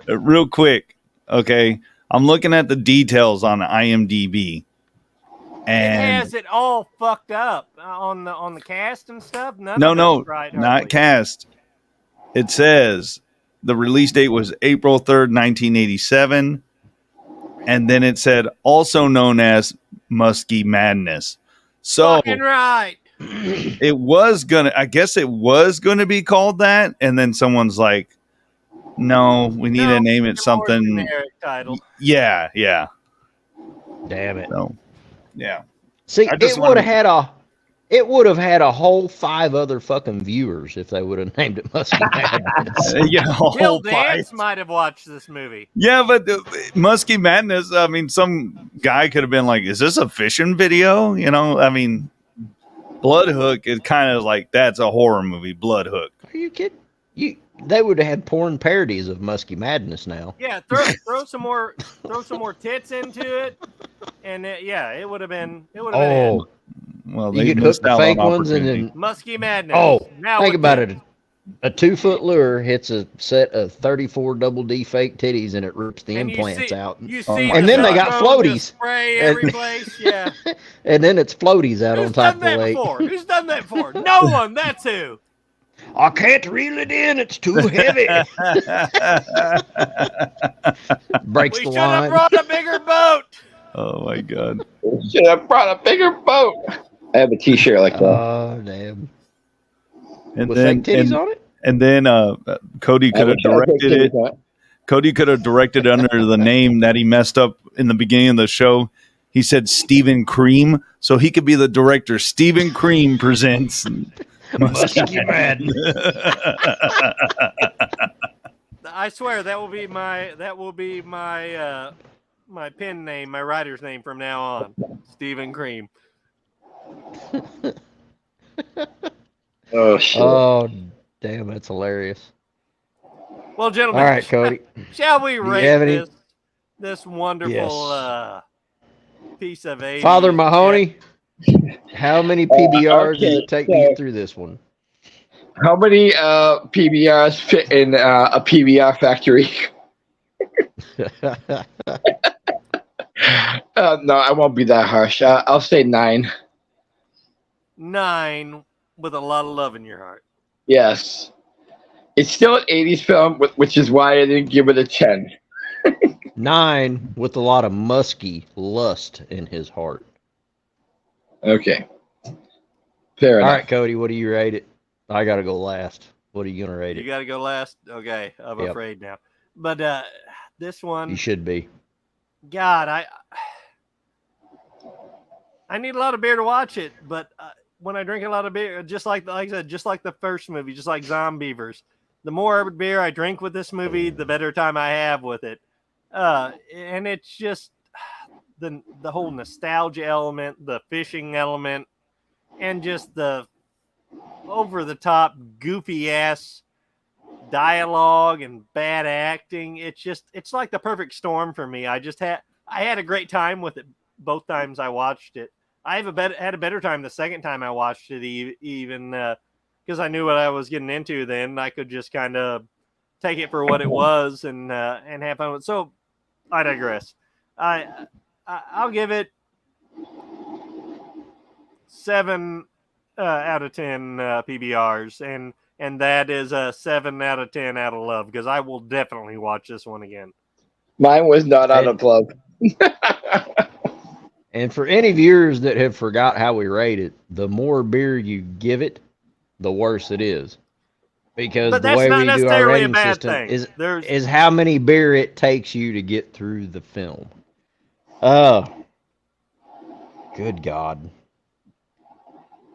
Real quick. Okay. I'm looking at the details on IMDb. And it has it all fucked up on the cast and stuff. No, right, not cast. It says the release date was April 3rd, 1987, and then it said also known as Muskie Madness. So fucking right. It was gonna be called that, and then someone's like, "No, we need to name it something." Generic title. Yeah. Damn it. So, yeah. See, it would have had a whole 5 other fucking viewers if they would have named it Muskie Madness. Bill Dance might have watched this movie. Yeah, but Muskie Madness, I mean, some guy could have been like, is this a fishing video? You know, I mean, Bloodhook is kind of like, that's a horror movie, Bloodhook. Are you kidding? They would have had porn parodies of Muskie Madness now. Yeah, throw some more tits into it, and it would have been. Oh, well, you could hook the fake ones and then Muskie Madness. Oh, now think about it. A 2-foot lure hits a set of 34 double D fake titties and it rips the implants out. And then they got floaties. Spray every place, yeah. And then it's floaties out on top of the lake. Who's done that before? No one. That's who. I can't reel it in. It's too heavy. Breaks the line. We should have brought a bigger boat. Oh, my God. We should have brought a bigger boat. I have a T-shirt like that. Oh, damn. And with then, fake titties on it? And then Cody could have directed it. Cody could have directed under the name that he messed up in the beginning of the show. He said Stephen Cream, so he could be the director. Stephen Cream presents Muskie Madness. I swear that will be my my pen name, my writer's name from now on. Stephen Cream. Oh shit. Oh damn, that's hilarious. Well, gentlemen, all right, Cody. Shall we rate this wonderful piece of 80s? Father Mahoney, how many PBRs did it take to get through this one? How many PBRs fit in a PBR factory? No, I won't be that harsh. I'll say 9. 9 with a lot of love in your heart. Yes. It's still an 80s film, which is why I didn't give it a 10. 9 with a lot of musky lust in his heart. Okay. Fair enough. All right, Cody, what do you rate it? I got to go last. What are you going to rate it? You got to go last? Okay, I'm afraid now. But this one... You should be. God, I need a lot of beer to watch it, but when I drink a lot of beer, just like I said, just like the first movie, just like Zombeavers, the more beer I drink with this movie, the better time I have with it. And it's just the whole nostalgia element, the fishing element, and just the over-the-top, goofy-ass dialogue and bad acting. It's like the perfect storm for me. I had a great time with it both times I watched it. I had a better time the second time I watched it, even because I knew what I was getting into. Then I could just kind of take it for what it was and have fun with it. So I digress. I'll give it 7 out of 10 PBRs, and that is a 7 out of 10 out of love, because I will definitely watch this one again. Mine was not out of love. And for any viewers that have forgot how we rate it, the more beer you give it, the worse it is. Because But the that's way not we do our necessarily a rating bad system thing. is how many beer it takes you to get through the film. Oh, good God.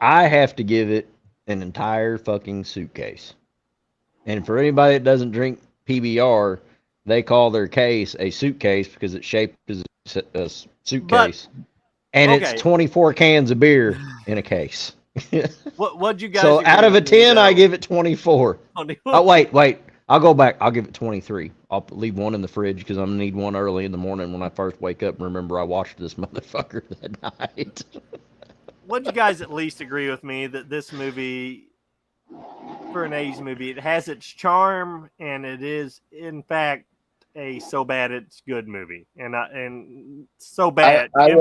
I have to give it an entire fucking suitcase. And for anybody that doesn't drink PBR, they call their case a suitcase because it's shaped as a suitcase. It's 24 cans of beer in a case. What'd you guys? So out of a 10, I give it 24. 24. Oh, wait. I'll go back. I'll give it 23. I'll leave one in the fridge because I'm going to need one early in the morning when I first wake up and remember I watched this motherfucker that night. Would you guys at least agree with me that this movie, for an 80s movie, it has its charm, and it is, in fact, a so bad it's good movie, and so bad. I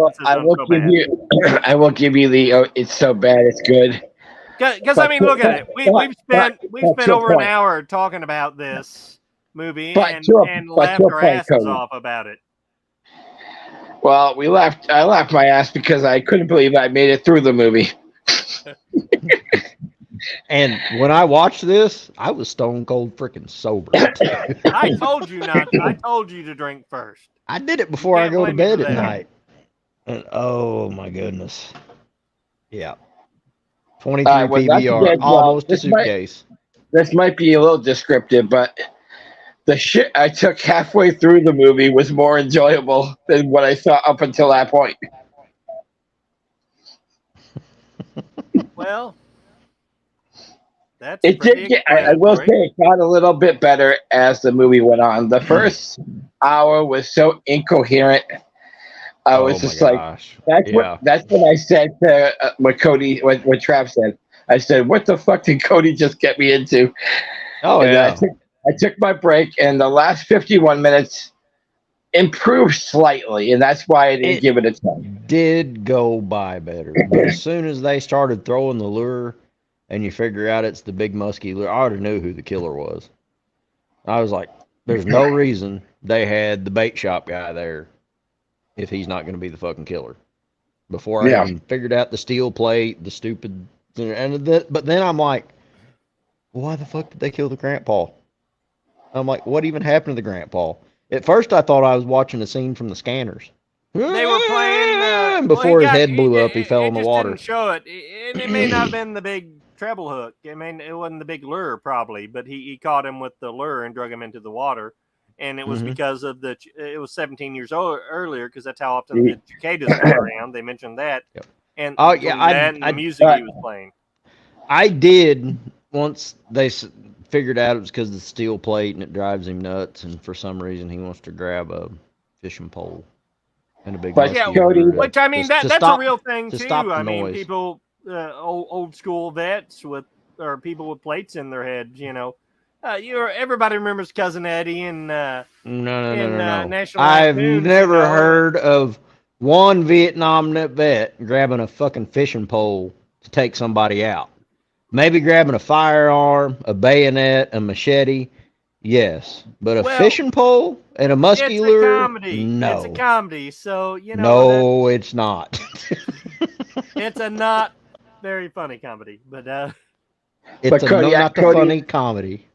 will give you the it's so bad it's good. Because I mean, look at it. We've spent over an hour talking about this movie and laughed our asses off about it. Well, I laughed my ass because I couldn't believe I made it through the movie. And when I watched this, I was stone cold freaking sober. I told you not. I told you to drink first. I did it before I go to bed at night. And oh my goodness. Yeah. 23 PBR, almost a suitcase. This might be a little descriptive, but the shit I took halfway through the movie was more enjoyable than what I saw up until that point. Well, it did get, I will say it got a little bit better as the movie went on. The first hour was so incoherent. I was just like, that's what I said to what Trav said. I said, what the fuck did Cody just get me into? Oh, and yeah. I took my break, and the last 51 minutes improved slightly, and that's why I didn't give it a 10. Did go by better. But as soon as they started throwing the lure and you figure out it's the big musky lure, I already knew who the killer was. I was like, there's no reason they had the bait shop guy there if he's not going to be the fucking killer. Before I even figured out the steel plate, the stupid... but then I'm like, why the fuck did they kill the grandpa? I'm like, what even happened to the grandpa? At first, I thought I was watching a scene from the Scanners. They were playing... before his head blew up, he fell in the water. Didn't show it. And it may not have been the big treble hook. I mean, it wasn't the big lure, probably. But he caught him with the lure and drug him into the water. And it was because of it was 17 years earlier, because that's how often the cicadas come around. They mentioned that. Yep. And the music he was playing. I did, once they figured out it was because of the steel plate and it drives him nuts, and for some reason he wants to grab a fishing pole and a big Cody, which I mean that's a real thing too. I mean, noise. People old school vets or people with plates in their heads, you know. Everybody remembers Cousin Eddie and no. National I've Lampoon's, never heard of one Vietnam vet grabbing a fucking fishing pole to take somebody out. Maybe grabbing a firearm, a bayonet, a machete, yes. But a fishing pole and a musky lure, comedy. no. It's a comedy, so, you know. No, it's not. It's a not very funny comedy, but it's not a funny comedy.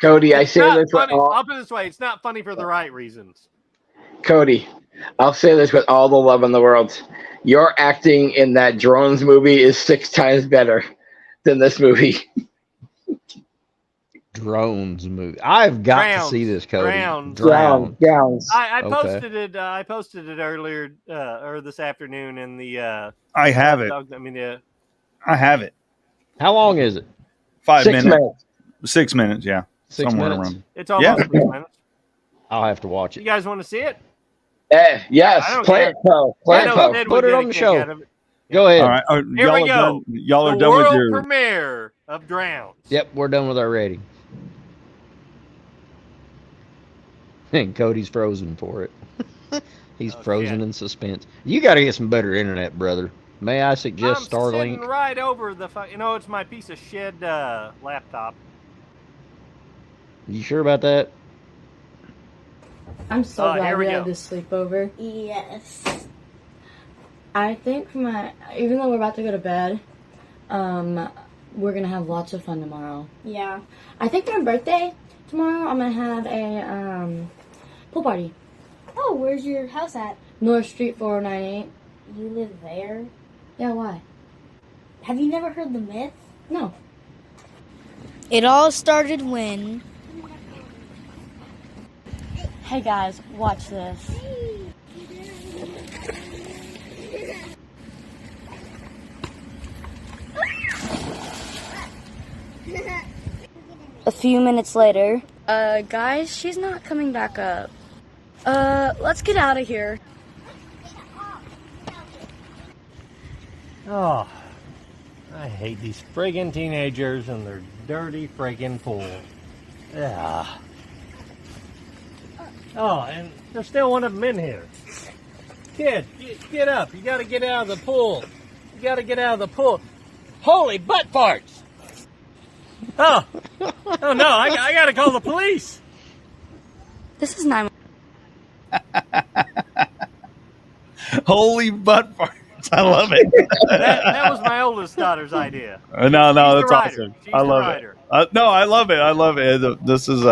Cody, I say this with I'll put it this way, it's not funny for the right reasons. Cody, I'll say this with all the love in the world. Your acting in that Drones movie is 6 times better than this movie. Drones movie. I've got to see this, Cody. Drowns. I posted it. I posted it earlier or this afternoon in the. I have it. I have it. How long is it? 5 6 minutes. 6 minutes. Yeah. 6 somewhere minutes. around. It's almost 6 minutes. I'll have to watch You it. guys want to see it? Yes, I don't play care. it, Poe. Play I it, know Poe. Sid would Put it get on a the kick show. out of it. Go ahead. All right. Here we go. Y'all are The done with world your. premiere of Drowns. Yep, we're done with our rating. And Cody's frozen for it. He's frozen in suspense. You got to get some better internet, brother. May I suggest I'm Starlink? sitting right over the. It's my piece of shit laptop. You sure about that? I'm so glad here we we go. had this sleepover. Yes. I think even though we're about to go to bed, we're gonna have lots of fun tomorrow. Yeah. I think for my birthday tomorrow, I'm gonna have a pool party. Oh, where's your house at? North Street 4098. You live there? Yeah, why? Have you never heard the myth? No. It all started when... Hey guys, watch this. A few minutes later... Guys, she's not coming back up. Let's get out of here. Oh, I hate these friggin' teenagers and their dirty friggin' pool. Yeah. Oh, and there's still one of them in here. Kid, get up. You gotta get out of the pool. You gotta get out of the pool. Holy butt farts! Oh no, I gotta call the police. This is 9. Holy butt farts. I love it. That was my oldest daughter's idea. No, She's that's the awesome. She's I the love writer. it. No, I love it. I love it. This is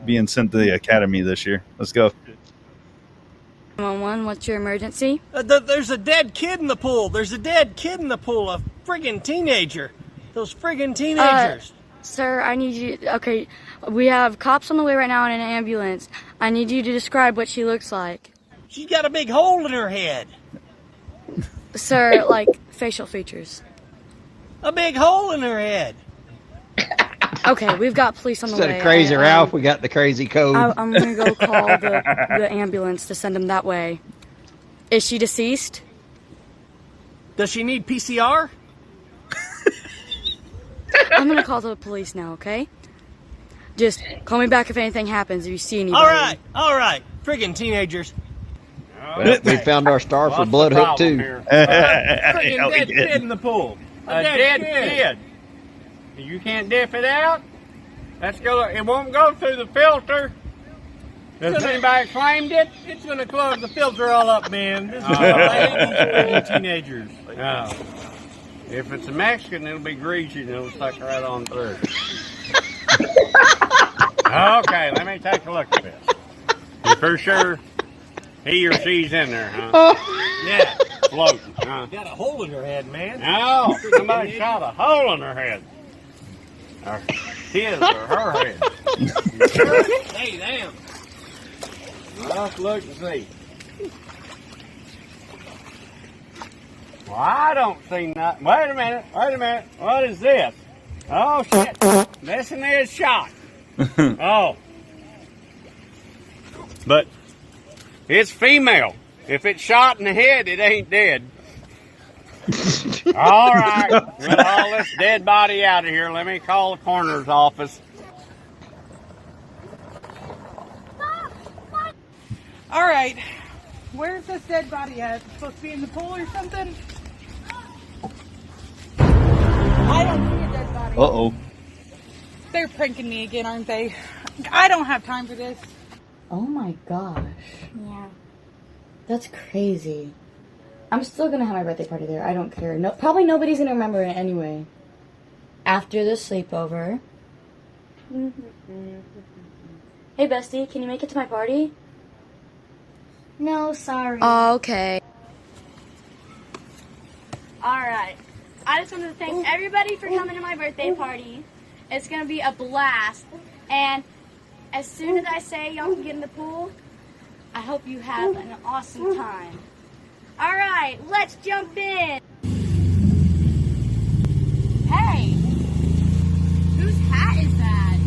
being sent to the academy this year. Let's go. 911, what's your emergency? There's a dead kid in the pool. There's a dead kid in the pool. A friggin' teenager. Those friggin' teenagers. Sir, I need you... Okay, we have cops on the way right now in an ambulance. I need you to describe what she looks like. She's got a big hole in her head. Sir, like facial features. A big hole in her head. Okay, we've got police on the Instead way. of Crazy Ralph, we got the Crazy Code. I'm going to go call the ambulance to send him that way. Is she deceased? Does she need PCR? I'm going to call the police now, okay? Just call me back if anything happens, if you see anybody. All right. Friggin' teenagers. Well, we found our star for Blood Hook, too. Friggin' dead kid in the pool. A dead kid. You can't dip it out? It won't go through the filter. Has anybody claimed it? It's going to close the filter all up, man. This is teenagers. No. If it's a Mexican, it'll be greasy and it'll suck right on through. Okay, let me take a look at this. You for sure he or she's in there, huh? Yeah. Floating, huh? Got a hole in her head, man. No, somebody shot a hole in her head. Or his or her head. Hey, damn. Let's look and see. Well, I don't see nothing. Wait a minute. What is this? Oh, shit. This one is shot. Oh. But it's female. If it's shot in the head, it ain't dead. All right. We'll haul this dead body out of here. Let me call the coroner's office. All right. Where's this dead body at? Is it supposed to be in the pool or something? I don't see a dead body. Uh-oh. They're pranking me again, aren't they? I don't have time for this. Oh my gosh. Yeah. That's crazy. I'm still gonna have my birthday party there. I don't care. No, probably nobody's gonna remember it anyway. After the sleepover. Hey, bestie, can you make it to my party? No, sorry. Okay. Alright. I just wanted to thank everybody for coming to my birthday party. It's going to be a blast. And as soon as I say y'all can get in the pool, I hope you have an awesome time. Alright, let's jump in. Hey! Whose hat is that?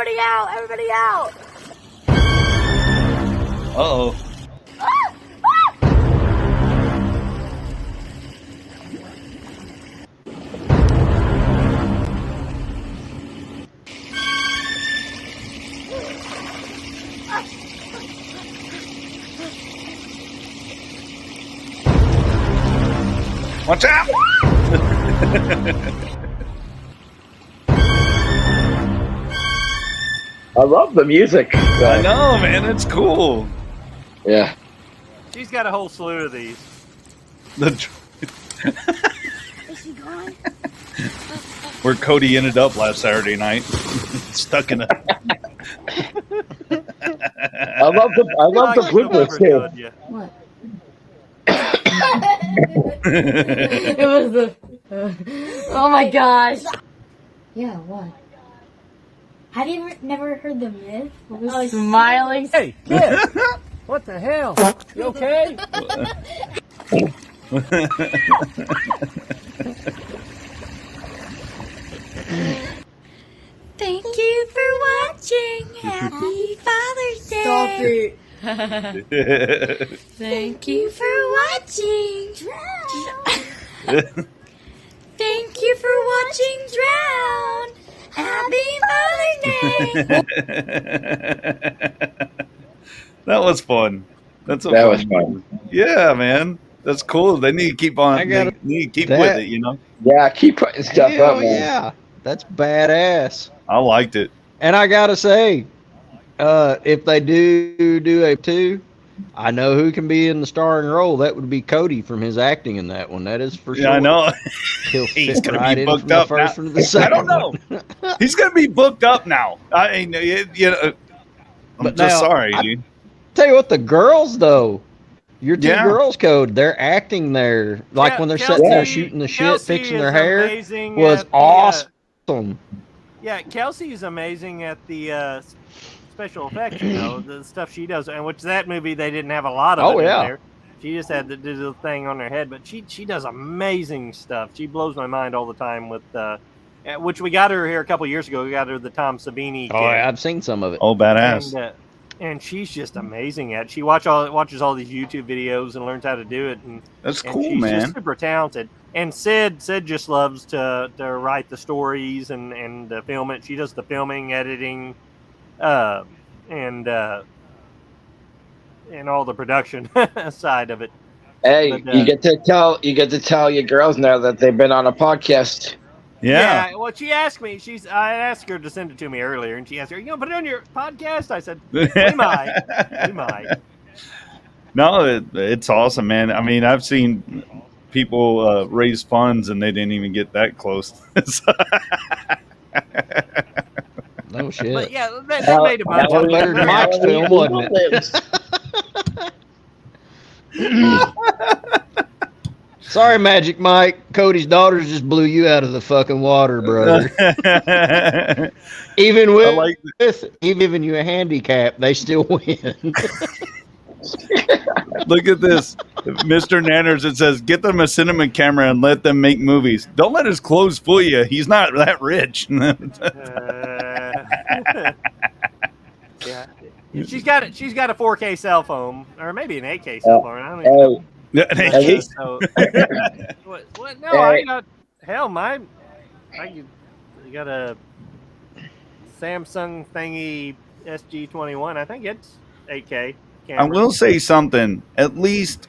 Everybody out! Everybody out! Uh-oh. Watch out! I love the music. I know, man. It's cool. Yeah. She's got a whole slew of these. Is he gone? Where Cody ended up last Saturday night, stuck in a. I love the bloopers too. What? It was the. Oh my gosh. Yeah, what? Have you never heard the myth? Smiling. Hey, kid! What the hell? You okay? Thank you for watching. Happy Father's Day. Stop it. Thank you for watching. Thank you for watching Drown. Happy Father's Day. That was fun. That was fun. Yeah, man. That's cool. They need to keep on. They need to keep with it, you know? Yeah, keep putting stuff Hell up, man. yeah. That's badass. I liked it. And I gotta say, if they do a 2, I know who can be in the starring role. That would be Cody from his acting in that one. That is for sure. Yeah, I know. He'll He's fit gonna right be in booked from the up first now. one to the second. I don't know. He's gonna be booked up now. I mean, you know, I'm But just now, sorry, I dude. tell you what, the girls though, your 2 Yeah. girls code, they're acting there like when they're sitting there shooting the shit, Kelsey fixing their is hair, amazing was at the, awesome. Yeah, Kelsey is amazing at the special effects, you know, the stuff she does, and which that movie they didn't have a lot of Oh, it yeah. in there. She just had to do the thing on her head, but she does amazing stuff. She blows my mind all the time with which we got her here a couple years ago. We got her the Tom Savini. Oh, I've seen some of it. Oh, badass. And she's just amazing at it. She watches all these YouTube videos and learns how to do it. And That's and cool, she's man. just super talented. And Sid just loves to write the stories and film it. She does the filming, editing, and all the production side of it. Hey, But, you get to tell your girls now that they've been on a podcast. Yeah. Well, she asked me. I asked her to send it to me earlier, and she asked her, "You gonna put it on your podcast?" I said, "We might. We might." No, it's awesome, man. I mean, I've seen people raise funds and they didn't even get that close. No shit. But yeah, they made a bunch That of was better than Mike's film, wasn't it? Sorry, Magic Mike. Cody's daughters just blew you out of the fucking water, brother. Even with even giving you a handicap, they still win. Look at this. Mr. Nanners, it says, get them a cinema camera and let them make movies. Don't let his clothes fool you. He's not that rich. Yeah. She's got a 4K cell phone, or maybe an 8K cell phone. I don't even know. So, what? No, I got I got a Samsung thingy SG21. I think it's 8K camera. I will say something. At least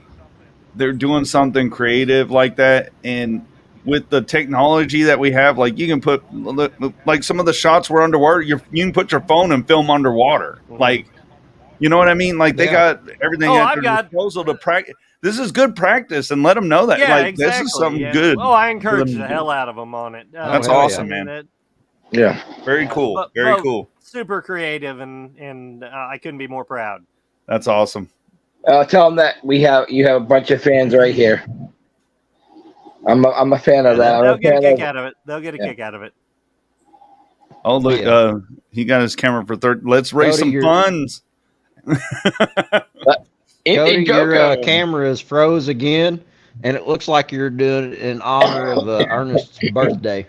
they're doing something creative like that. And with the technology that we have, like you can put, like some of the shots were underwater. You can put your phone and film underwater. Mm-hmm. Like, you know what I mean? Like they got everything at their disposal to practice. This is good practice, and let them know that. Yeah, like exactly. This is something yeah. good. Oh, I encourage the hell out of them on it. That's awesome, man. Yeah, very cool. Very cool. Super creative, and I couldn't be more proud. That's awesome. Tell them that you have a bunch of fans right here. I'm a fan of that. They'll get a kick out of it. They'll get a kick out of it. Oh look, he got his camera for third. Let's raise Cody, some funds. Cody, your camera is froze again, and it looks like you're doing it in honor of Ernest's birthday.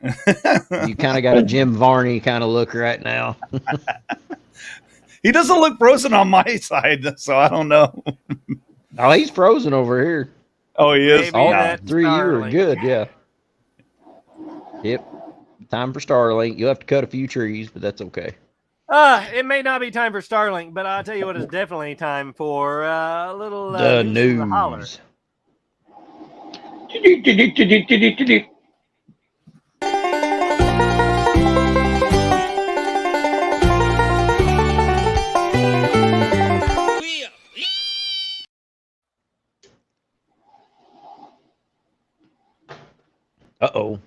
You kind of got a Jim Varney kind of look right now. He doesn't look frozen on my side, so I don't know. Oh, he's frozen over here. Oh, he is? All that 3 years, Starlink. good, yeah. Yep. Time for Starlink. You'll have to cut a few trees, but that's okay. It may not be time for Starlink, but I'll tell you what, it's definitely time for a little The news from the holler. news. Uh-oh.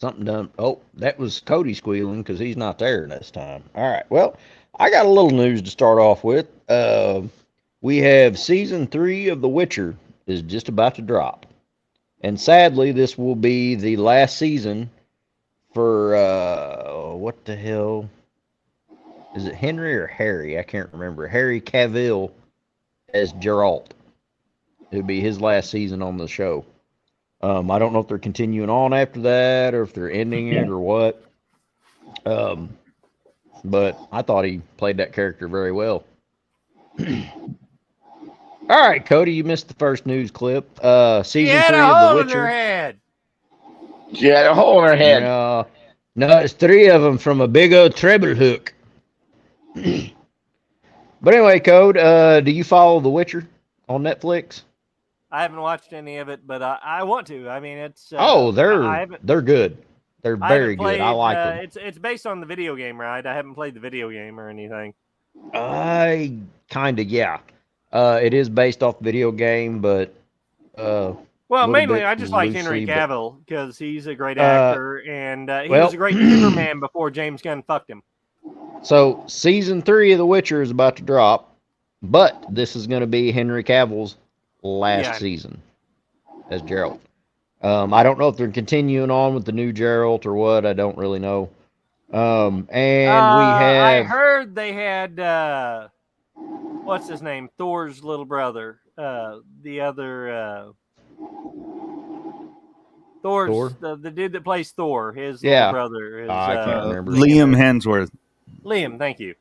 Something done. Oh, that was Cody squealing because he's not there this time. All right. Well, I got a little news to start off with. We have season 3 of The Witcher is just about to drop. And sadly, this will be the last season for, what the hell? Is it Henry or Harry? I can't remember. Harry Cavill as Geralt. It'll be his last season on the show. I don't know if they're continuing on after that or if they're ending it or what. But I thought he played that character very well. All right, Cody, you missed the first news clip. Season 3 of The Witcher. Head. She had a hole in her head. No, it's 3 of them from a big old treble hook. But anyway, Code, do you follow The Witcher on Netflix? I haven't watched any of it, but I want to. I mean, it's they're good. They're very good. I like them. It's based on the video game, right? I haven't played the video game or anything. Yeah. It is based off the video game, but well, mainly I just like Henry Cavill because he's a great actor, and he was a great Superman before James Gunn fucked him. So season 3 of The Witcher is about to drop, but this is going to be Henry Cavill's last season as Geralt. I don't know if they're continuing on with the new Geralt or what. I don't really know. And we have. I heard they had what's his name? Thor's little brother. The other Thor's the dude that plays Thor. His little brother is. I can't remember. Liam Hemsworth. Liam, thank you.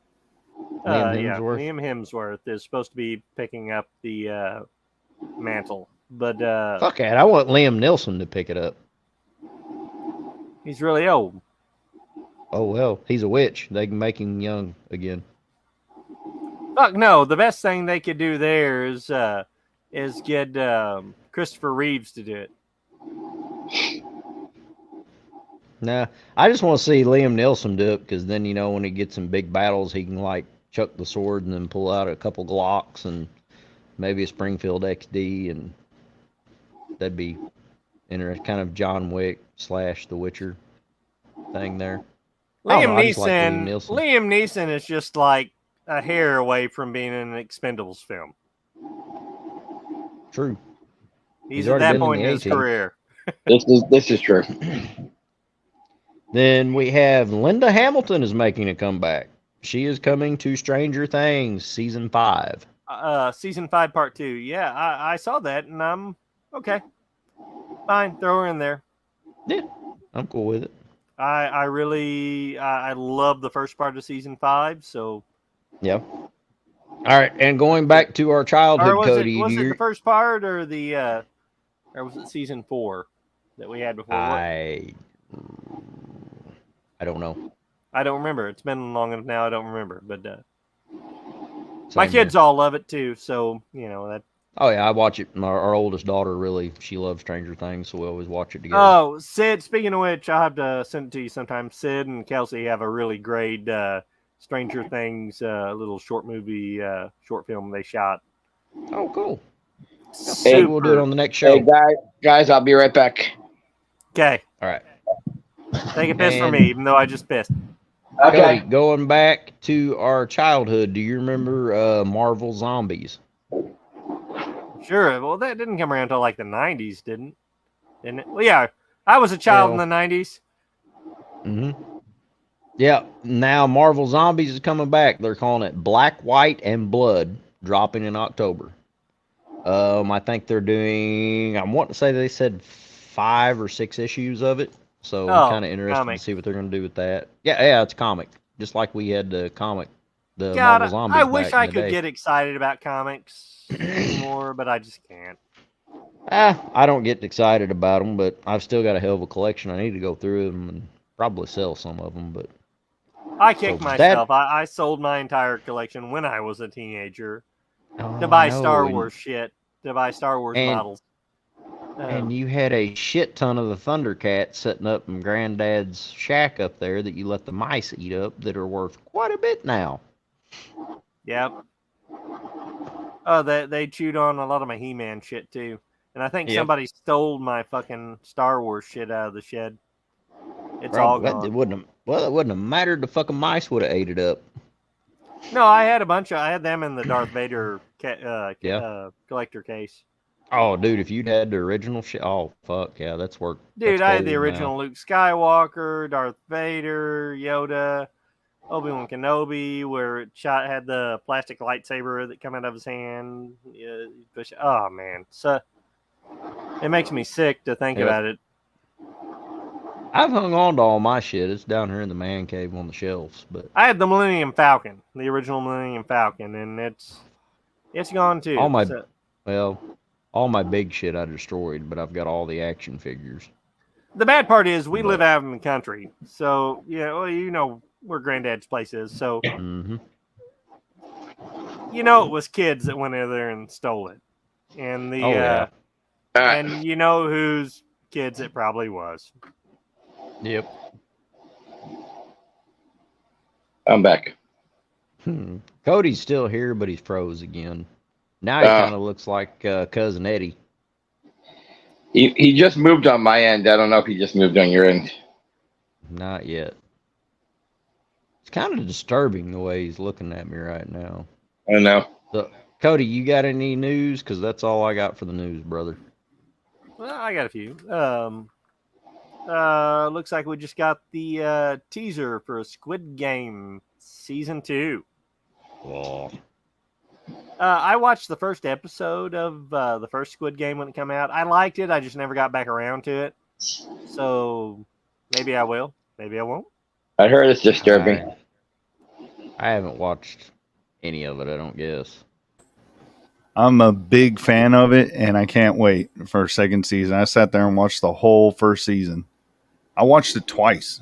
Liam Hemsworth is supposed to be picking up the mantle, but fuck it, I want Liam Neeson to pick it up. He's really old. Oh well, he's a witch. They can make him young again. Fuck no! The best thing they could do there is get Christopher Reeves to do it. Nah, I just want to see Liam Neeson do it because then when he gets in big battles, he can like chuck the sword and then pull out a couple Glocks and maybe a Springfield XD, and that'd be interesting. Kind of John Wick / The Witcher thing there. Liam Neeson is just like a hair away from being in an Expendables film. True. He's at that point in his career. This is true. Then we have Linda Hamilton is making a comeback. She is coming to Stranger Things season 5. Season 5, part 2. Yeah, I saw that, and I'm okay. Fine, throw her in there. Yeah, I'm cool with it. I really love the first part of season 5. So. Yeah. All right, and going back to our childhood, Cody. Was it the first part or was it season 4 that we had before? I don't know. I don't remember. It's been long enough now. I don't remember, but my kids all love it too. So that. Oh yeah, I watch it. Our oldest daughter she loves Stranger Things, so we always watch it together. Oh, Sid. Speaking of which, I'll have to send it to you sometime. Sid and Kelsey have a really great Stranger Things little short movie, short film they shot. Oh, cool. Hey, we'll do it on the next show. Hey, guys, I'll be right back. Okay. All right. Take a piss for me, even though I just pissed. Okay. Going back to our childhood, do you remember Marvel Zombies? Sure. Well, that didn't come around until like the 90s, didn't it? Well, yeah. I was a child in the 90s. Mm-hmm. Yeah. Now Marvel Zombies is coming back. They're calling it Black, White, and Blood, dropping in October. I think they're doing, I want to say they said 5 or 6 issues of it. So Oh, I'm kind of interested comic. to see what they're going to do with that. Yeah, it's a comic, just like we had the comic, the God, Marvel Zombies. I wish back in I the could day. get excited about comics anymore, but I just can't. I don't get excited about them, but I've still got a hell of a collection. I need to go through them and probably sell some of them. But I kicked So myself. I sold my entire collection when I was a teenager to I buy know, Star and- Wars shit, to buy Star Wars and- models. And you had a shit ton of the Thundercats sitting up in Granddad's shack up there that you let the mice eat up that are worth quite a bit now. Yep. Oh, they chewed on a lot of my He-Man shit too, and I think Yep. somebody stole my fucking Star Wars shit out of the shed. It's all gone. It wouldn't have mattered. The fucking mice would have ate it up. No, I had I had them in the Darth Vader collector case. Oh, dude, if you'd had the original shit, oh fuck yeah, that's worth. Dude, that's I had the gold original now. Luke Skywalker, Darth Vader, Yoda, Obi-Wan Kenobi, where it had the plastic lightsaber that come out of his hand. Oh man, so it makes me sick to think Yep. about it. I've hung on to all my shit. It's down here in the man cave on the shelves, but I had the Millennium Falcon, the original Millennium Falcon, and it's gone too. all my So- all my big shit I destroyed, but I've got all the action figures. the bad part is we live out in the country, so yeah, well, you know where Granddad's place is, so Mm-hmm. you know it was kids that went in there and stole it, and the Oh, yeah. and you know whose kids it probably was. Yep. I'm back. Cody's still here, but he's froze again. Now he kind of looks like cousin Eddie. He just moved on my end. I don't know if he just moved on your end. Not yet. It's kind of disturbing the way he's looking at me right now. I don't know. So, Cody, you got any news? Because that's all I got for the news, brother. Well, I got a few. Looks like we just got the teaser for Squid Game season 2. Oh. I watched the first episode of the first Squid Game when it came out. I liked it. I just never got back around to it. So maybe I will. Maybe I won't. I heard it's disturbing. I haven't watched any of it, I don't guess. I'm a big fan of it, and I can't wait for a second season. I sat there and watched the whole first season. I watched it twice.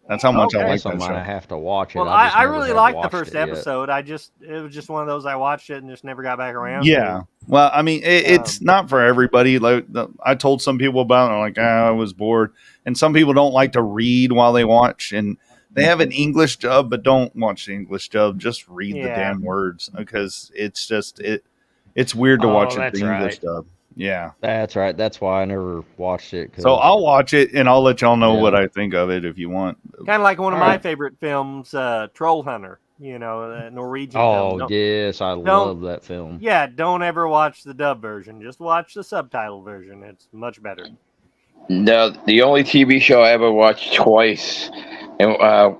That's how much I like that show. I have to watch it. Well, I really liked the first episode. It was just one of those I watched it and just never got back around. Yeah. Well, I mean, it's not for everybody. Like I told some people about it, and I'm like, I was bored. And some people don't like to read while they watch, and they have an English dub, but don't watch the English dub. Just read the damn words, because it's just it's weird to watch the English dub. Yeah, that's right. That's why I never watched it. So I'll watch it, and I'll let y'all know what I think of it if you want. Kind of like one of my favorite films, Troll Hunter. You know, Norwegian film. Yes, I love that film. Yeah, don't ever watch the dub version. Just watch the subtitle version. It's much better. No, the only TV show I ever watched twice and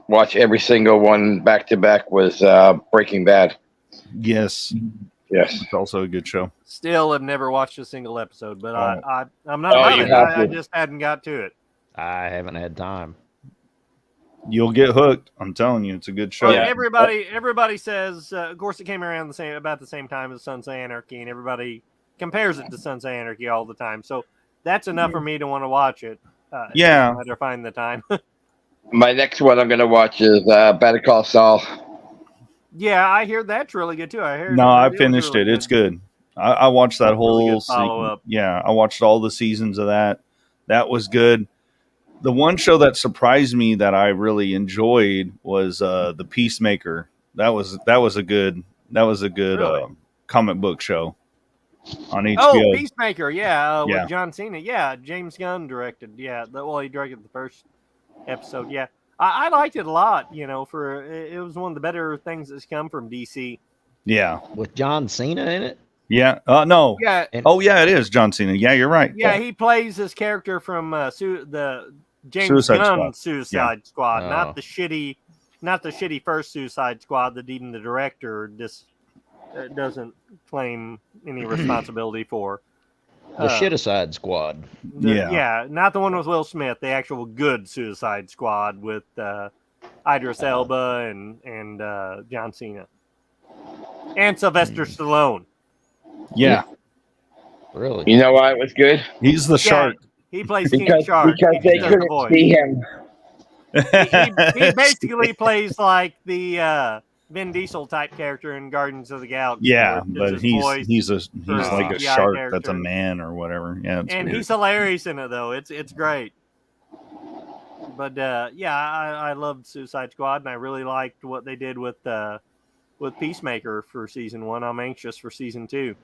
watch every single one back to back was Breaking Bad. Yes. Yes. It's also a good show. Still have never watched a single episode, but I'm not about it. I just hadn't got to it. I haven't had time. You'll get hooked. I'm telling you, it's a good show. Well, everybody says, of course, it came around about the same time as Sons of Anarchy, and everybody compares it to Sons of Anarchy all the time. So that's enough for me to want to watch it. Yeah. I better find the time. My next one I'm going to watch is Better Call Saul. Yeah, I hear that's really good too. I finished it. It's good. I watched that whole follow-up. Yeah, I watched all the seasons of that. That was good. The one show that surprised me that I really enjoyed was The Peacemaker. That was a good Really? comic book show on HBO. Oh, Peacemaker, yeah, Yeah. with John Cena. Yeah, James Gunn directed. Yeah, he directed the first episode. Yeah, I liked it a lot. You know, it was one of the better things that's come from DC. Yeah, with John Cena in it. Yeah. No. Yeah. Yeah, it is John Cena. Yeah, you're right. Yeah, he plays this character from the James Suicide Gunn Squad. Suicide Yeah. Squad, Oh. not the shitty first Suicide Squad that even the director just doesn't claim any responsibility for. The Shit-Aside Squad. Yeah, not the one with Will Smith. The actual good Suicide Squad with Idris Elba and John Cena and Sylvester Stallone. Yeah. Really? You know why it was good? He's the shark. He plays King Shark. Because He they does the couldn't voice. see him. He basically plays like the Vin Diesel type character in Guardians of the Galaxy. Yeah, where it's but his voice he's for like a CGI shark character. that's a man or whatever. Yeah, it's And weird. he's hilarious in it though. It's great. But yeah, I loved Suicide Squad, and I really liked what they did with Peacemaker for season 1. I'm anxious for season 2.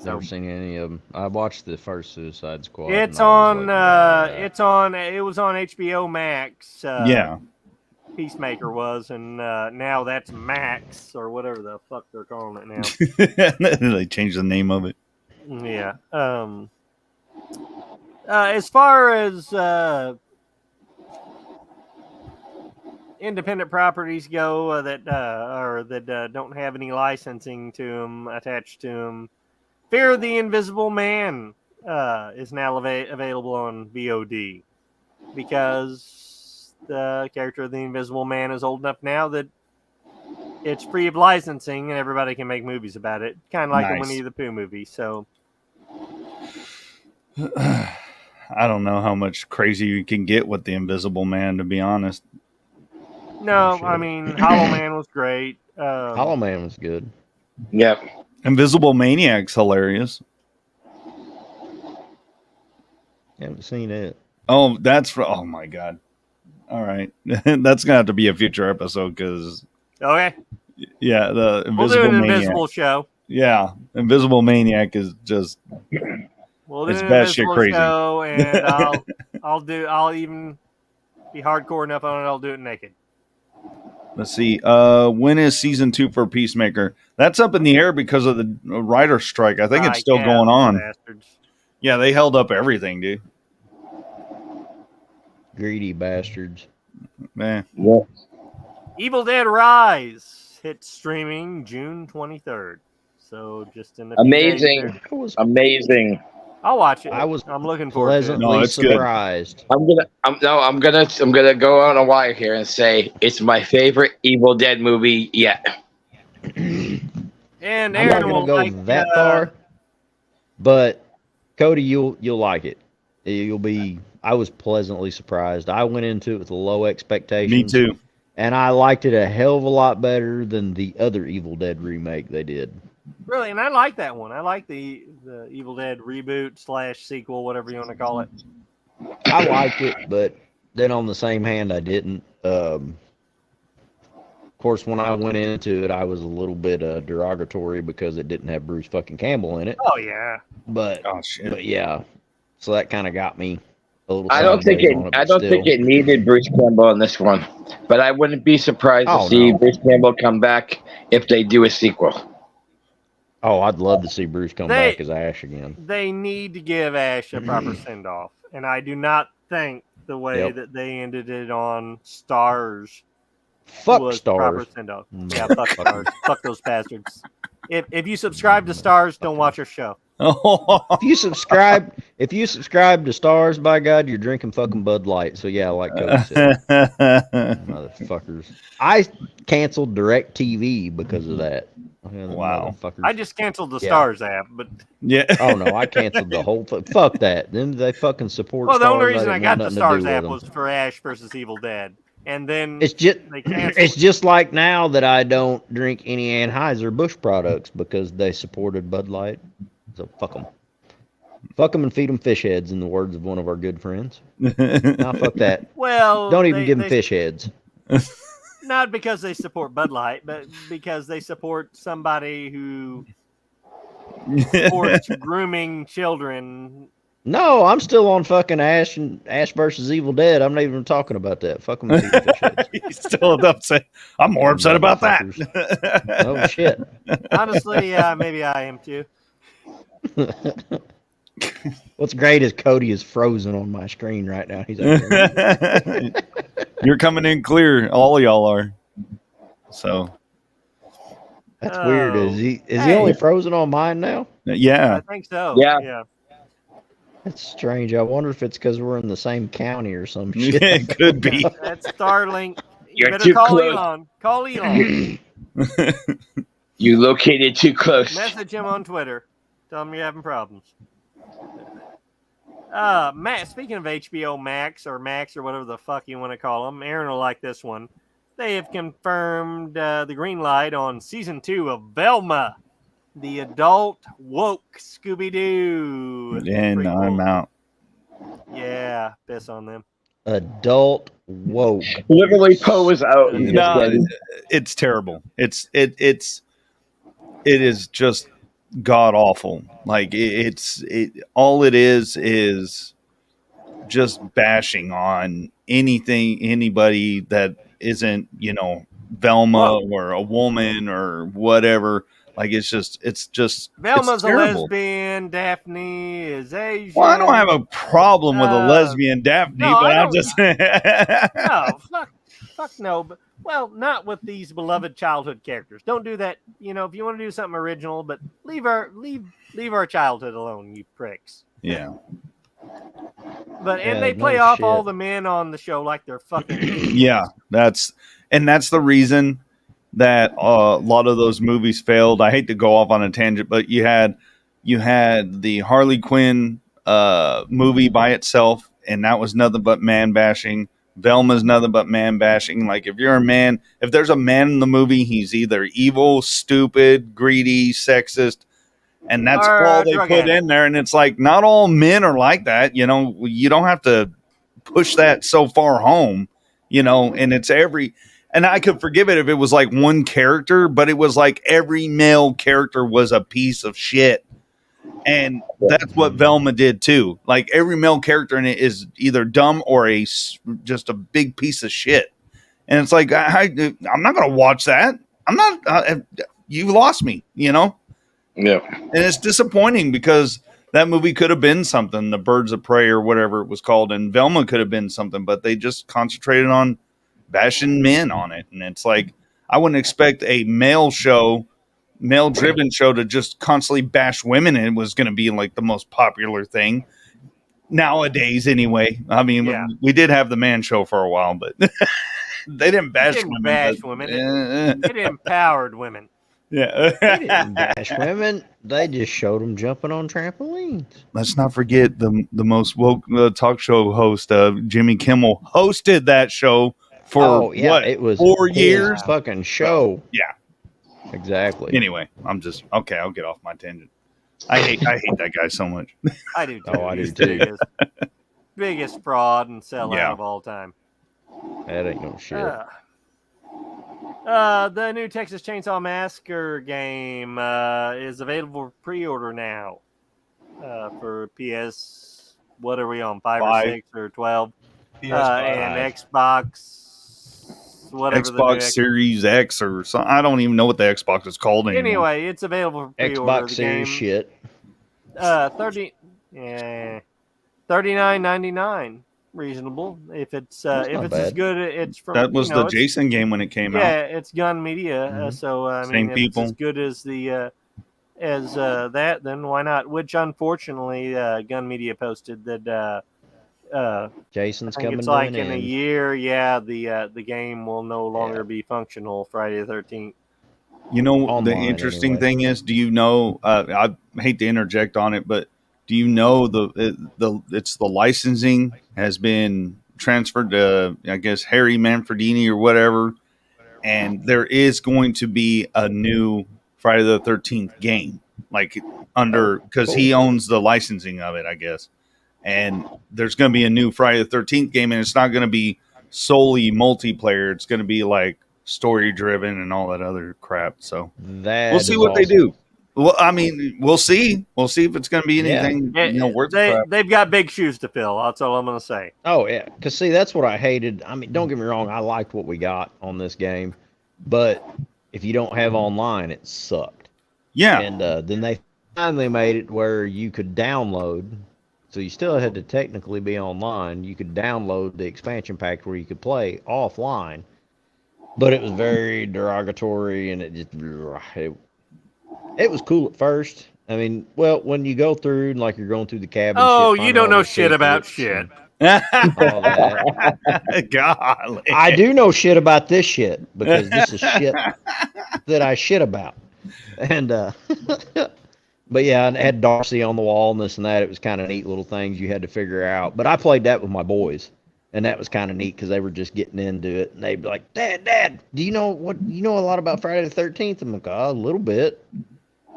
Never seen any of them. I watched the first Suicide Squad. It's and I was on. like, It was on HBO Max. Yeah. Peacemaker was, and now that's Max or whatever the fuck they're calling it now. They changed the name of it. Yeah. As far as independent properties go that don't have any licensing to them attached to them, Fear of the Invisible Man is now available on VOD because the character of the Invisible Man is old enough now that it's free of licensing and everybody can make movies about it. Kind of like the Nice. Winnie the Pooh movie. So I don't know how much crazy you can get with the Invisible Man, to be honest. no, I mean Hollow Man was great. Hollow Man was good. Yep. Invisible Maniac's hilarious. Haven't seen it. Oh, oh my god. All right. That's gonna have to be a future episode because Okay. yeah, the We'll do Invisible an Maniac. Invisible show. Yeah, Invisible Maniac is just We'll do it's an bad shit Invisible crazy. show, and I'll even be hardcore enough on it. I'll do it naked. Let's see. When is season 2 for Peacemaker? That's up in the air because of the writer strike. I think it's still going on. Bastards. Yeah, they held up everything, dude. Greedy bastards. Man. Yeah. Evil Dead Rise hits streaming June 23rd. So just in a few Amazing. days there. Amazing. I'll watch it. I was I'm looking forward to it. pleasantly surprised. I'm gonna go on a wire here and say it's my favorite Evil Dead movie yet. And I'm not Aaron gonna will go like that far, but Cody, you'll like it. You'll be. I was pleasantly surprised. I went into it with low expectations. Me too. And I liked it a hell of a lot better than the other Evil Dead remake they did. Really, and I like that one. I like the Evil Dead reboot / sequel, whatever you want to call it. I liked it, but then on the same hand, I didn't. Of course, when I went into it, I was a little bit derogatory because it didn't have Bruce fucking Campbell in it. Oh yeah. But yeah, so that kind of got me a little. I don't think it needed Bruce Campbell in this one, but I wouldn't be surprised to see Bruce Campbell come back if they do a sequel. Oh, I'd love to see Bruce come back as Ash again. They need to give Ash a proper send off, and I do not think the way that they ended it on Stars. Fuck Stars. Proper send off. Yeah, fuck Stars. Fuck those bastards. If you subscribe to Stars, don't watch our show. If you subscribe to Stars, by God, you're drinking fucking Bud Light. So yeah, like Cody said, motherfuckers. I canceled DirecTV because of that. Wow. I just canceled the Stars app, but yeah. Oh no, I canceled the whole thing. Fuck that. Then they fucking support. Well, the Stars. only reason I got the nothing to Stars do with app them. was for Ash versus Evil Dead, and then It's just they canceled. it's just like now that I don't drink any Anheuser-Busch products because they supported Bud Light. So fuck them. Fuck them and feed them fish heads, in the words of one of our good friends. Nah, fuck that. Well, Don't even give them fish heads. Not because they support Bud Light, but because they support somebody who supports grooming children. No, I'm still on fucking Ash versus Evil Dead. I'm not even talking about that. Fuck them and feed them fish heads. He's still upset. I'm more upset about that. Oh shit. Honestly, maybe I am too. What's great is Cody is frozen on my screen right now. He's like, You're coming in clear. All of y'all are. So that's weird. Is he only frozen on mine now? Yeah. I think so. Yeah. Yeah. That's strange. I wonder if it's because we're in the same county or some Yeah, shit. it could be. That's Starlink. You You're better too call close. Elon. Call Elon. You located too close. Message him on Twitter. Tell him you're having problems. Matt, speaking of HBO Max or whatever the fuck you want to call them, Aaron will like this one. They have confirmed the green light on season 2 of Velma, the adult woke Scooby-Doo. And prequel. I'm out. Yeah, piss on them. Adult woke. Literally, Poe was out. And No, it's terrible. It is just god awful. Like all it is just bashing on anybody that isn't, Velma or a woman or whatever. Like it's just Velma's it's a terrible. lesbian. Daphne is Asian. Well, I don't have a problem with a lesbian Daphne, no, but I I'm don't- just No, fuck no. But well, not with these beloved childhood characters. Don't do that. If you want to do something original, but leave our childhood alone, you pricks. yeah. But Yeah, and they no play off shit. all the men on the show like they're fucking. Yeah, that's the reason that a lot of those movies failed. I hate to go off on a tangent, but you had the Harley Quinn movie by itself, and that was nothing but man bashing. Velma's nothing but man bashing. Like if there's a man in the movie, he's either evil, stupid, greedy, sexist, and that's Or all they drug put addict. in there. And it's like not all men are like that. You don't have to push that so far home. And it's and I could forgive it if it was like one character, but it was like every male character was a piece of shit. And that's what Velma did too. Like every male character in it is either dumb or just a big piece of shit. And it's like, I'm not going to watch that. I'm not, you lost me, Yeah. And it's disappointing because that movie could have been something, The Birds of Prey or whatever it was called. And Velma could have been something, but they just concentrated on bashing men on it. And it's like, I wouldn't expect a male driven show to just constantly bash women. And it was going to be like the most popular thing nowadays anyway. I mean, Yeah. we did have the man show for a while, but they didn't bash It didn't women. bash but- women. It empowered women. Yeah. They didn't bash women. They just showed them jumping on trampolines. Let's not forget the most woke talk show host, Jimmy Kimmel, hosted that show for it was 4 his years. fucking show. Yeah. Exactly. Anyway, I'll get off my tangent. I hate that guy so much. I do too. Oh, I do He's too. the biggest fraud and sellout Yeah. of all time. That ain't no shit. The new Texas Chainsaw Massacre game is available for pre-order now for PS. What are we on? 5 or 5. 6 or 12? PS5. And Xbox. Whatever the new Xbox Series X or something. I don't even know what the Xbox is called anymore. Anyway, it's available for pre-order. Xbox Series shit. $39.99. Reasonable. If it's not as bad. good, it's from That was the it's- Jason game when it came Yeah, out. it's Gun Media. So I Same mean, if people. it's as good as the as that, then why not? Which unfortunately, Gun Media posted that Jason's I think coming it's to like an in a end. year. Yeah, the game will no longer be functional Friday the 13th. You know, the Online, interesting anyway. thing is, do you know? I hate to interject on it, but do you know the licensing has been transferred to, I guess, Harry Manfredini or whatever, and there is going to be a new Friday the 13th game, like because he owns the licensing of it, I guess. And there's going to be a new Friday the 13th game, and it's not going to be solely multiplayer. It's going to be like story driven and all that other crap. So That we'll see is what they awesome. do. Well, I mean, we'll see. We'll see if it's going to be anything worth the crap. They've got big shoes to fill. That's all I'm going to say. Oh yeah, because see, that's what I hated. I mean, don't get me wrong, I liked what we got on this game, but if you don't have online, it sucked. Yeah. And then they finally made it where you could download. So you still had to technically be online. You could download the expansion pack where you could play offline, but it was very derogatory, and it was cool at first, I mean, well, when you go through and like you're going through the cabin. Oh, shit, you don't know shit about shit. All that. Golly. I do know shit about this shit because this is shit that I shit about. And but yeah, I had Darcy on the wall and this and that. It was kind of neat little things you had to figure out. But I played that with my boys, and that was kind of neat because they were just getting into it, and they'd be like, "Dad, do you know a lot about Friday the 13th?" I'm like, "Oh, a little bit."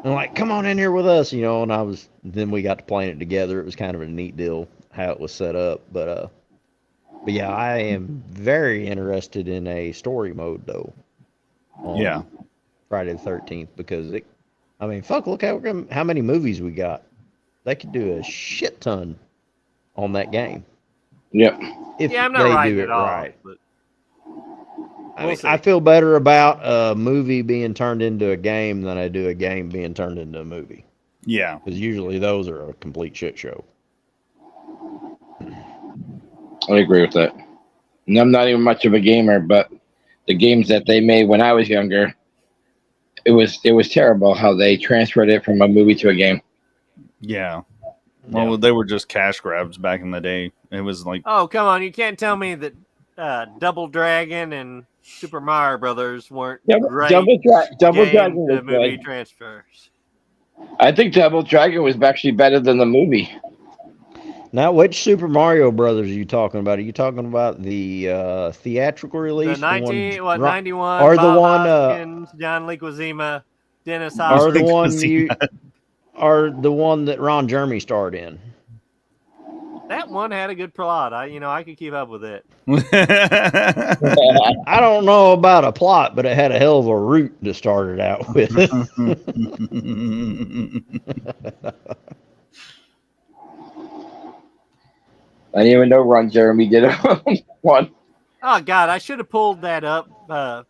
And like, "Come on in here with us," And then we got to playing it together. It was kind of a neat deal how it was set up, but yeah, I am very interested in a story mode though. Yeah. Friday the 13th because fuck, look how many movies we got. They could do a shit ton on that game. Yep. If I'm not they writing do it it off, right. but I feel better about a movie being turned into a game than I do a game being turned into a movie. Yeah. Because usually those are a complete shit show. I agree with that. And I'm not even much of a gamer, but the games that they made when I was younger, it was terrible how they transferred it from a movie to a game. Yeah. Well, they were just cash grabs back in the day. It was like, oh, come on. You can't tell me that Double Dragon and Super Mario Brothers weren't great Double Dragon was movie good. transfers. I think Double Dragon was actually better than the movie. Now, which Super Mario Brothers are you talking about? Are you talking about the theatrical release? The 91, or the Bob one, Hoskins, John Leguizamo, Dennis or Hopkins. or the one that Ron Jeremy starred in? That one had a good plot. I could keep up with it. I don't know about a plot, but it had a hell of a route to start it out with. I didn't even know Ron Jeremy did one. Oh, God, I should have pulled that up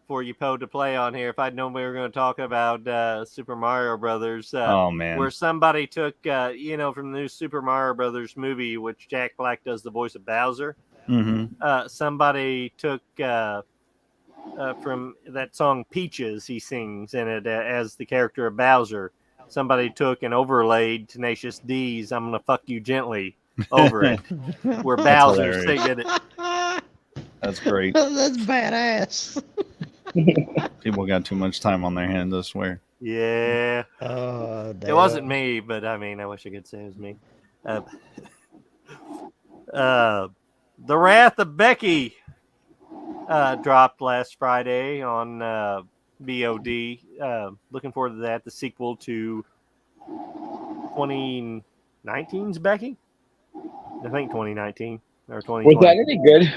for you, Poe, to play on here if I'd known we were going to talk about Super Mario Brothers. Oh, man. Where somebody took, from the new Super Mario Brothers movie, which Jack Black does the voice of Bowser. Mm-hmm. Somebody took from that song Peaches, he sings in it as the character of Bowser. Somebody took and overlaid Tenacious D's "I'm Gonna Fuck You Gently" over it, where Bowser's singing it. That's great. That's badass. People got too much time on their hands, I swear. Yeah. It wasn't me, but I wish I could say it was me. The Wrath of Becky dropped last Friday on VOD. Looking forward to that. The sequel to 2019's Becky. I think 2019 or 2020. Was that any good?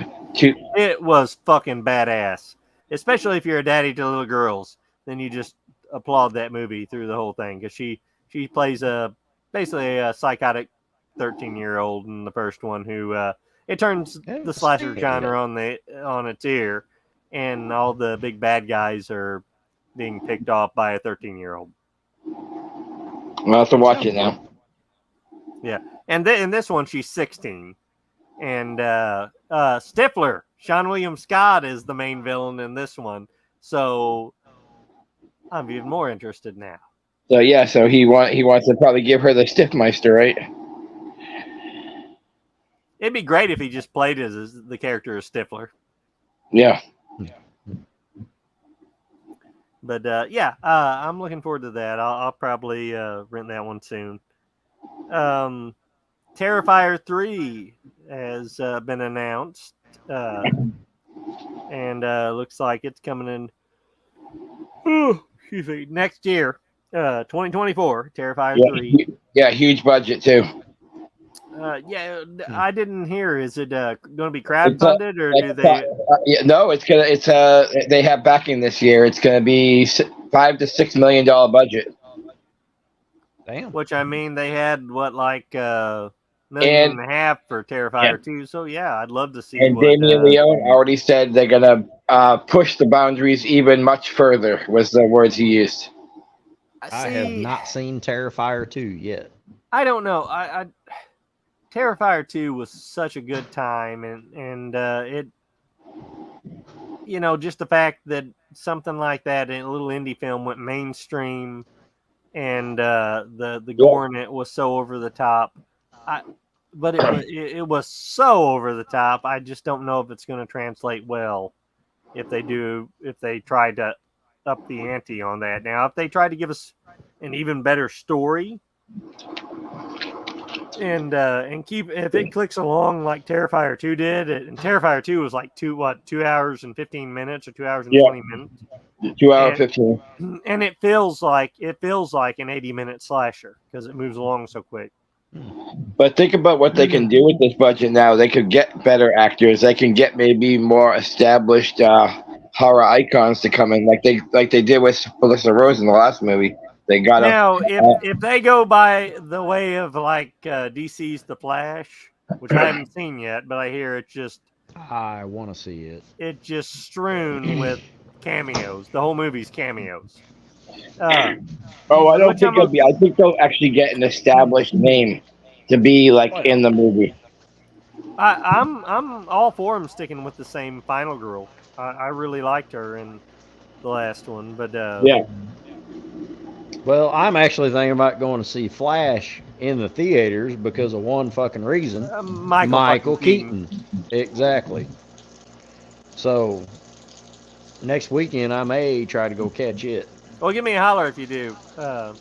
It was fucking badass. Especially if you're a daddy to little girls, then you just applaud that movie through the whole thing because she plays basically a psychotic 13-year-old in the first one who it turns the slasher genre on its ear, and all the big bad guys are being picked off by a 13-year-old. I'll have to watch it now. Yeah, and in this one she's 16, and Stifler, Sean William Scott, is the main villain in this one. So I'm even more interested now. So yeah, he wants to probably give her the Stiffmeister, right? It'd be great if he just played as the character of Stifler. Yeah. But I'm looking forward to that. I'll probably rent that one soon. Terrifier 3 has been announced, and looks like it's coming in. Excuse me, next year, 2024. Terrifier 3. Yeah, huge budget too. I didn't hear. Is it going to be crowdfunded or do they? No, they have backing this year. It's gonna be $5 to $6 million budget. Damn. Which they had $1.5 million for Terrifier 2. So yeah, I'd love to see. And Damien Leone already said they're gonna push the boundaries even much further. Was the words he used. I have not seen Terrifier 2 yet. I don't know. Terrifier 2 was such a good time, and it, just the fact that something like that in a little indie film went mainstream and the gore in it was so over the top. But it was so over the top. I just don't know if it's going to translate well if they try to up the ante on that. Now, if they try to give us an even better story and keep, if it clicks along like Terrifier 2 did, and Terrifier 2 was like 2 hours and 15 minutes or 2 hours and 20 minutes. 2 hour 15. And it feels like an 80-minute slasher because it moves along so quick. But think about what they can do with this budget now. They could get better actors. They can get maybe more established horror icons to come in, like they did with Melissa Rose in the last movie. They got now if they go by the way of like DC's The Flash, which I haven't seen yet, but I hear it's just I want to see it. It's just strewn with cameos. The whole movie's cameos. I don't think it'll be. I think they'll actually get an established name to be like in the movie. I'm all for them sticking with the same final girl. I really liked her in the last one, but yeah. Well, I'm actually thinking about going to see Flash in the theaters because of one fucking reason. Michael Keaton. Exactly. So next weekend I may try to go catch it. Well, give me a holler if you do. I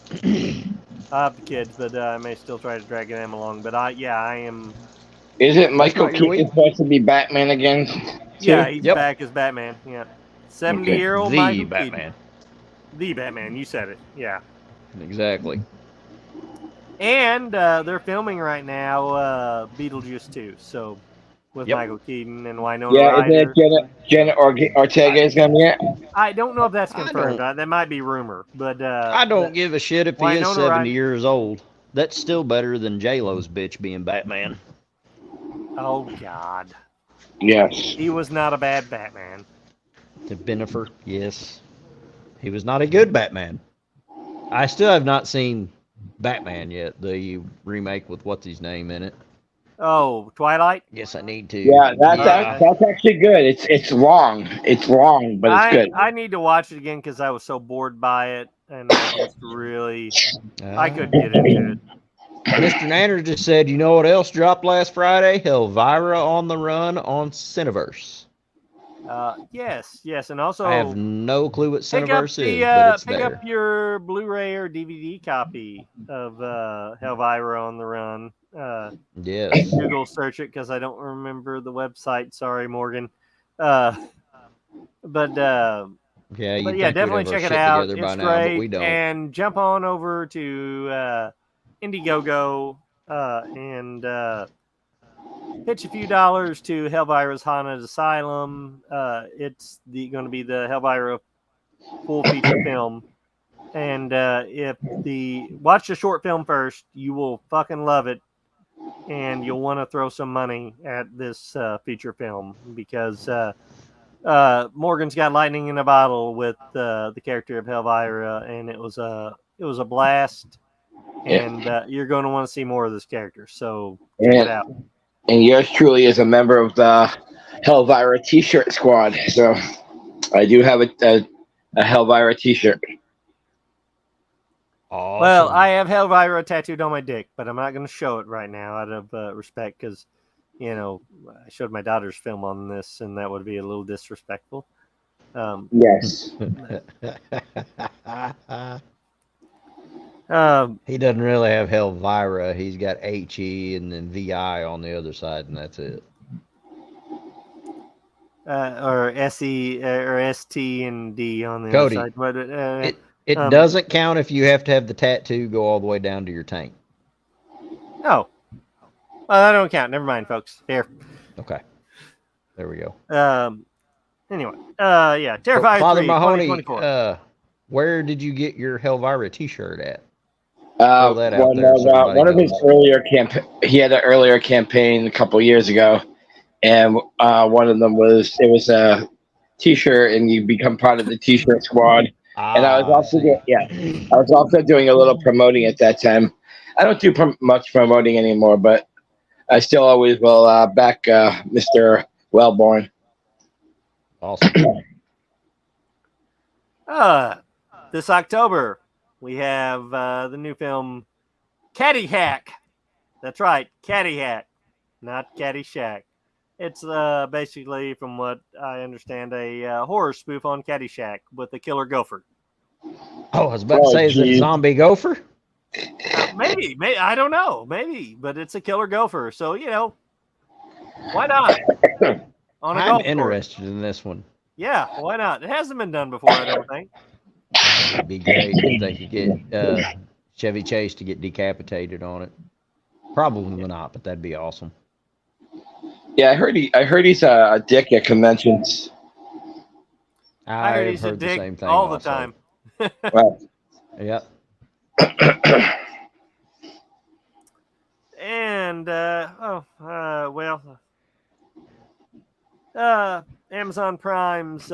have the kids, but I may still try to drag them along. But I am. Isn't Michael Keaton supposed to be Batman again? Yeah, he's back as Batman. Yeah, 70-year-old Michael Batman. Keaton. The Batman. You said it. Yeah. Exactly. And they're filming right now Beetlejuice 2. So with Michael Keaton and Winona Ryder. Yeah, isn't it Jenna Ortega is going to be it? I don't know if that's confirmed. That might be rumor, but I don't give a shit if he is 70 Ryder, years old. That's still better than J-Lo's bitch being Batman. Oh God. Yes. He was not a bad Batman. To Bennifer, yes. He was not a good Batman. I still have not seen Batman yet, the remake with what's his name in it. Oh, Twilight? Yes, I need to. Yeah, that's actually good. It's long. It's long, but it's good. I need to watch it again because I was so bored by it, and I just really I couldn't get into it. Mr. Nanner just said, you know what else dropped last Friday? Elvira on the Run on Cineverse. Yes, and also I have no clue what Cineverse is, but it's pick there. up your Blu-ray or DVD copy of Elvira on the Run. Yes. Google search it because I don't remember the website. Sorry, Morgan. Yeah, definitely check it out. It's great. We don't. And jump on over to Indiegogo and pitch a few dollars to Elvira's Haunted Asylum. It's going to be the Elvira full feature film. And watch the short film first, you will fucking love it. And you'll want to throw some money at this feature film because Morgan's got lightning in a bottle with the character of Elvira, and it was a blast. And you're going to want to see more of this character, so check it out. And yours truly is a member of the Elvira T-shirt squad, so I do have a Elvira T-shirt. Awesome. Well, I have Elvira tattooed on my dick, but I'm not going to show it right now out of respect because, I showed my daughter's film on this, and that would be a little disrespectful. Yes. He doesn't really have Elvira. He's got HE and then VI on the other side, and that's it. Or SE or ST and D on the Cody, other side. But, it doesn't count if you have to have the tattoo go all the way down to your tank. Oh. Well, that don't count. Never mind, folks. Here. Okay. There we go. Anyway. Terrifier Father 3, Mahoney, 2024. where did you get your Elvira T-shirt at? One of his earlier he had an earlier campaign a couple years ago, and one of them was a T-shirt, and you become part of the T-shirt squad. And I was also doing a little promoting at that time. I don't do much promoting anymore, but I still always will back Mr. Wellborn. Awesome. This October, we have the new film Caddyshack. That's right, Caddyshack, not Caddyshack. It's basically, from what I understand, a horror spoof on Caddyshack with a killer gopher. Oh, I was about to say, is it a zombie gopher? Maybe, I don't know, maybe, but it's a killer gopher. So, you know, why not? I'm interested in this one. Yeah, why not? It hasn't been done before, I don't think. It'd be great if they could get Chevy Chase to get decapitated on it. Probably not, but that'd be awesome. Yeah, I heard he's a dick at conventions. I heard he's a dick the same thing all also. the time. Well, yep. And Amazon Prime's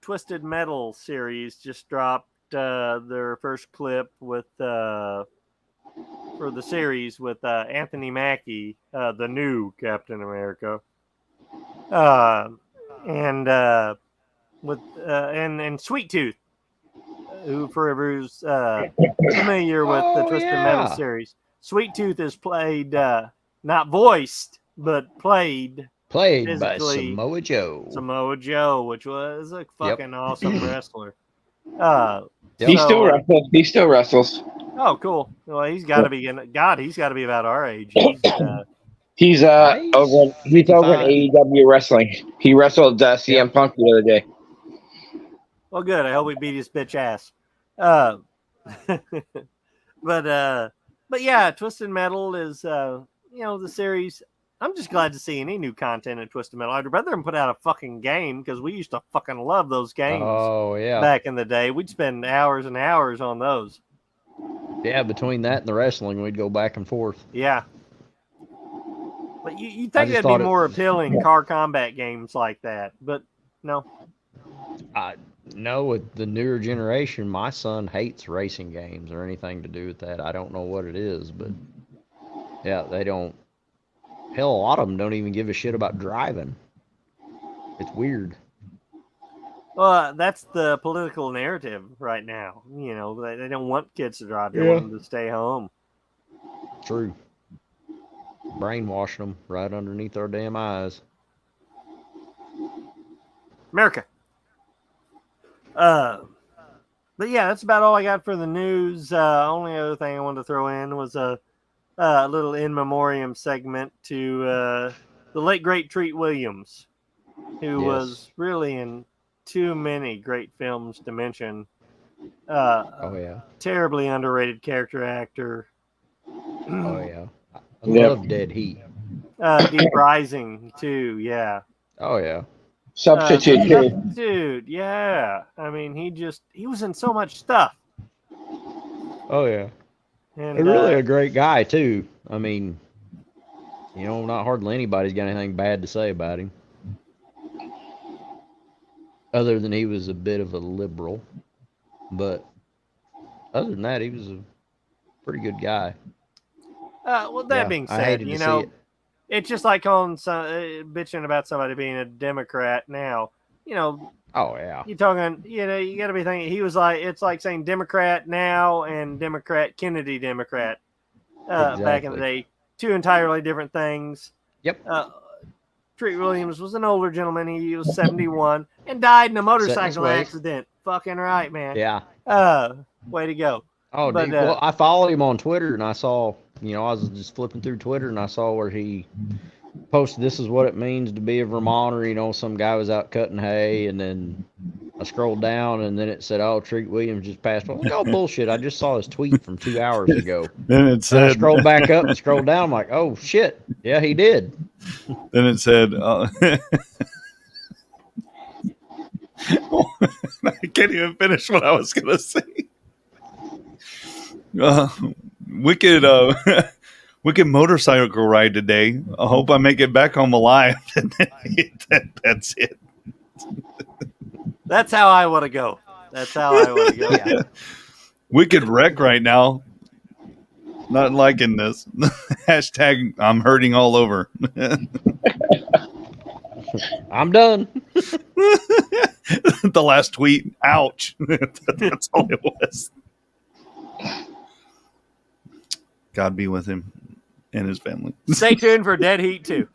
Twisted Metal series just dropped their first clip with for the series with Anthony Mackie, the new Captain America, and Sweet Tooth, who's familiar with the Twisted Metal series. Sweet Tooth is played, not voiced, but played by Samoa Joe. Samoa Joe, which was a fucking awesome wrestler. He still wrestles. Oh, cool. Well, he's got to be he's got to be about our age. He's over in AEW wrestling. He wrestled CM Punk the other day. Well, good. I hope we beat his bitch ass. But yeah, Twisted Metal is the series. I'm just glad to see any new content in Twisted Metal. I'd rather them put out a fucking game, because we used to fucking love those games. Oh yeah. Back in the day, we'd spend hours and hours on those. Yeah, between that and the wrestling, we'd go back and forth. Yeah. But you'd think that'd be more appealing, car combat games like that, but no. No, with the newer generation, my son hates racing games or anything to do with that. I don't know what it is, but yeah, they don't. Hell, a lot of them don't even give a shit about driving. It's weird. Well, that's the political narrative right now. You know, they don't want kids to drive. They want them to stay home. True. Brainwashing them right underneath our damn eyes. America. But yeah, that's about all I got for the news. Only other thing I wanted to throw in was a little in memoriam segment to the late great Treat Williams, who was really in too many great films to mention. Terribly underrated character actor. Oh yeah, I love Dead Heat. Deep Rising too. Yeah. Oh yeah. Substitute. Dude, yeah. I mean, he was in so much stuff. Oh yeah. And really a great guy too. I mean, not hardly anybody's got anything bad to say about him. Other than he was a bit of a liberal. But other than that, he was a pretty good guy. Well, that being said, it's just like bitching about somebody being a Democrat now. Oh yeah. You're talking. You got to be thinking. It's like saying Democrat now and Democrat Kennedy Democrat. Exactly. Back in the day, two entirely different things. Yep. Treat Williams was an older gentleman. He was 71 and died in a motorcycle accident. Fucking right, man. Yeah. Way to go. Oh, dude, well, I followed him on Twitter, and I saw, I was just flipping through Twitter, and I saw where he posted, "This is what it means to be a Vermonter." Some guy was out cutting hay, and then I scrolled down, and then it said, "Oh, Treat Williams just passed away." I'm like, oh, bullshit. I just saw his tweet from 2 hours ago. Then it said, I scrolled back up and scrolled down. I'm like, oh, shit. Yeah, he did. Then it said, I can't even finish what I was going to say. Wicked motorcycle ride today. I hope I make it back home alive. That's it. That's how I want to go. Yeah. Wicked wreck right now. Not liking this. Hashtag I'm hurting all over. I'm done. The last tweet. Ouch. That's all it was. God be with him and his family. Stay tuned for Dead Heat 2.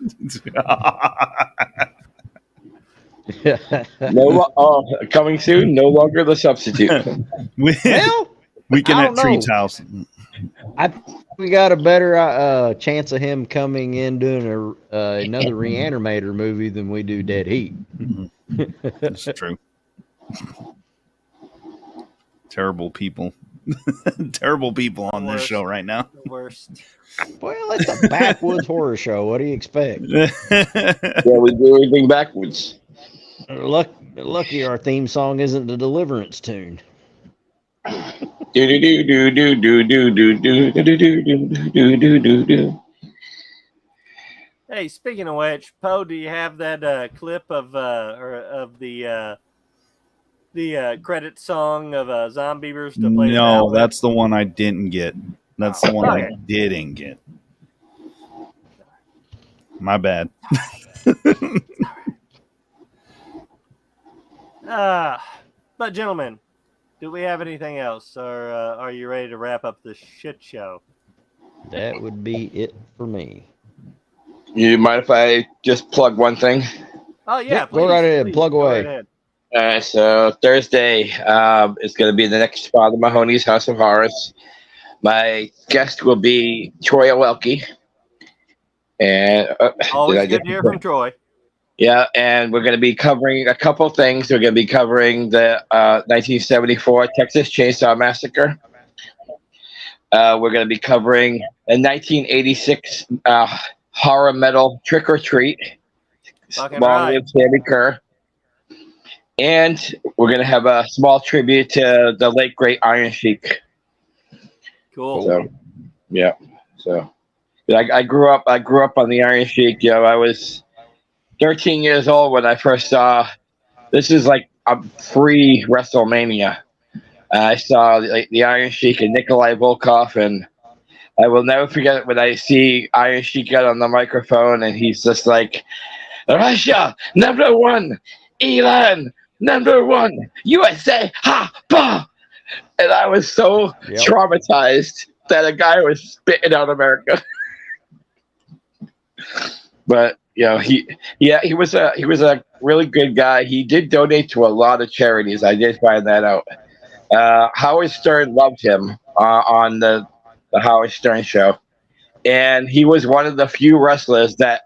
Coming soon. No longer the substitute. Weekend at Treat's house. I think we got a better chance of him coming in doing another Reanimator movie than we do Dead Heat. That's true. Terrible people. Terrible people on this show right now. The worst. Well, it's a backwoods horror show. What do you expect? Yeah, we do everything backwards. Lucky our theme song isn't the Deliverance tune. Hey, speaking of which, Poe, do you have that clip of the credit song of Zombeavers to play? No, that's the one I didn't get. That's the one I didn't get. My bad. But gentlemen, do we have anything else, or are you ready to wrap up this shit show? That would be it for me. You mind if I just plug one thing? Oh yeah, go right ahead. Plug away. So Thursday is going to be the next Father Mahoney's House of Horrors. My guest will be Troy Welke. And always good to hear from Troy. Yeah, and we're going to be covering a couple things. We're going to be covering the 1974 Texas Chainsaw Massacre. We're going to be covering a 1986 horror metal Trick or Treat. Long live Sammy Kerr. And we're going to have a small tribute to the late great Iron Sheik. Cool. So, yeah. So, I grew up on the Iron Sheik. You know, I was 13 years old when I first saw. This is like a free WrestleMania. I saw the Iron Sheik and Nikolai Volkov, and I will never forget when I see Iron Sheik out on the microphone, and he's just like, "Russia #1, Iran #1, USA, ha, bah!" And I was so traumatized that a guy was spitting on America. But you know, he was a really good guy. He did donate to a lot of charities. I did find that out. Howard Stern loved him on the Howard Stern show, and he was one of the few wrestlers that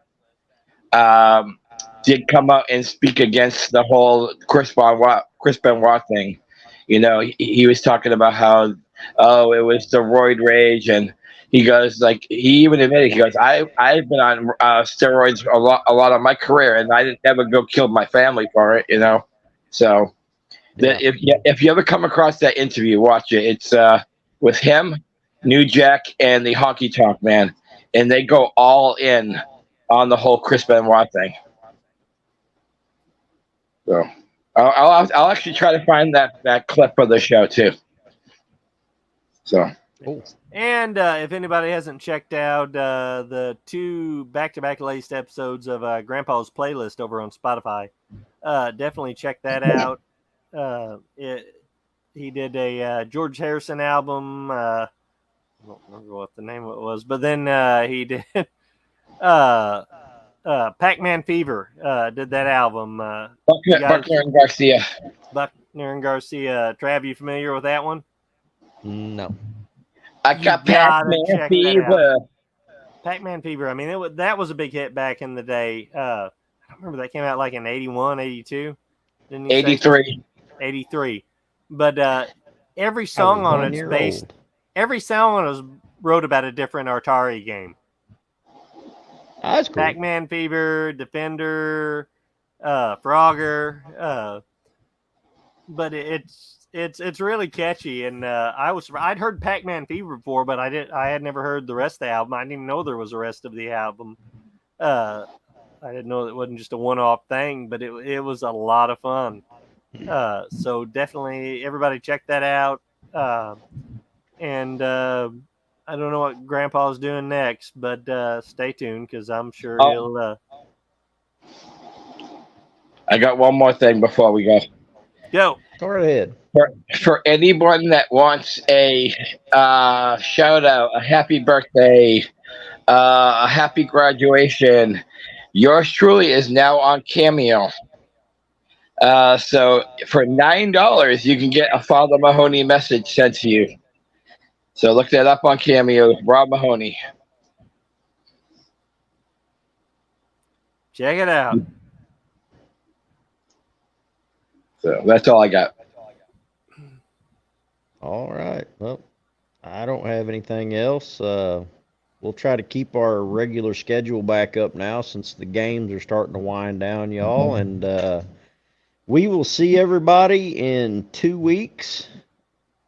did come out and speak against the whole Chris Benoit thing. You know, he was talking about how it was the roid rage, and he goes he even admitted, he goes, I've been on steroids a lot of my career, and I didn't ever go kill my family for it. You know, so. If you ever come across that interview, watch it. It's with him, New Jack, and the Honky Tonk Man, and they go all in on the whole Chris Benoit thing. So I'll actually try to find that clip of the show too. So. And if anybody hasn't checked out the 2 back-to-back latest episodes of Grandpa's Playlist over on Spotify, definitely check that out. He did a George Harrison album. I don't remember what the name of it was, but then he did Pac-Man Fever. Did that album. Buckner and Garcia. Buckner and Garcia. Trav, you familiar with that one? No. I got Pac-Man Fever. Pac-Man Fever. I mean, that was a big hit back in the day. I remember that came out like in 81, 82. 83. 83. But every song on it's based. Every song on it was wrote about a different Atari game. That's cool. Pac-Man Fever, Defender, Frogger. But it's really catchy, and I'd heard Pac-Man Fever before, but I had never heard the rest of the album. I didn't even know there was the rest of the album. I didn't know it wasn't just a one-off thing, but it was a lot of fun. So definitely everybody check that out. And I don't know what Grandpa's doing next, but stay tuned because I'm sure he'll. I got one more thing before we go. Go. Go ahead. For anyone that wants a shout out, a happy birthday, a happy graduation, yours truly is now on Cameo. So for $9, you can get a Father Mahoney message sent to you. So look that up on Cameo, Rob Mahoney. Check it out. So that's all I got. All right. Well, I don't have anything else. We'll try to keep our regular schedule back up now since the games are starting to wind down, y'all. And we will see everybody in 2 weeks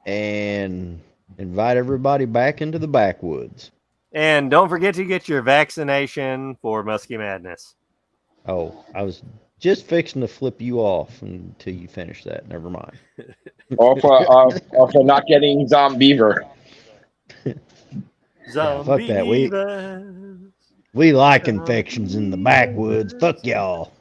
and invite everybody back into the backwoods. And don't forget to get your vaccination for Muskie Madness. Oh, I was just fixing to flip you off until you finish that. Never mind. Or for not getting Zombeaver. Yeah, fuck that. We like infections in the backwoods. Fuck y'all.